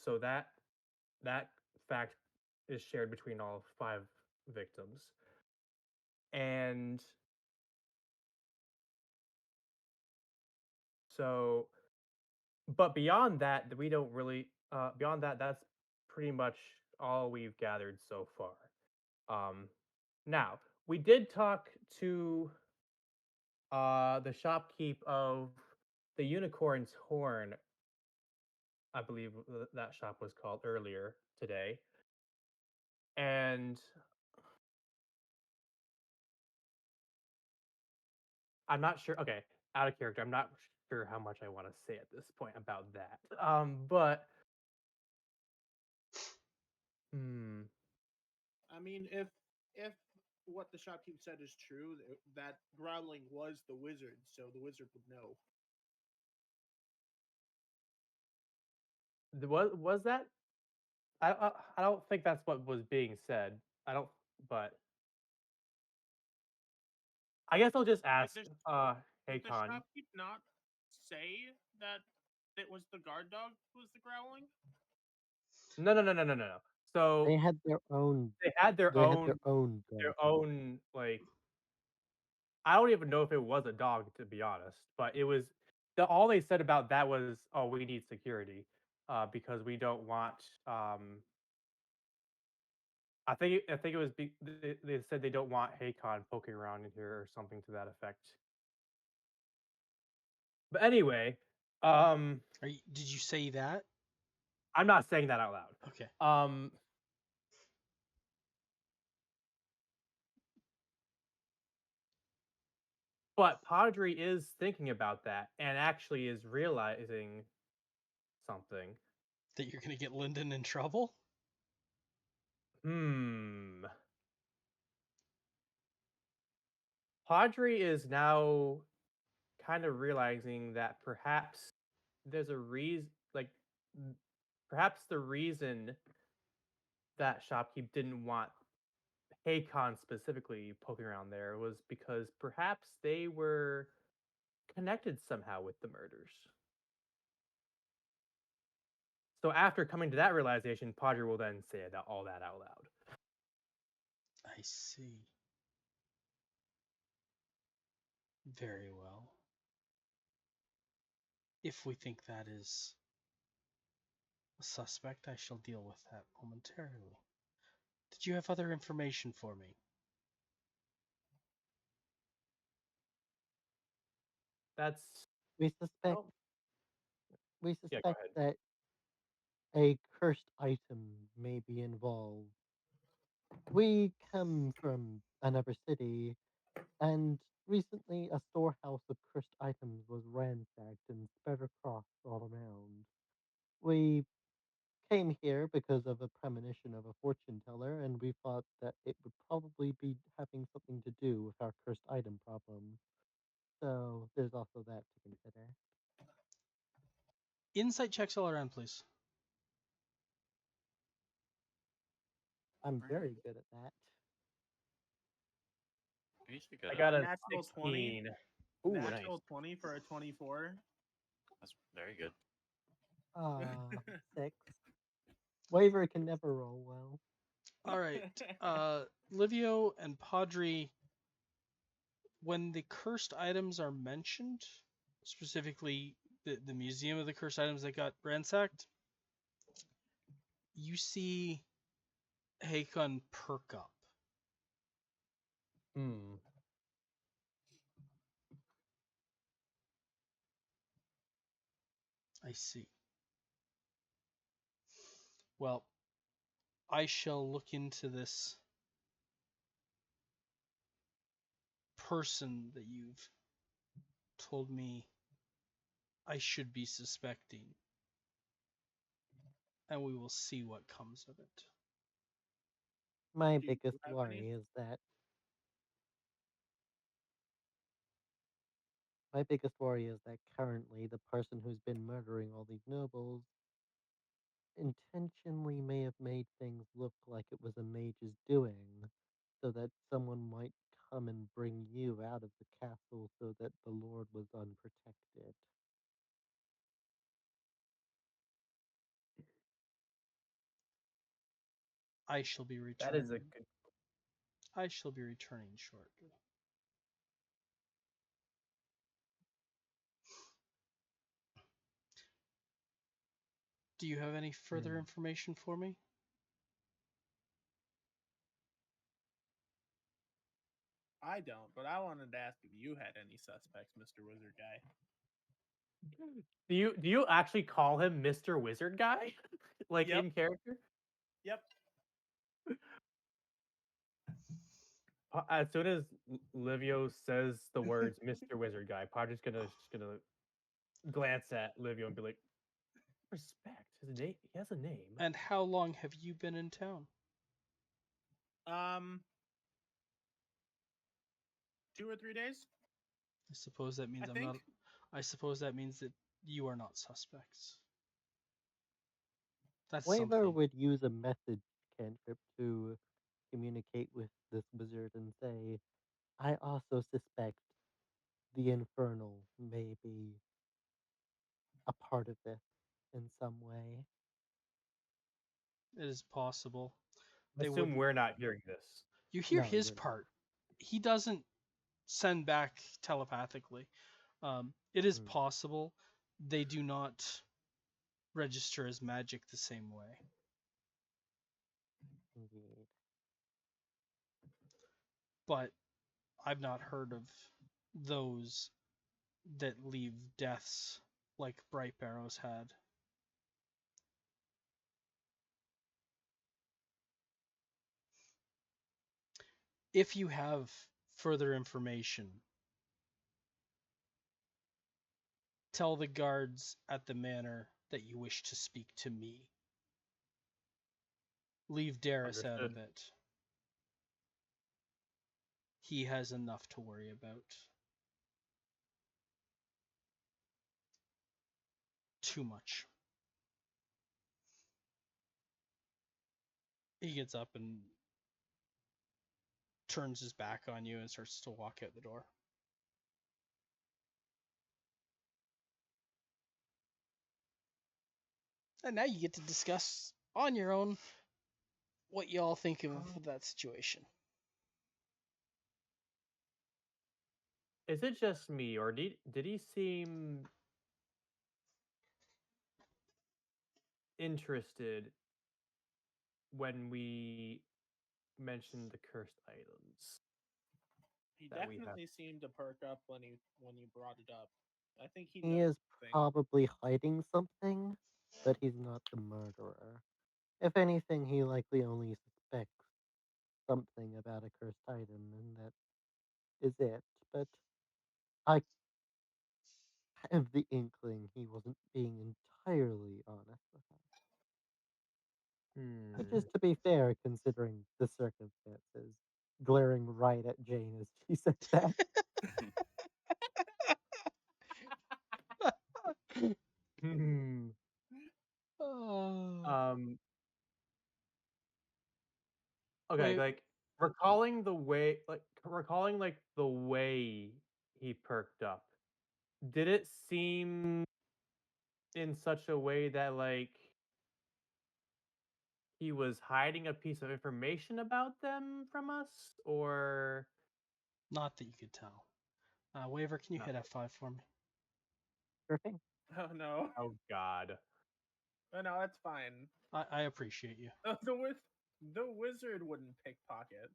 B: So that fact is shared between all five victims, and so but beyond that, we don't really. Beyond that, that's pretty much all we've gathered so far. Um, Now we did talk to the shopkeep of the Unicorn's Horn, I believe that shop was called earlier today, and I'm not sure. Okay, out of character, I'm not sure how much I want to say at this point about that. But hmm,
D: I mean, if what the shopkeep said is true, that growling was the wizard, so the wizard would know.
B: was that? I don't think that's what was being said. I don't, but I guess I'll just
D: Did
B: ask.
D: the did the
B: Haycon.
D: shopkeep not say that it was the guard dog who was the growling?
B: No, no, no, no, no, no, no. So
A: They had their own
B: they had their
A: they had their
B: own
A: own
B: their
A: guard dog.
B: own like I don't even know if it was a dog to be honest, but it was all they said about that was, "Oh, we need security, because we don't want." I think it was they said they don't want Haycon poking around in here or something to that effect. But anyway, um,
C: Did you say that?
B: I'm not saying that out loud.
C: Okay.
B: But Padre is thinking about that and actually is realizing something.
C: That you're gonna get Lyndon in trouble?
B: Hmm. Padre is now kind of realizing that perhaps there's a reason, like, m- perhaps the reason that Shopkeep didn't want Haycon specifically poking around there was because perhaps they were connected somehow with the murders. So after coming to that realization, Padre will then say all that out loud.
C: I see. Very well. If we think that is a suspect, I shall deal with that momentarily. Did you have other information for me?
B: That's
A: We suspect
B: oh
A: we
B: yeah. Go
A: suspect
B: ahead.
A: that a cursed item may be involved. We come from another city, and recently a storehouse of cursed items was ransacked and spread across all around. We came here because of a premonition of a fortune teller, and we thought that it would probably be having something to do with our cursed item problem. So there's also that to consider.
C: Insight checks all around, please.
A: I'm very good at that.
E: I'm usually good
B: I
E: at
B: got
E: it.
B: a
D: Natural 20.
B: 16. Ooh, nice.
D: Natural 20 for a 24.
E: That's very good.
A: Ah, 6. Waver can never roll well.
C: All right. Livio and Padre, when the cursed items are mentioned, specifically the museum of the cursed items that got ransacked, you see Hakon perk up.
B: Hmm.
C: I see. Well, I shall look into this person that you've told me I should be suspecting. and we will see what comes of it.
A: My
D: Do you
A: biggest
D: have any?
A: worry is that my biggest worry is that currently the person who's been murdering all these nobles intentionally may have made things look like it was a mage's doing, so that someone might come and bring you out of the castle so that the lord was unprotected.
C: I shall be
B: That is a
C: returning.
B: good.
C: I shall be returning shortly. Do you have any further
B: Hmm.
C: information for me?
D: I don't, but I wanted to ask if you had any suspects, Mr. Wizard Guy.
B: Do you actually call him Mr. Wizard Guy, like
D: Yep.
B: in character?
D: Yep.
B: As soon as Livio says the words "Mr. Wizard Guy," Padre's gonna glance at Livio and be like, "Respect his name. He has a name."
C: And how long have you been in town?
D: Um, 2 or 3 days,
C: I suppose that
D: I
C: means I'm not.
D: think.
C: I suppose that means that you are not suspects. That's
A: Waver
C: something.
A: would use a message cantrip to communicate with this wizard and say, I also suspect the Infernal may be a part of this in some way.
C: It is possible. They
B: Assume
C: would.
B: we're not hearing this.
C: You hear
A: No,
C: his
A: you're not.
C: part. He doesn't send back telepathically. It is
A: Hmm,
C: possible they do not register as magic the same way.
A: indeed.
C: But I've not heard of those that leave deaths like Bright Barrows had. If you have further information, tell the guards at the manor that you wish to speak to me. Leave Darius out of
B: Understood.
C: it. He has enough to worry about. Too much. He gets up and turns his back on you and starts to walk out the door. And now you get to discuss on your own what you all think of that situation.
B: Is it just me, or did he seem interested when we mentioned the cursed items
D: He
B: that we have?
D: definitely seemed to perk up when you brought it up. I think he
A: He
D: knows
A: is
D: something.
A: probably hiding something, but he's not the murderer. If anything, he likely only suspects something about a cursed item, and that is it. But I have the inkling he wasn't being entirely honest with us. Which is,
B: Hmm.
A: to be fair, considering the circumstances, glaring right at Jane as she said that.
B: Hmm.
C: Oh,
B: Um. Okay,
C: wait,
B: like recalling like the way he perked up. Did it seem in such a way that like he was hiding a piece of information about them from us, or
C: not that you could tell. Waver, can you
B: not?
C: hit F5 for me?
A: Sure thing.
D: Oh no.
B: Oh God!
D: Oh no, it's fine.
C: I appreciate you.
D: The wizard wouldn't pickpocket.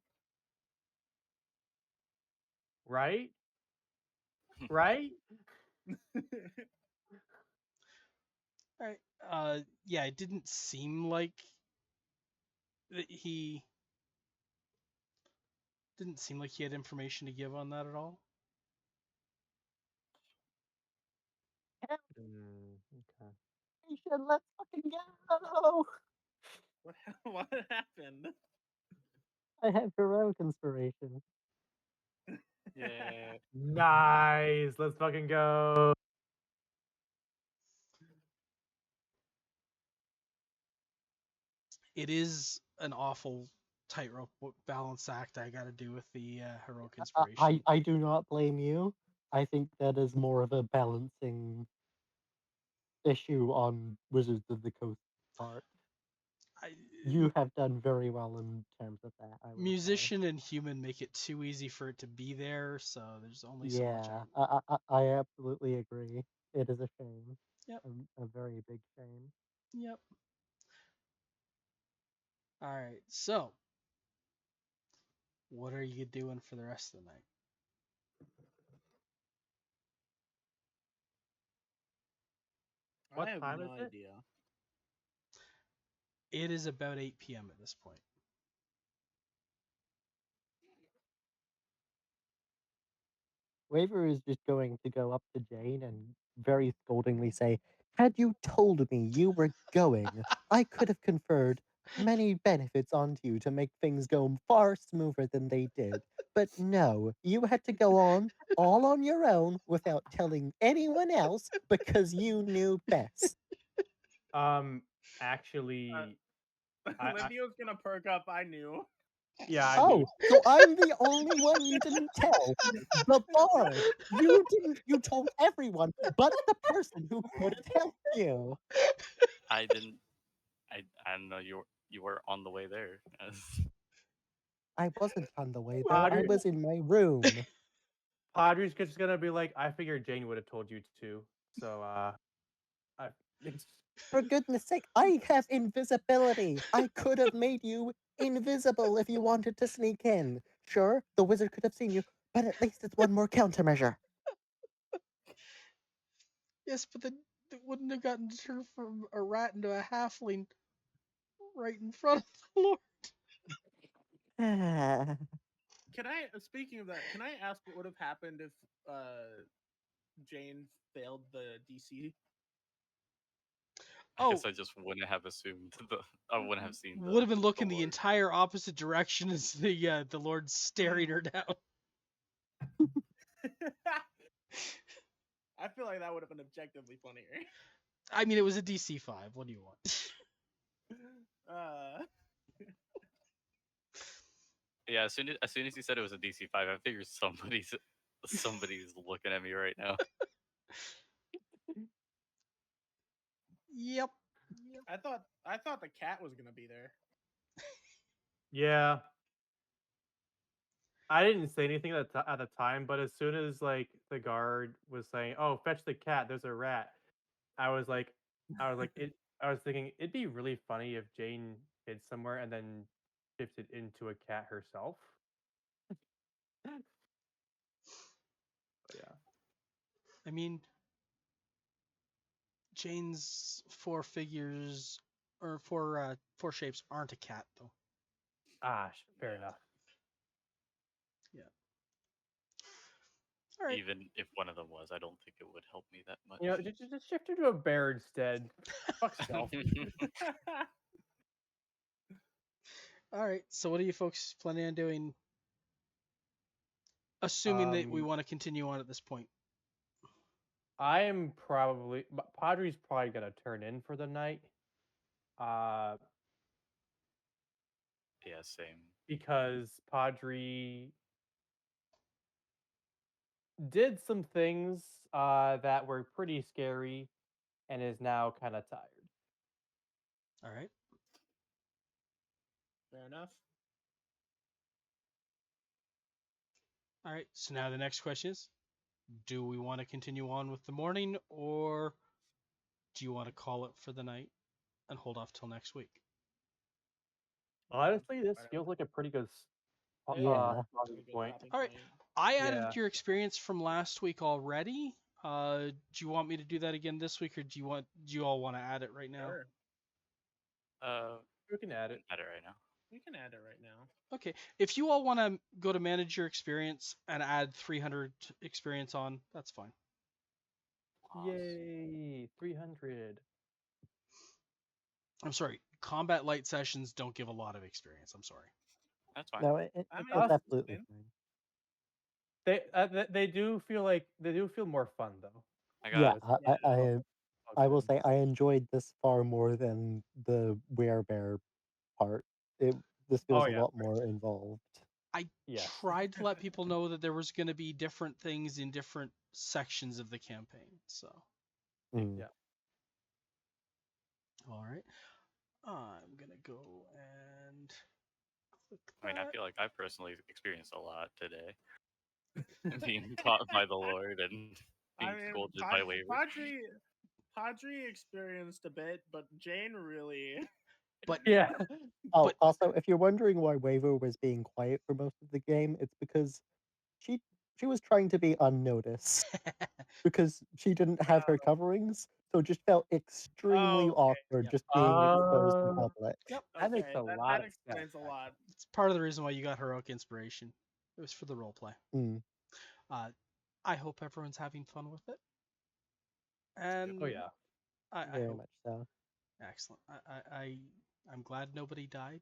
B: Right? Right?
C: All right. Yeah, it didn't seem like that he didn't seem like he had information to give on that at all.
B: Mm, okay.
A: Let's fucking go. Oh,
D: What happened?
A: I have heroic inspiration.
E: Yeah.
B: Nice. Let's fucking go.
C: It is an awful tightrope balance act I got to do with the heroic inspiration.
A: I do not blame you. I think that is more of a balancing issue on Wizards of the Coast part.
C: I,
A: You have done very well in terms of that, I will say.
C: musician and human make it too easy for it to be there, so there's only so much I
A: Yeah,
C: can do.
A: I absolutely agree. It is a shame,
C: Yep,
A: a very big shame.
C: yep. All right, so what are you doing for the rest of the night?
D: I
B: What
D: have
B: time
D: no
B: is it?
D: idea.
C: It is about 8 p.m. at this point.
A: Waver is just going to go up to Jane and very scoldingly say, "Had you told me you were going, I could have conferred many benefits onto you to make things go far smoother than they did. But no, you had to go on all on your own without telling anyone else because you knew best."
B: Um,
D: Uh,
B: actually, I
D: Livia was gonna perk up. I knew.
B: yeah, I knew.
A: Oh, so I'm the only one you didn't tell. The bard. You didn't. You told everyone but the person who could have helped you.
E: I didn't. I don't know. You were on the way there.
A: I wasn't on the way there. I
B: Padre,
A: was in my room.
B: Padre's just gonna be like, I figured Jane would have told you too. So, I, it's,
A: For goodness sake, I have invisibility. I could have made you invisible if you wanted to sneak in. Sure, the wizard could have seen you, but at least it's one more countermeasure.
C: Yes, but then it wouldn't have gotten turned from a rat into a halfling right in front of the Lord.
A: Ah,
D: Can I? Speaking of that, can I ask what would have happened if Jane failed the DC?
E: I guess
C: Oh,
E: I just wouldn't have assumed the. I wouldn't have seen
C: would have been
E: the
C: looking the
E: Lord.
C: entire opposite direction as the Lord staring her down.
D: I feel like that would have been objectively funnier.
C: I mean, it was a DC 5. What do you want?
D: Uh,
E: Yeah, as soon as you said it was a DC 5, I figured somebody's looking at me right now.
C: Yep.
D: I thought the cat was gonna be there.
B: yeah. I didn't say anything at the time, but as soon as like the guard was saying, "Oh, fetch the cat. There's a rat," I was like, it. I was thinking it'd be really funny if Jane hid somewhere and then shifted into a cat herself. But yeah.
C: I mean, Jane's four figures or four shapes aren't a cat though.
B: Ah, fair
D: Yeah.
B: enough.
C: Yeah. All right.
E: Even if one of them was, I don't think it would help me that
B: You know,
E: much.
B: just shift into a bear instead. Fuck stealth.
C: All right. So, what are you folks planning on doing? Assuming that we
B: Um,
C: want to continue on at this point.
B: I am probably Padre's probably gonna turn in for the night. Uh,
E: Yeah, same.
B: because Padre did some things that were pretty scary and is now kind of tired.
C: All right.
D: Fair enough.
C: All right. So now the next question is: do we want to continue on with the morning, or do you want to call it for the night and hold off till next week?
B: Honestly, this
D: Whatever.
B: feels like a pretty good
A: Yeah.
B: starting
D: Pretty good
B: point.
D: stopping
C: All right.
D: point.
C: I
B: Yeah.
C: added your experience from last week already. Do you want me to do that again this week, or do you all want to add it right now?
D: Sure,
B: We can add it.
E: At it right now.
D: we can add it right now.
C: Okay. If you all want to go to manage your experience and add 300 experience on, that's fine.
E: Awesome.
B: Yay, 300.
C: I'm sorry, combat light sessions don't give a lot of experience. I'm sorry.
E: That's fine.
A: No,
D: I mean,
A: it's
B: Us,
A: absolutely
D: fine.
A: fine.
B: they do feel like they do feel more fun though.
E: I
A: Yeah,
E: got
B: With
D: Yeah.
A: I will
B: functions.
A: say I enjoyed this far more than the werebear part. It This
B: Oh
A: feels a
B: yeah,
A: lot more involved.
C: I
B: yes.
C: tried to let people know that there was going to be different things in different sections of the campaign. So,
A: Mm.
B: Yeah.
C: all right. I'm going to go and click
E: I mean, I
C: that.
E: feel like I personally experienced a lot today, being taught by the Lord and
D: I
E: being
D: mean,
E: scolded by Waver.
D: Padre experienced a bit, but Jane really.
C: But
B: Yeah.
A: Oh,
C: but
A: also, if you're wondering why Waver was being quiet for most of the game, it's because she she was trying to be unnoticed because she didn't have her coverings, so it just felt extremely
D: Oh, okay.
A: awkward
C: yep,
A: just being exposed in
B: Uh,
A: public.
C: yep.
B: that makes
D: Okay,
B: a
D: that
B: lot of sense.
D: explains a lot.
C: It's part of the reason why you got heroic inspiration. It was for the role play.
A: Mm,
C: Uh, I hope everyone's having fun with it,
B: Oh
C: and
B: yeah.
C: I
A: very
C: hope
A: much so.
C: excellent. I'm glad nobody died.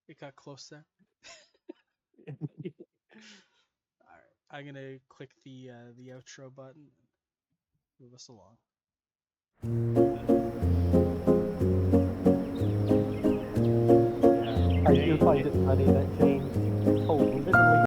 C: It got close there. All right, I'm gonna click the outro button and move us along.
B: Yeah.
A: I do
B: Jane,
A: find it funny that Jane told literally